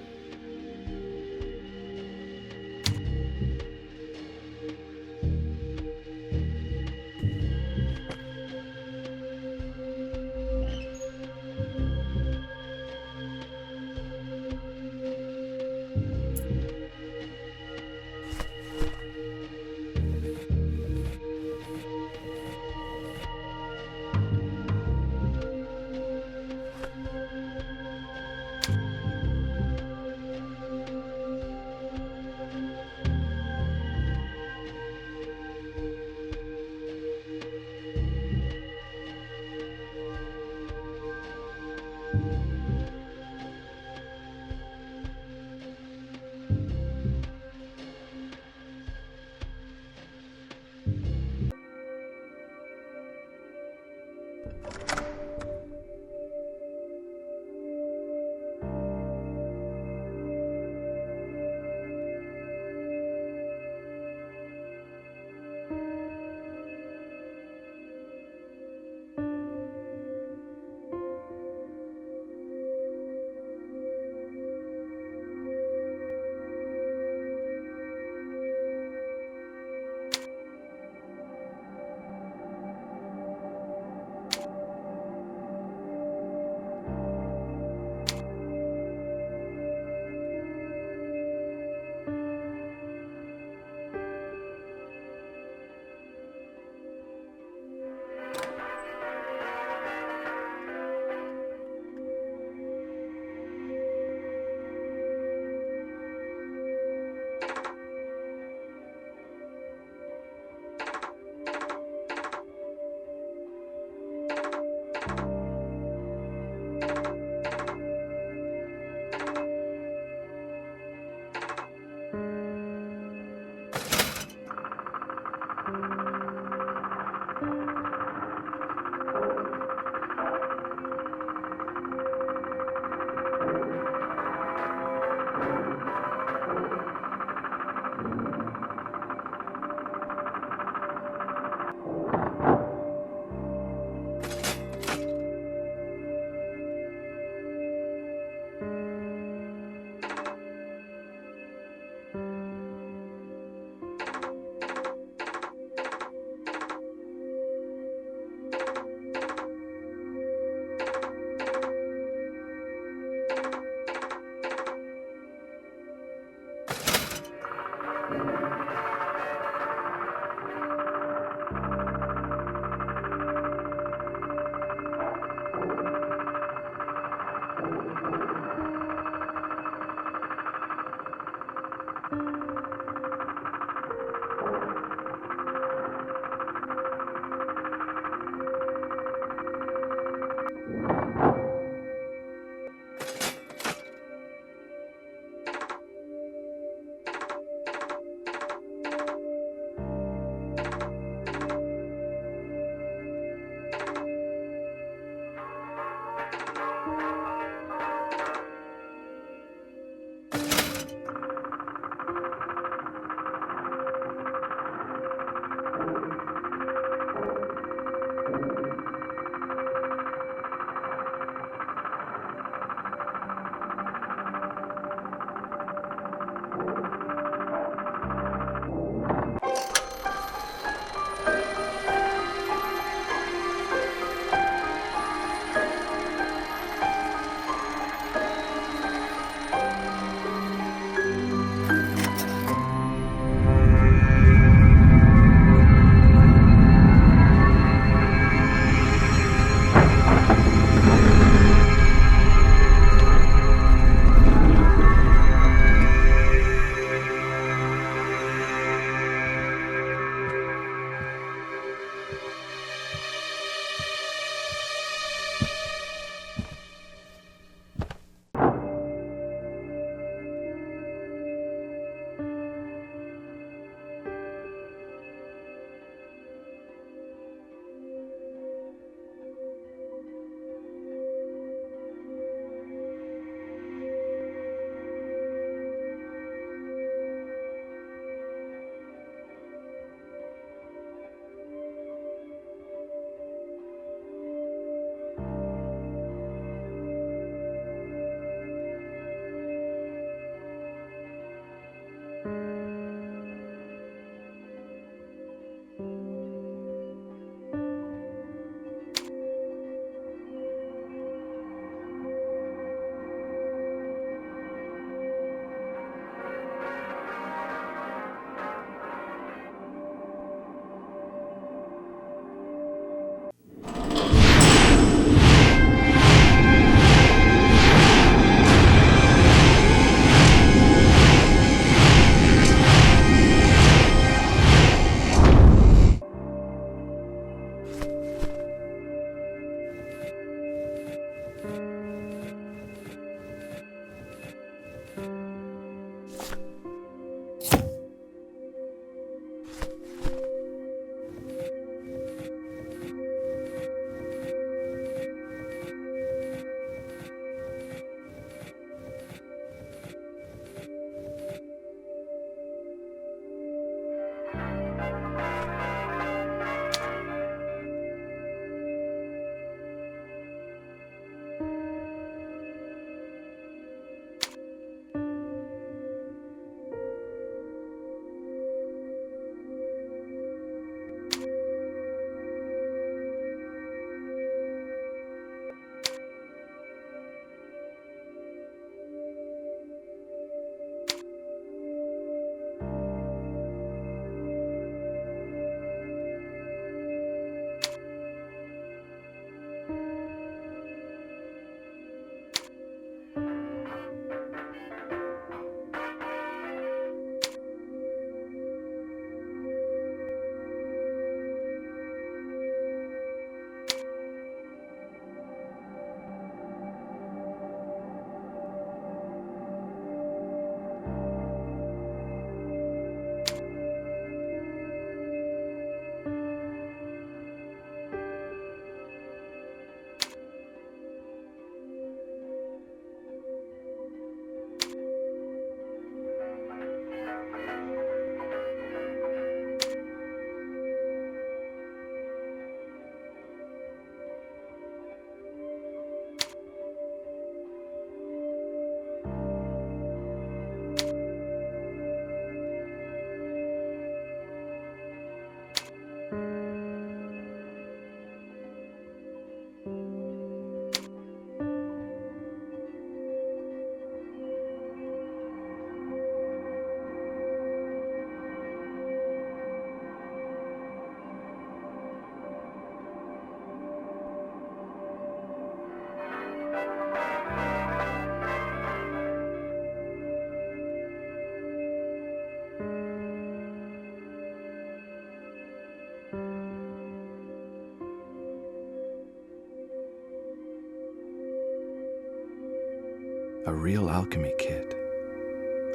A real alchemy kit.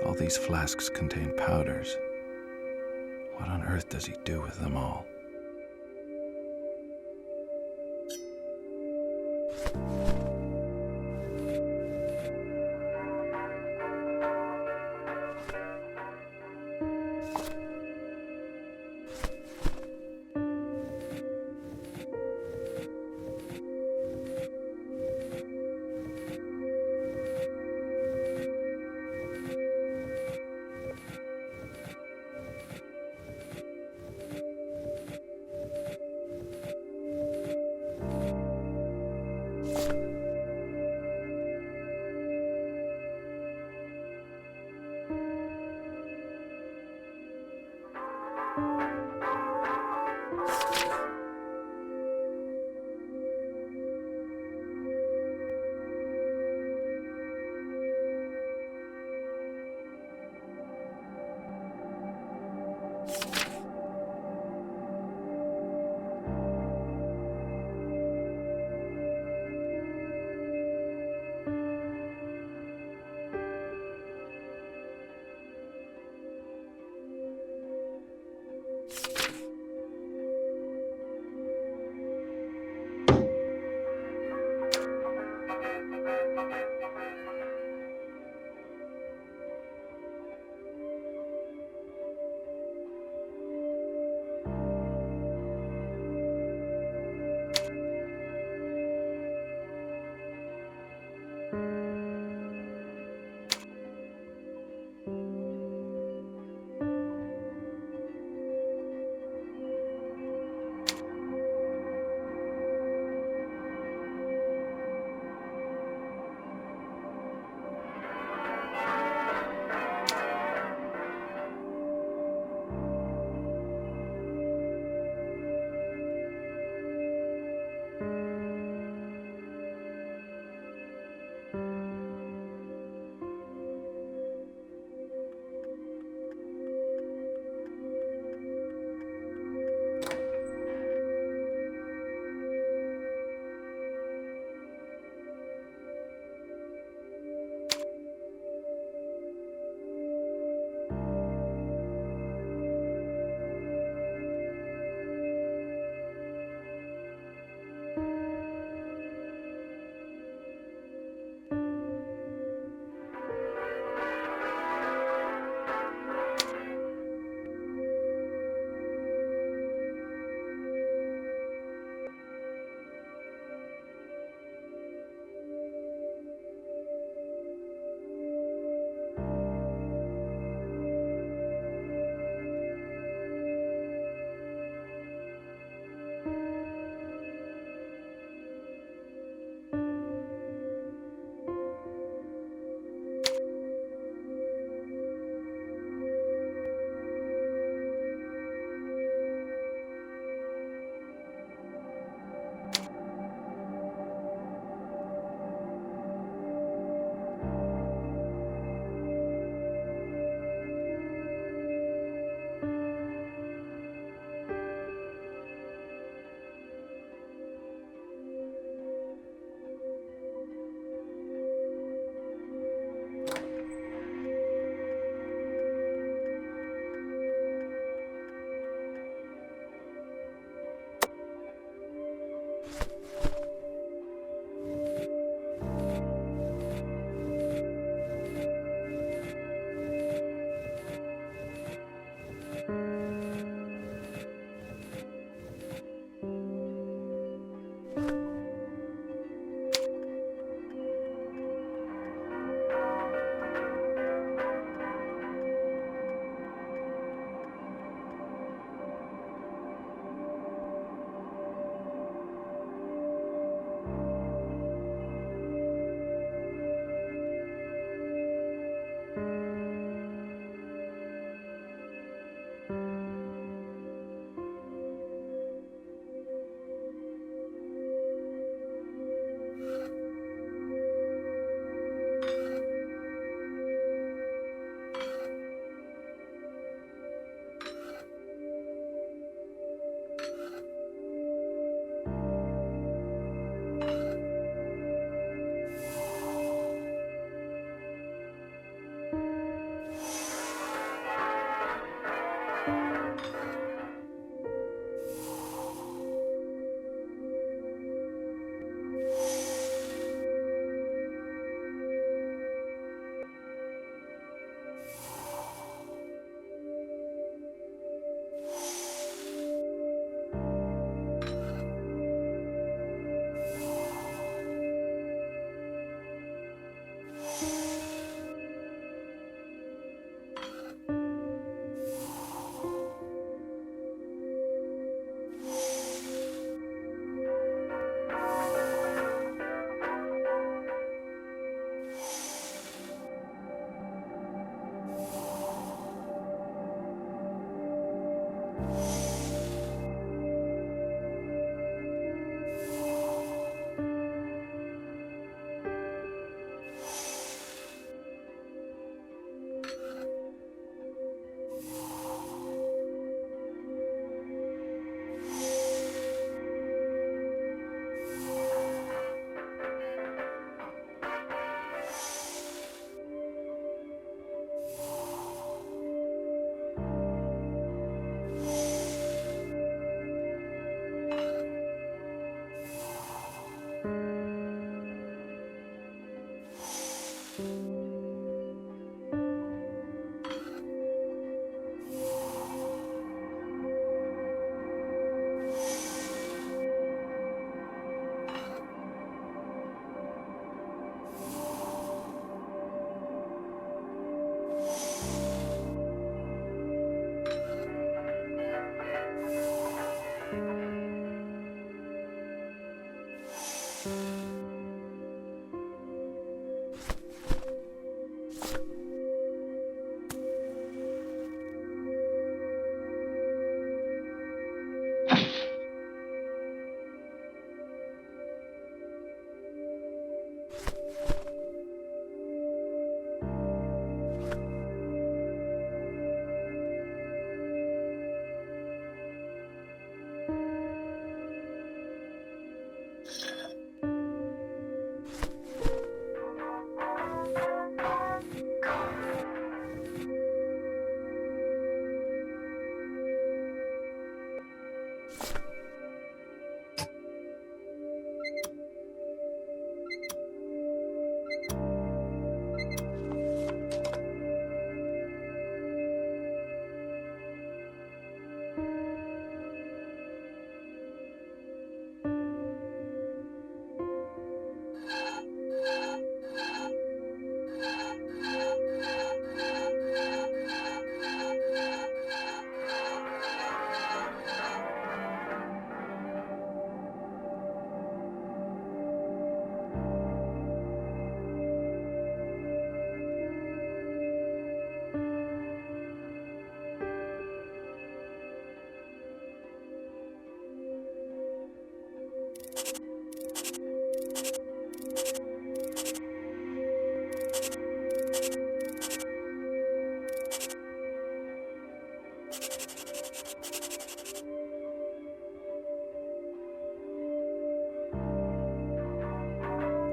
All these flasks contain powders. What on earth does he do with them all?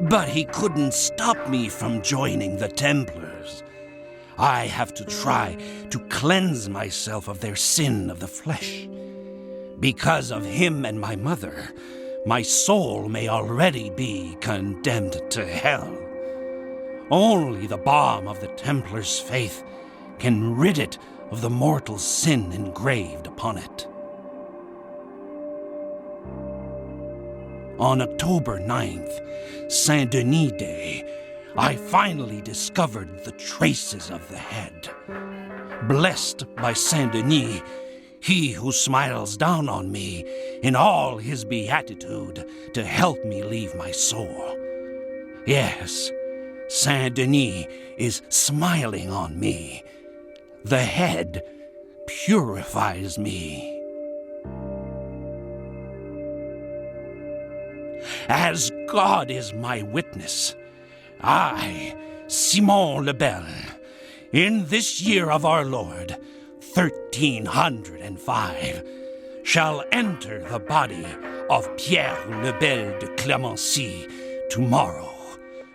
But he couldn't stop me from joining the Templars. I have to try to cleanse myself of their sin of the flesh. Because of him and my mother, my soul may already be condemned to hell. Only the balm of the Templars' faith can rid it of the mortal sin engraved upon it. On October 9th, Saint Denis Day, I finally discovered the traces of the head. Blessed by Saint Denis, he who smiles down on me in all his beatitude to help me leave my soul. Yes, Saint Denis is smiling on me. The head purifies me. As God is my witness, I, Simon le Bel, in this year of our Lord, 1305, shall enter the body of Pierre le Bel de Clemency tomorrow,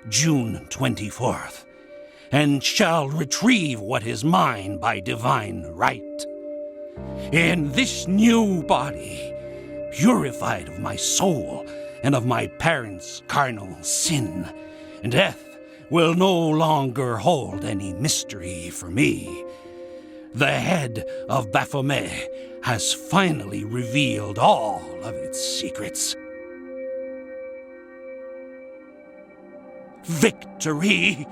June 24th, and shall retrieve what is mine by divine right. In this new body, purified of my soul and of my parents' carnal sin, death will no longer hold any mystery for me. The head of Baphomet has finally revealed all of its secrets. Victory!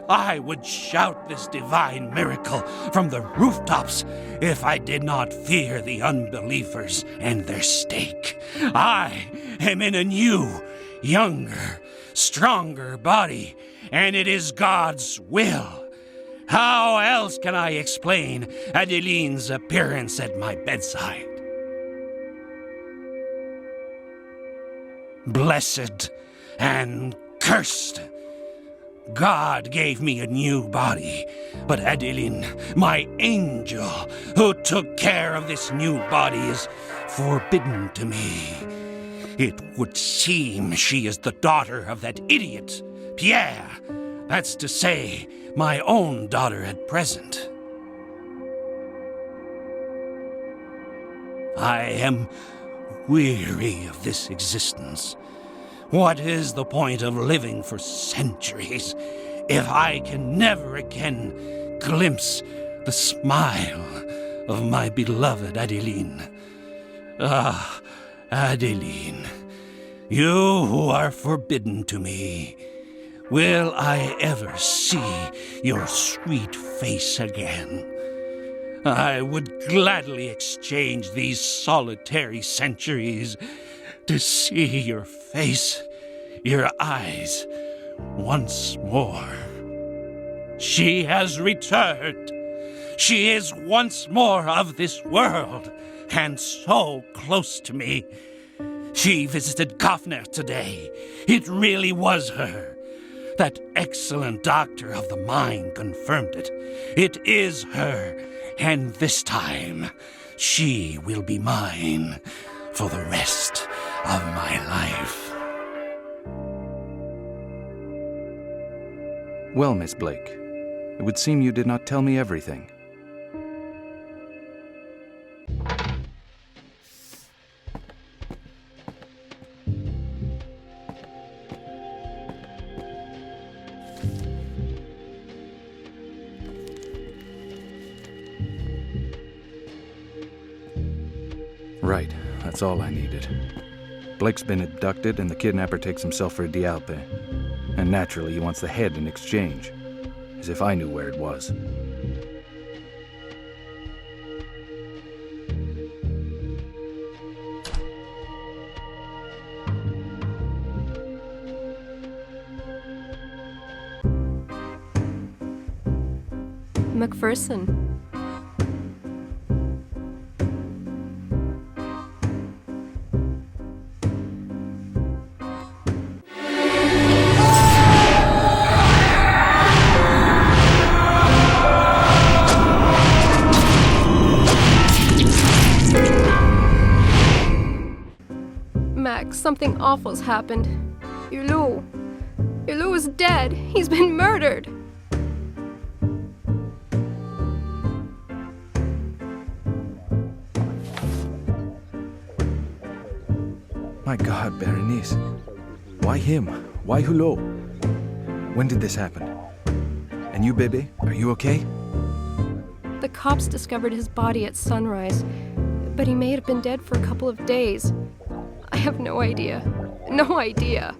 I would shout this divine miracle from the rooftops if I did not fear the unbelievers and their stake. I am in a new, younger, stronger body, and it is God's will. How else can I explain Adeline's appearance at my bedside? Blessed and cursed. God gave me a new body, but Adeline, my angel, who took care of this new body, is forbidden to me. It would seem she is the daughter of that idiot, Pierre. That's to say, my own daughter at present. I am weary of this existence. What is the point of living for centuries if I can never again glimpse the smile of my beloved Adeline? Ah, Adeline, you who are forbidden to me, will I ever see your sweet face again? I would gladly exchange these solitary centuries to see your face, your eyes, once more. She has returned. She is once more of this world, and so close to me. She visited Kaufner today. It really was her. That excellent doctor of the mind confirmed it. It is her, and this time she will be mine for the rest of my life. Well, Miss Blake, it would seem you did not tell me everything. Right, that's all I needed. Blake's been abducted and the kidnapper takes himself for a Dialpe. And naturally he wants the head in exchange. As if I knew where it was. MacPherson. Max, something awful's happened. You know, Hulot is dead. He's been murdered. My God, Berenice. Why him? Why Hulot? When did this happen? And you, Bebe, are you okay? The cops discovered his body at sunrise, but he may have been dead for a couple of days. I have no idea. No idea.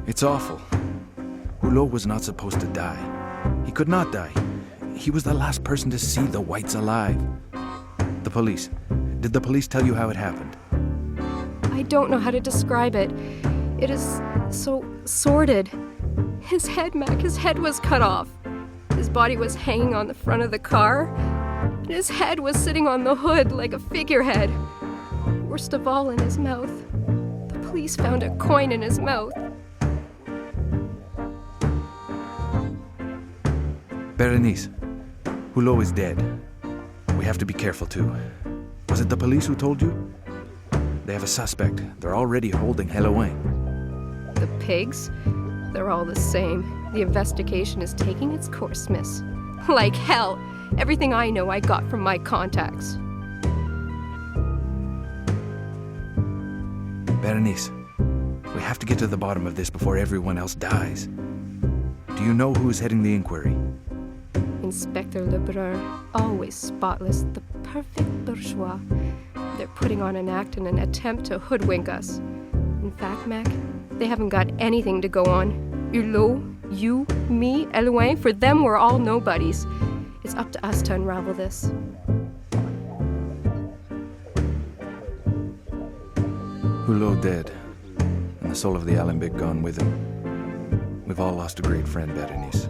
It's awful. Hulot was not supposed to die. He could not die. He was the last person to see the whites alive. The police. Did the police tell you how it happened? I don't know how to describe it. It is so sordid. His head, Mac, his head was cut off. His body was hanging on the front of the car, and his head was sitting on the hood like a figurehead. Worst of all, in his mouth. The police found a coin in his mouth. Berenice, Hulot is dead. We have to be careful, too. Was it the police who told you? They have a suspect. They're already holding Helouin. The pigs? They're all the same. The investigation is taking its course, miss. Like hell. Everything I know I got from my contacts. Berenice, we have to get to the bottom of this before everyone else dies. Do you know who is heading the inquiry? Inspector Lebrun, always spotless, the perfect bourgeois. They're putting on an act in an attempt to hoodwink us. In fact, Mac, they haven't got anything to go on. Hulot, you, me, Helouin, for them we're all nobodies. It's up to us to unravel this. Hulot dead, and the soul of the Alembic gone with him. We've all lost a great friend, Berenice.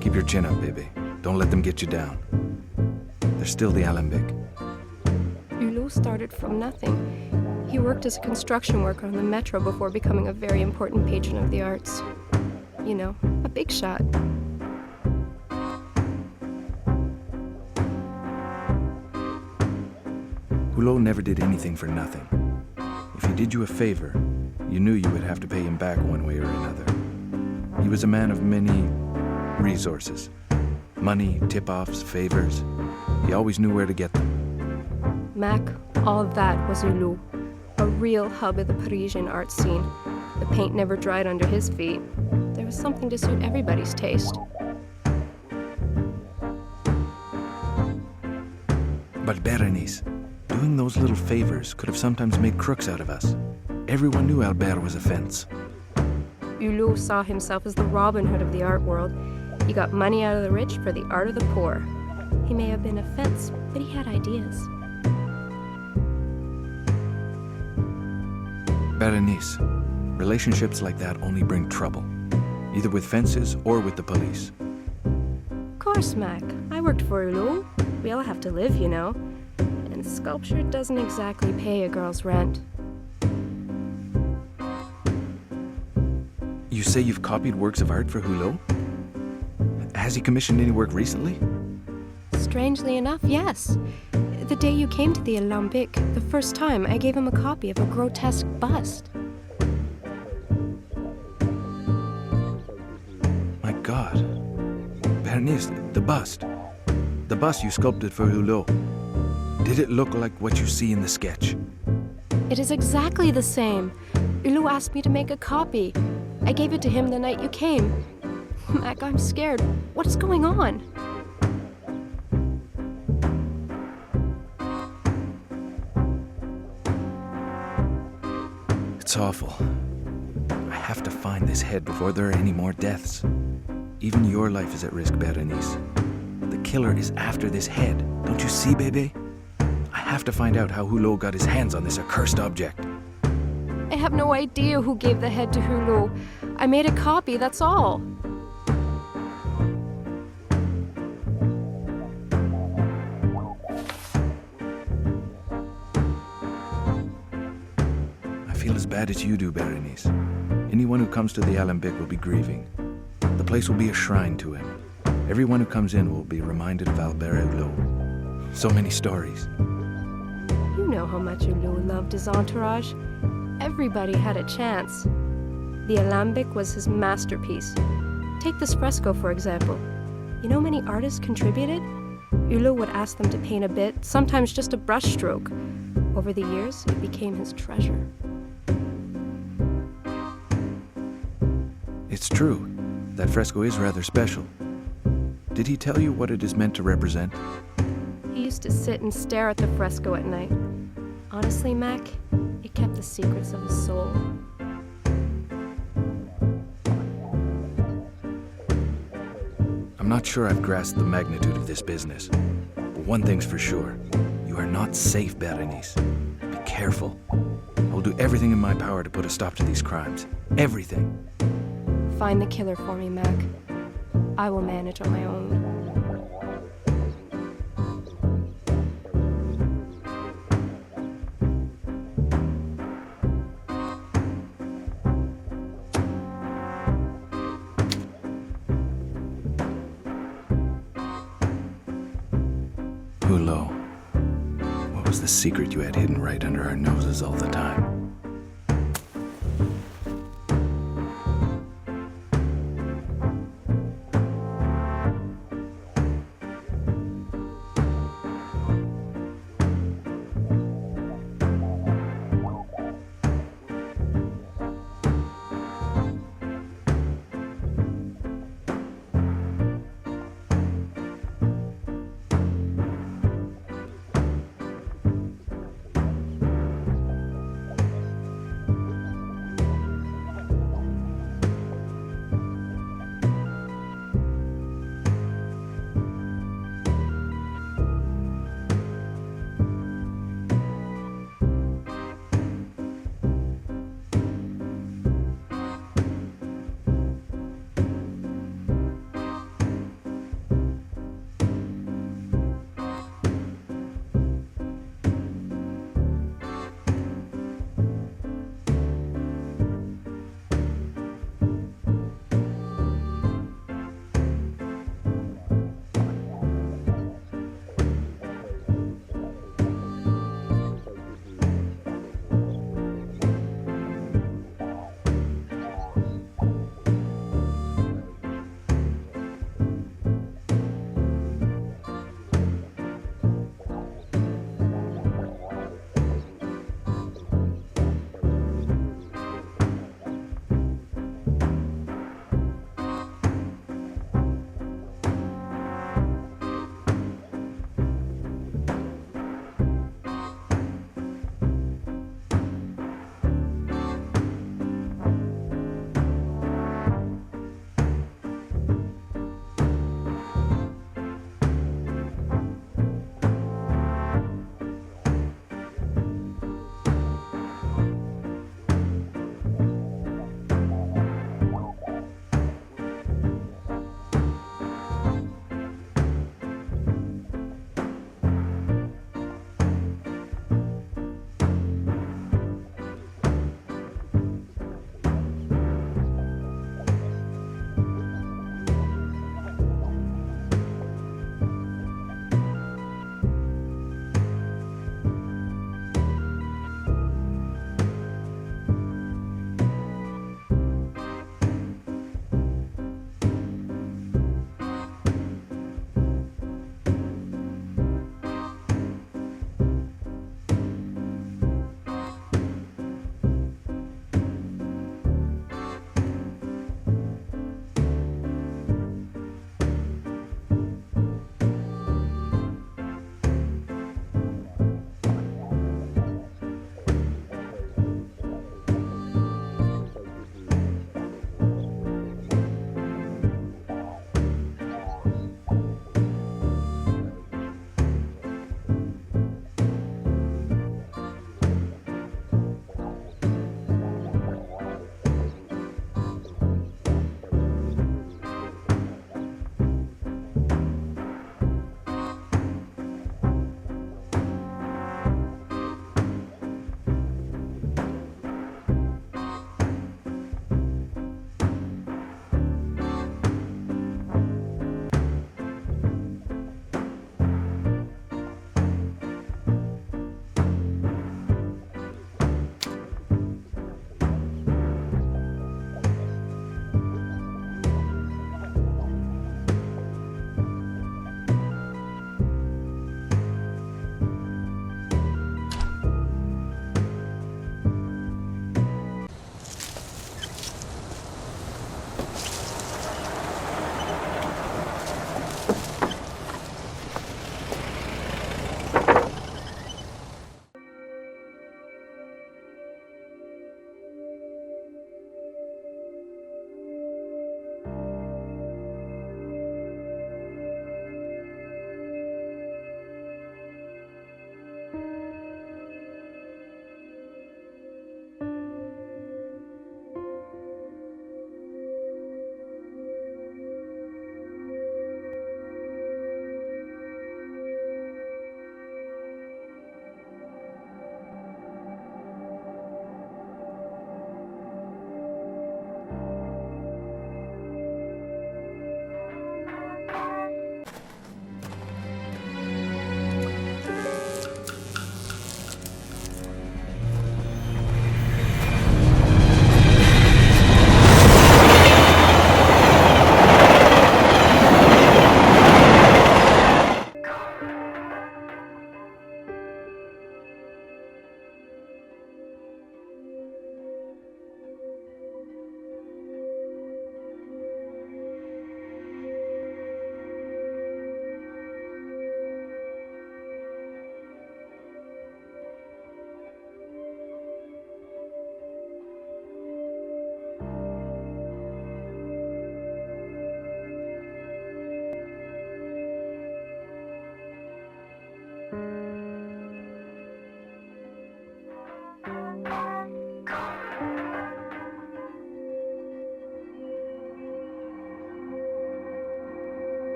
Keep your chin up, baby. Don't let them get you down. There's still the Alembic. Hulot started from nothing. He worked as a construction worker on the metro before becoming a very important patron of the arts. You know, a big shot. Hulot never did anything for nothing. If he did you a favor, you knew you would have to pay him back one way or another. He was a man of many resources. Money, tip-offs, favors. He always knew where to get them. Mac, all that was Hulot. A real hub of the Parisian art scene. The paint never dried under his feet. There was something to suit everybody's taste. But Berenice, doing those little favors could have sometimes made crooks out of us. Everyone knew Albert was a fence. Hulot saw himself as the Robin Hood of the art world. He got money out of the rich for the art of the poor. He may have been a fence, but he had ideas. Berenice, relationships like that only bring trouble, either with fences or with the police. Of course, Mac. I worked for Hulot. We all have to live, you know. And sculpture doesn't exactly pay a girl's rent. You say you've copied works of art for Hulot? Has he commissioned any work recently? Strangely enough, yes. The day you came to the Alembic, the first time, I gave him a copy of a grotesque bust. My God. Berenice, the bust. The bust you sculpted for Hulot. Did it look like what you see in the sketch? It is exactly the same. Hulot asked me to make a copy. I gave it to him the night you came. Mac, I'm scared. What is going on? It's awful. I have to find this head before there are any more deaths. Even your life is at risk, Berenice. The killer is after this head. Don't you see, baby? I have to find out how Hulot got his hands on this accursed object. I have no idea who gave the head to Hulot. I made a copy, that's all. I feel as bad as you do, Berenice. Anyone who comes to the Alembic will be grieving. The place will be a shrine to him. Everyone who comes in will be reminded of Albert Hulot. So many stories. You know how much Hulot loved his entourage. Everybody had a chance. The alembic was his masterpiece. Take this fresco, for example. You know how many artists contributed? Hulot would ask them to paint a bit, sometimes just a brush stroke. Over the years, it became his treasure. It's true. That fresco is rather special. Did he tell you what it is meant to represent? He used to sit and stare at the fresco at night. Honestly, Mac, it kept the secrets of his soul. I'm not sure I've grasped the magnitude of this business. But one thing's for sure. You are not safe, Berenice. Be careful. I will do everything in my power to put a stop to these crimes. Everything. Find the killer for me, Mac. I will manage on my own. Hulot, what was the secret you had hidden right under our noses all the time?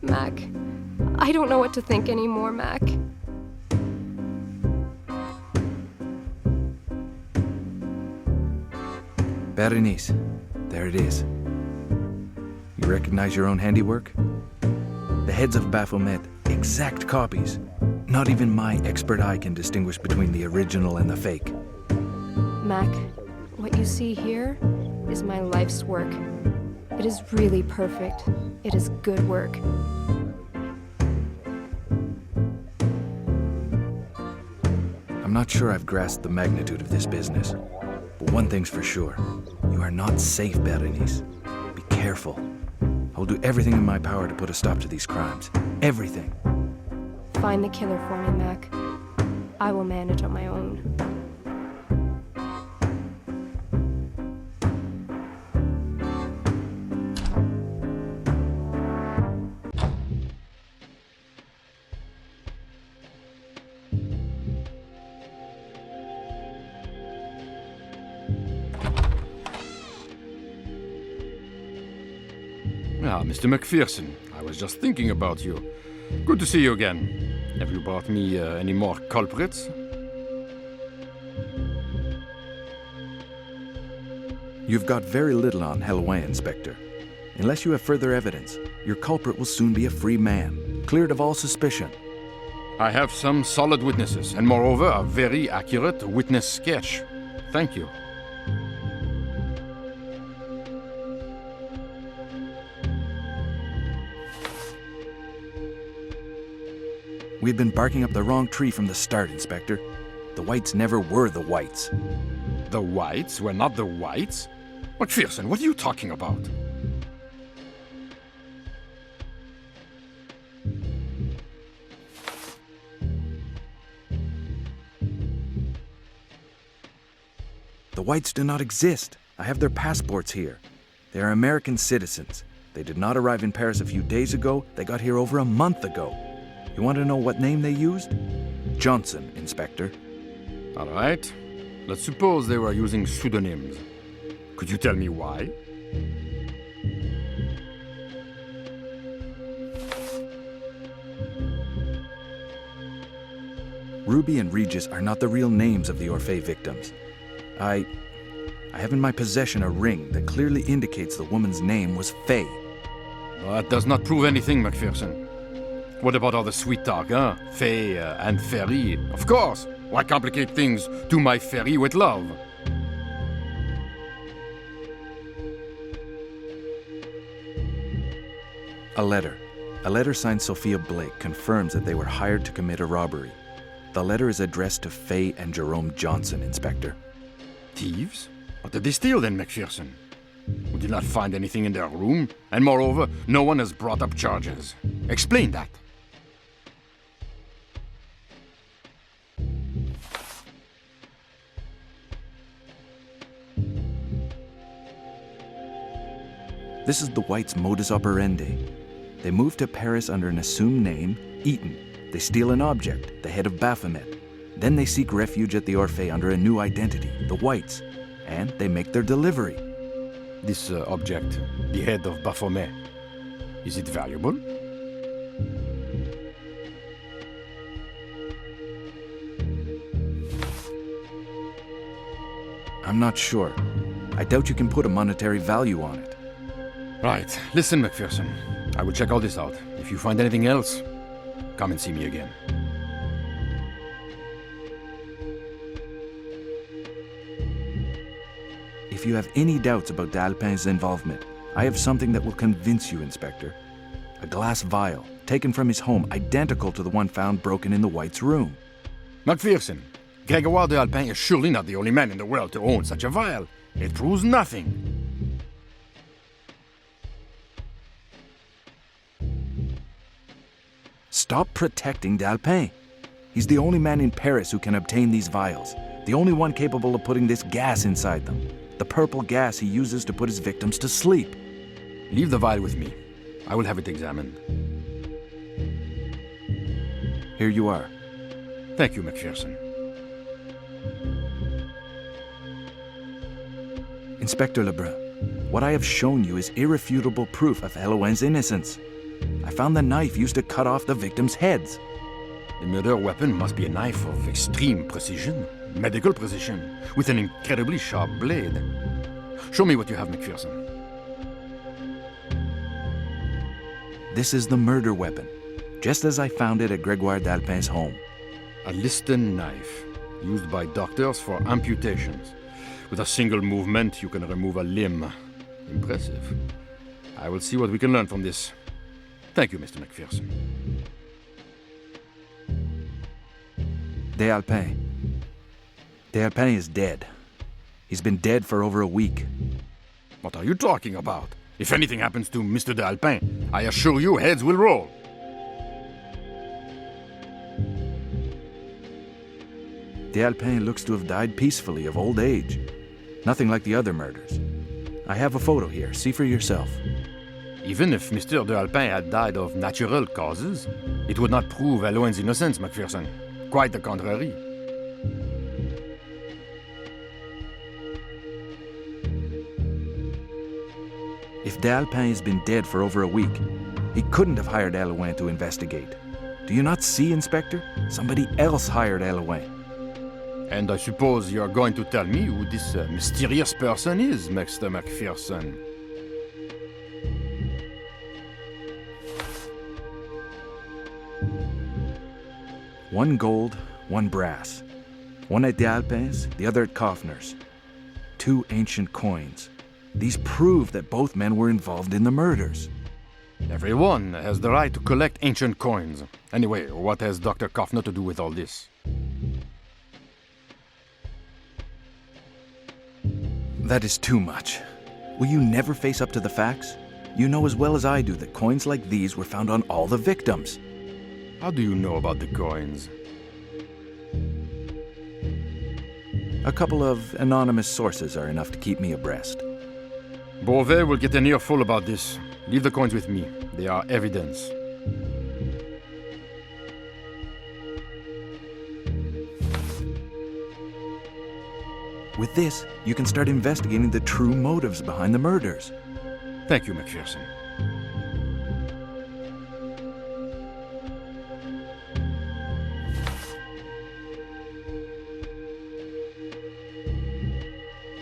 Mac, I don't know what to think anymore, Mac. Berenice, there it is. You recognize your own handiwork? The heads of Baphomet, exact copies. Not even my expert eye can distinguish between the original and the fake. Mac, what you see here is my life's work. It is really perfect. It is good work. I'm not sure I've grasped the magnitude of this business. But one thing's for sure. You are not safe, Berenice. Be careful. I'll do everything in my power to put a stop to these crimes. Everything. Find the killer for me, Mac. I will manage on my own. Ah, Mr. MacPherson, I was just thinking about you. Good to see you again. Have you brought me any more culprits? You've got very little on Halloween, Inspector. Unless you have further evidence, your culprit will soon be a free man, cleared of all suspicion. I have some solid witnesses, and moreover, a very accurate witness sketch. Thank you. We've been barking up the wrong tree from the start, Inspector. The Whites never were the Whites. The Whites were not the Whites? MacPherson, what are you talking about? The Whites do not exist. I have their passports here. They are American citizens. They did not arrive in Paris a few days ago. They got here over a month ago. You want to know what name they used? Johnson, Inspector. All right. Let's suppose they were using pseudonyms. Could you tell me why? Ruby and Regis are not the real names of the Orphée victims. I have in my possession a ring that clearly indicates the woman's name was Faye. That does not prove anything, MacPherson. What about all the sweet talk, huh? Faye and Ferry. Of course. Why complicate things to my Ferry with love? A letter. A letter signed Sophia Blake confirms that they were hired to commit a robbery. The letter is addressed to Faye and Jerome Johnson, Inspector. Thieves? What did they steal then, MacPherson? We did not find anything in their room, and moreover, no one has brought up charges. Explain that. This is the Whites' modus operandi. They move to Paris under an assumed name, Eaton. They steal an object, the head of Baphomet. Then they seek refuge at the Orphée under a new identity, the Whites, and they make their delivery. This object, the head of Baphomet, is it valuable? I'm not sure. I doubt you can put a monetary value on it. Right. Listen, MacPherson. I will check all this out. If you find anything else, come and see me again. If you have any doubts about d'Alpin's involvement, I have something that will convince you, Inspector. A glass vial, taken from his home, identical to the one found broken in the White's room. MacPherson, Grégoire d'Alpin is surely not the only man in the world to own such a vial. It proves nothing. Stop protecting d'Alpin. He's the only man in Paris who can obtain these vials, the only one capable of putting this gas inside them, the purple gas he uses to put his victims to sleep. Leave the vial with me. I will have it examined. Here you are. Thank you, MacPherson. Inspector Lebrun, what I have shown you is irrefutable proof of Helouin's innocence. I found the knife used to cut off the victims' heads. The murder weapon must be a knife of extreme precision, medical precision, with an incredibly sharp blade. Show me what you have, MacPherson. This is the murder weapon, just as I found it at Grégoire d'Alpin's home. A Liston knife, used by doctors for amputations. With a single movement, you can remove a limb. Impressive. I will see what we can learn from this. Thank you, Mr. MacPherson. D'Alpin. D'Alpin is dead. He's been dead for over a week. What are you talking about? If anything happens to Mr. d'Alpin, I assure you heads will roll. D'Alpin looks to have died peacefully of old age. Nothing like the other murders. I have a photo here. See for yourself. Even if Mr. d'Alpin had died of natural causes, it would not prove Helouin's innocence, MacPherson. Quite the contrary. If d'Alpin has been dead for over a week, he couldn't have hired Helouin to investigate. Do you not see, Inspector? Somebody else hired Helouin. And I suppose you're going to tell me who this mysterious person is, Mr. MacPherson. One gold, one brass. One at d'Alpin's, the other at Kaufner's. 2 ancient coins. These prove that both men were involved in the murders. Everyone has the right to collect ancient coins. Anyway, what has Dr. Kaufner to do with all this? That is too much. Will you never face up to the facts? You know as well as I do that coins like these were found on all the victims. How do you know about the coins? A couple of anonymous sources are enough to keep me abreast. Beauvais will get an earful about this. Leave the coins with me. They are evidence. With this, you can start investigating the true motives behind the murders. Thank you, MacPherson.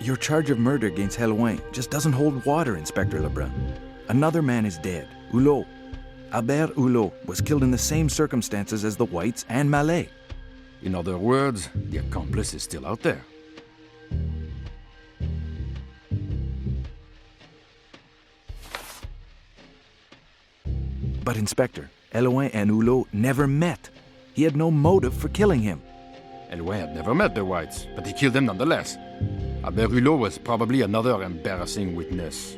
Your charge of murder against Helouin just doesn't hold water, Inspector Lebrun. Another man is dead, Hulot. Albert Hulot was killed in the same circumstances as the Whites and Mallet. In other words, the accomplice is still out there. But Inspector, Helouin and Hulot never met. He had no motive for killing him. Helouin had never met the Whites, but he killed them nonetheless. Albert Hulot was probably another embarrassing witness.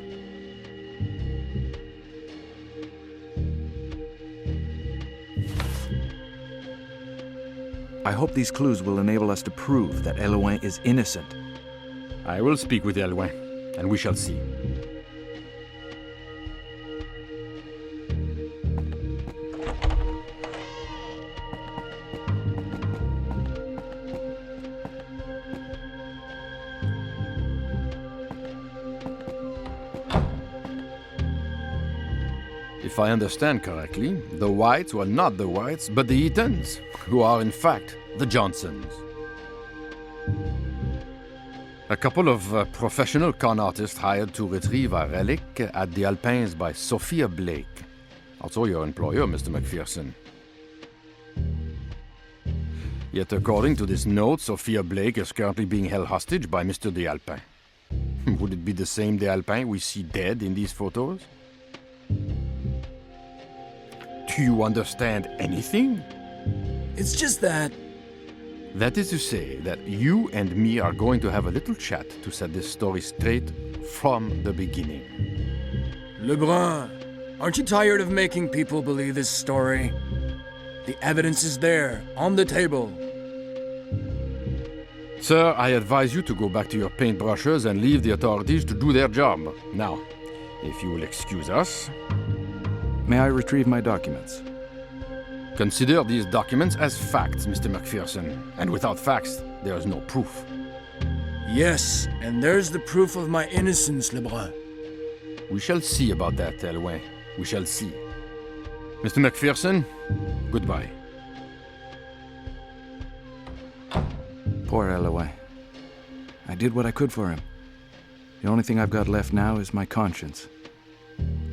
I hope these clues will enable us to prove that Helouin is innocent. I will speak with Helouin, and we shall see. If I understand correctly, the Whites were not the Whites, but the Eatons, who are in fact the Johnsons. A couple of professional con artists hired to retrieve a relic at the Alpines by Sophia Blake. Also your employer, Mr. MacPherson. Yet according to this note, Sophia Blake is currently being held hostage by Mr. de Alpin. Would it be the same de Alpin we see dead in these photos? Do you understand anything? It's just that... That is to say that you and me are going to have a little chat to set this story straight from the beginning. Lebrun, aren't you tired of making people believe this story? The evidence is there, on the table. Sir, I advise you to go back to your paintbrushes and leave the authorities to do their job. Now, if you will excuse us... May I retrieve my documents? Consider these documents as facts, Mr. MacPherson. And without facts, there is no proof. Yes, and there's the proof of my innocence, Lebrun. We shall see about that, Elway. We shall see. Mr. MacPherson, goodbye. Poor Elway. I did what I could for him. The only thing I've got left now is my conscience.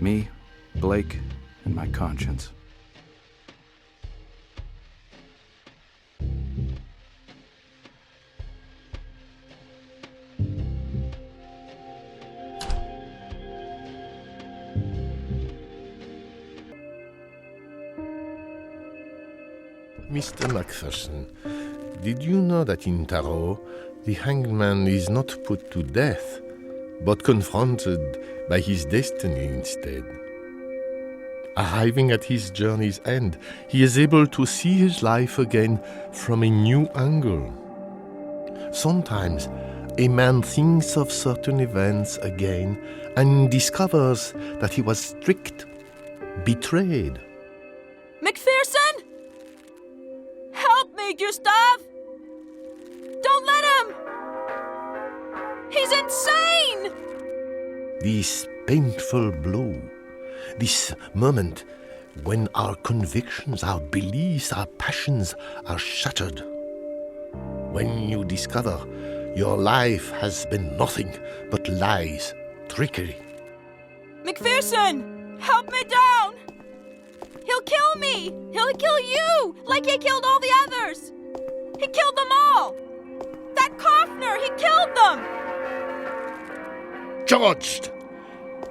Me, Blake, and my conscience. Mr. MacPherson, did you know that in Tarot, the hanged man is not put to death, but confronted by his destiny instead? Arriving at his journey's end, he is able to see his life again from a new angle. Sometimes, a man thinks of certain events again and discovers that he was tricked, betrayed. MacPherson! Help me, Gustave! Don't let him! He's insane! This painful blow, this moment when our convictions, our beliefs, our passions are shattered. When you discover your life has been nothing but lies, trickery. MacPherson! Help me down! He'll kill me! He'll kill you! Like he killed all the others! He killed them all! That Kaufner, he killed them! Judged!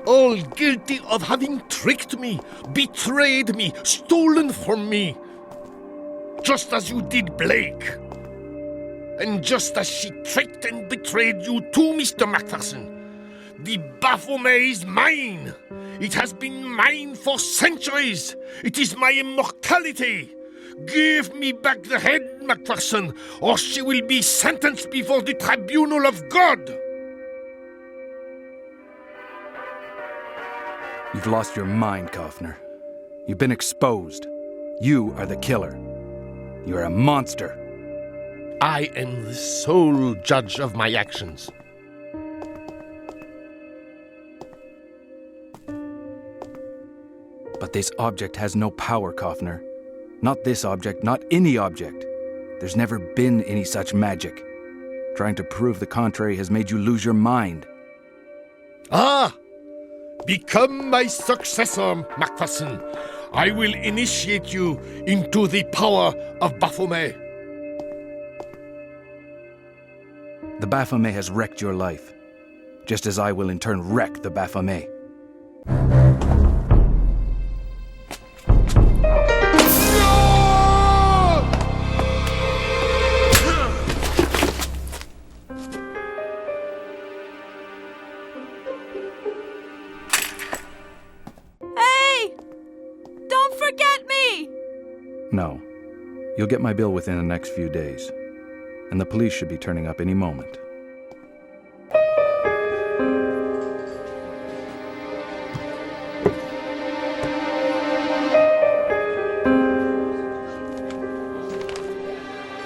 All guilty of having tricked me, betrayed me, stolen from me. Just as you did Blake. And just as she tricked and betrayed you too, Mr. MacPherson. The Baphomet is mine. It has been mine for centuries. It is my immortality. Give me back the head, MacPherson, or she will be sentenced before the tribunal of God. You've lost your mind, Kaufner. You've been exposed. You are the killer. You're a monster. I am the sole judge of my actions. But this object has no power, Kaufner. Not this object, not any object. There's never been any such magic. Trying to prove the contrary has made you lose your mind. Ah! Become my successor, MacPherson. I will initiate you into the power of Baphomet. The Baphomet has wrecked your life, just as I will in turn wreck the Baphomet. No. You'll get my bill within the next few days. And the police should be turning up any moment.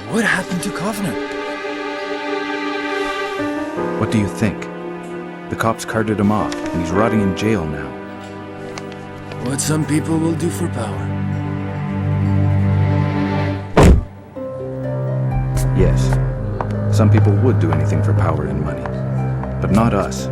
What happened to Kaufner? What do you think? The cops carted him off, and he's rotting in jail now. What some people will do for power. Yes, some people would do anything for power and money, but not us.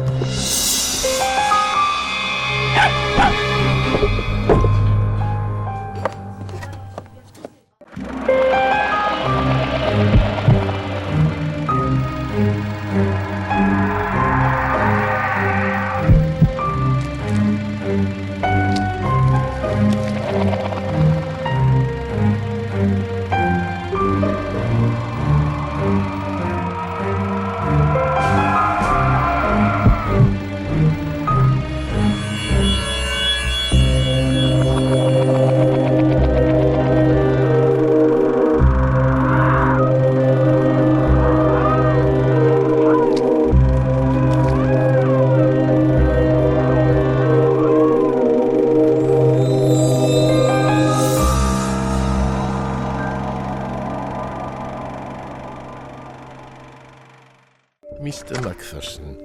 Mr. MacPherson,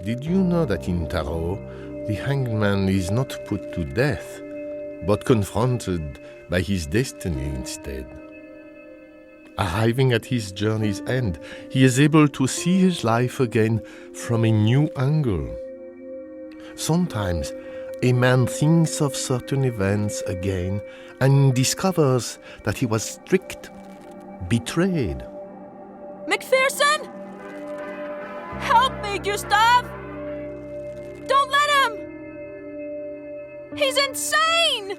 did you know that in Tarot, the hanged man is not put to death, but confronted by his destiny instead? Arriving at his journey's end, he is able to see his life again from a new angle. Sometimes, a man thinks of certain events again and discovers that he was tricked, betrayed. MacPherson! Help me, Gustav! Don't let him! He's insane!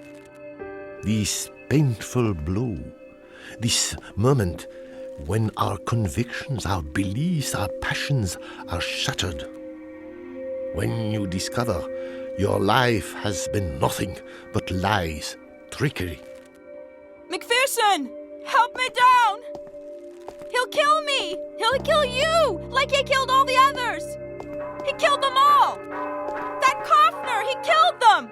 This painful blow, this moment when our convictions, our beliefs, our passions are shattered. When you discover your life has been nothing but lies, trickery. MacPherson! Help me down! He'll kill me! He'll kill you! Like he killed all the others! He killed them all! That Kaufner! He killed them!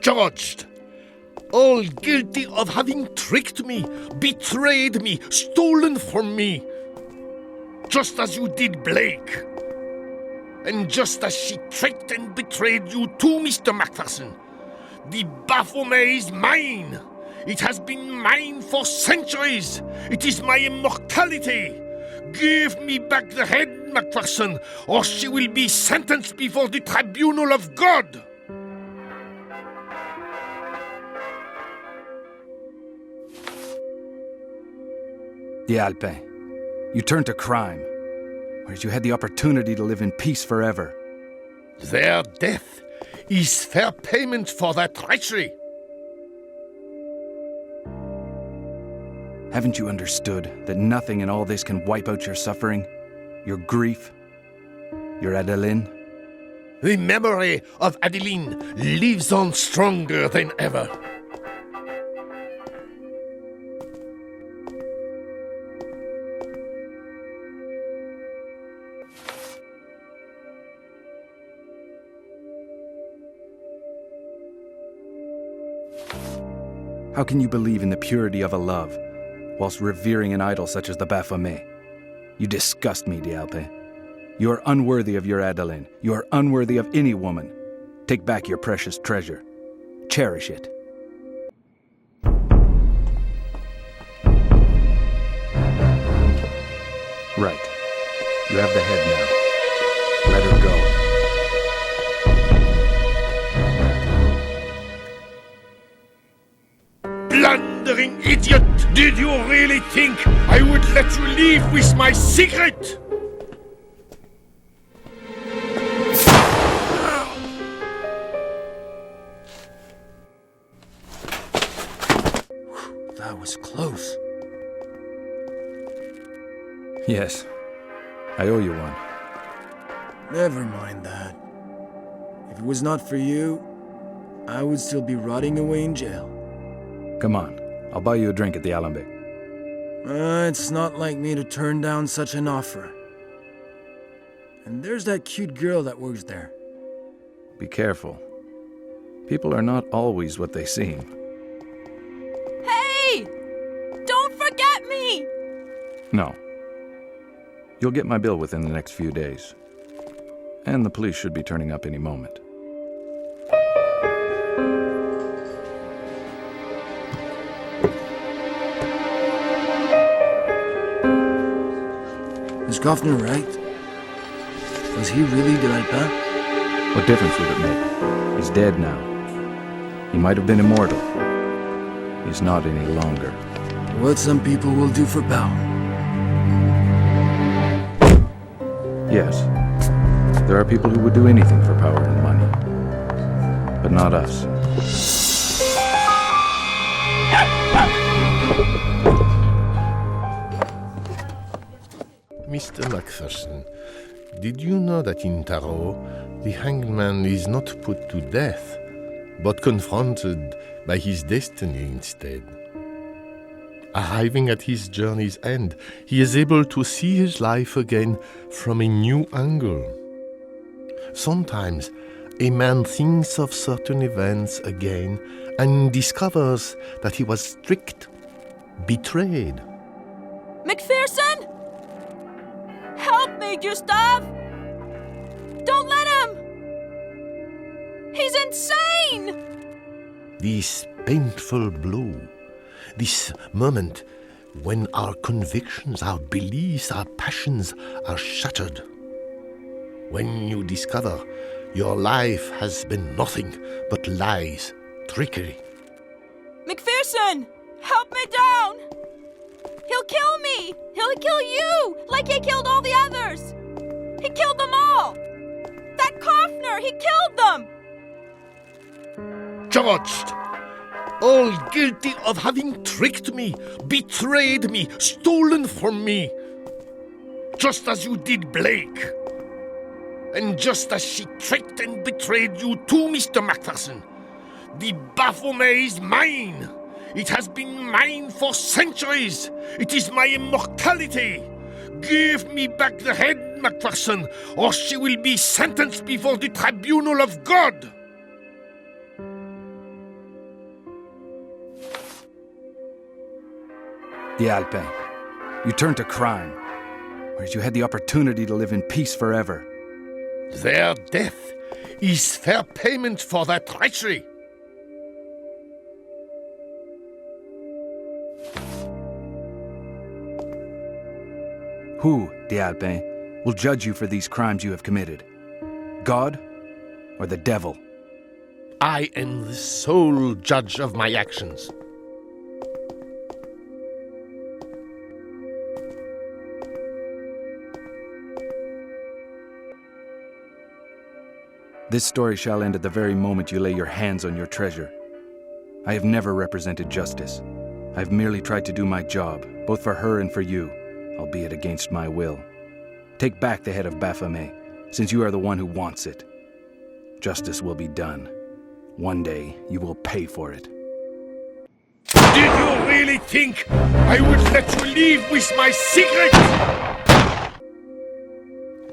Judged! All guilty of having tricked me, betrayed me, stolen from me. Just as you did Blake. And just as she tricked and betrayed you too, Mr. MacPherson. The Baphomet is mine! It has been mine for centuries! It is my immortality! Give me back the head, MacPherson, or she will be sentenced before the tribunal of God! The Alpin. You turned to crime, whereas you had the opportunity to live in peace forever. Their death is fair payment for their treachery. Haven't you understood that nothing in all this can wipe out your suffering, your grief, your Adeline? The memory of Adeline lives on stronger than ever. How can you believe in the purity of a love, whilst revering an idol such as the Baphomet? You disgust me, D'Alpe. You are unworthy of your Adeline. You are unworthy of any woman. Take back your precious treasure. Cherish it. Right. You have the head now. Let her go. Blundering idiot! Did you really think I would let you leave with my secret? That was close. Yes. I owe you one. Never mind that. If it was not for you, I would still be rotting away in jail. Come on. I'll buy you a drink at the Alembic. It's not like me to turn down such an offer. And there's that cute girl that works there. Be careful. People are not always what they seem. Hey! Don't forget me! No. You'll get my bill within the next few days. And the police should be turning up any moment. Is Kaufner right? Was he really de Alpin? What difference would it make? He's dead now. He might have been immortal. He's not any longer. What some people will do for power. Yes. There are people who would do anything for power and money. But not us. Mr. MacPherson, did you know that in Tarot, the hanged man is not put to death, but confronted by his destiny instead? Arriving at his journey's end, he is able to see his life again from a new angle. Sometimes, a man thinks of certain events again and discovers that he was tricked, betrayed. MacPherson! Help me, Gustav! Don't let him! He's insane! This painful blow, this moment when our convictions, our beliefs, our passions are shattered. When you discover your life has been nothing but lies, trickery. MacPherson! Help me down! He'll kill me! He'll kill you! Like he killed all the others! He killed them all! That Kaufner, he killed them! Judged! All guilty of having tricked me, betrayed me, stolen from me. Just as you did Blake. And just as she tricked and betrayed you too, Mr. MacPherson. The Baphomet is mine! It has been mine for centuries! It is my immortality! Give me back the head, MacPherson, or she will be sentenced before the tribunal of God! The Alpin. You turned to crime, whereas you had the opportunity to live in peace forever. Their death is fair payment for their treachery. Who, the Alpin, will judge you for these crimes you have committed? God or the devil? I am the sole judge of my actions. This story shall end at the very moment you lay your hands on your treasure. I have never represented justice. I have merely tried to do my job, both for her and for you, albeit against my will. Take back the head of Baphomet, since you are the one who wants it. Justice will be done. One day, you will pay for it. Did you really think I would let you leave with my secret?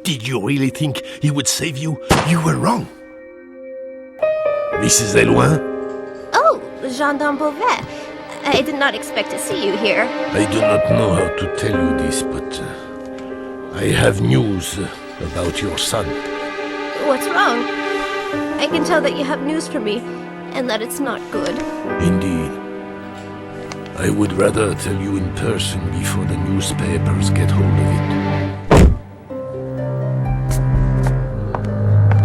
Did you really think he would save you? You were wrong. Mrs. Eloin? Oh, Gendarme Beauvais. I did not expect to see you here. I do not know how to tell you this, but I have news about your son. What's wrong? I can tell that you have news for me, and that it's not good. Indeed. I would rather tell you in person before the newspapers get hold of it.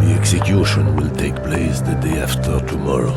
The execution will take place the day after tomorrow.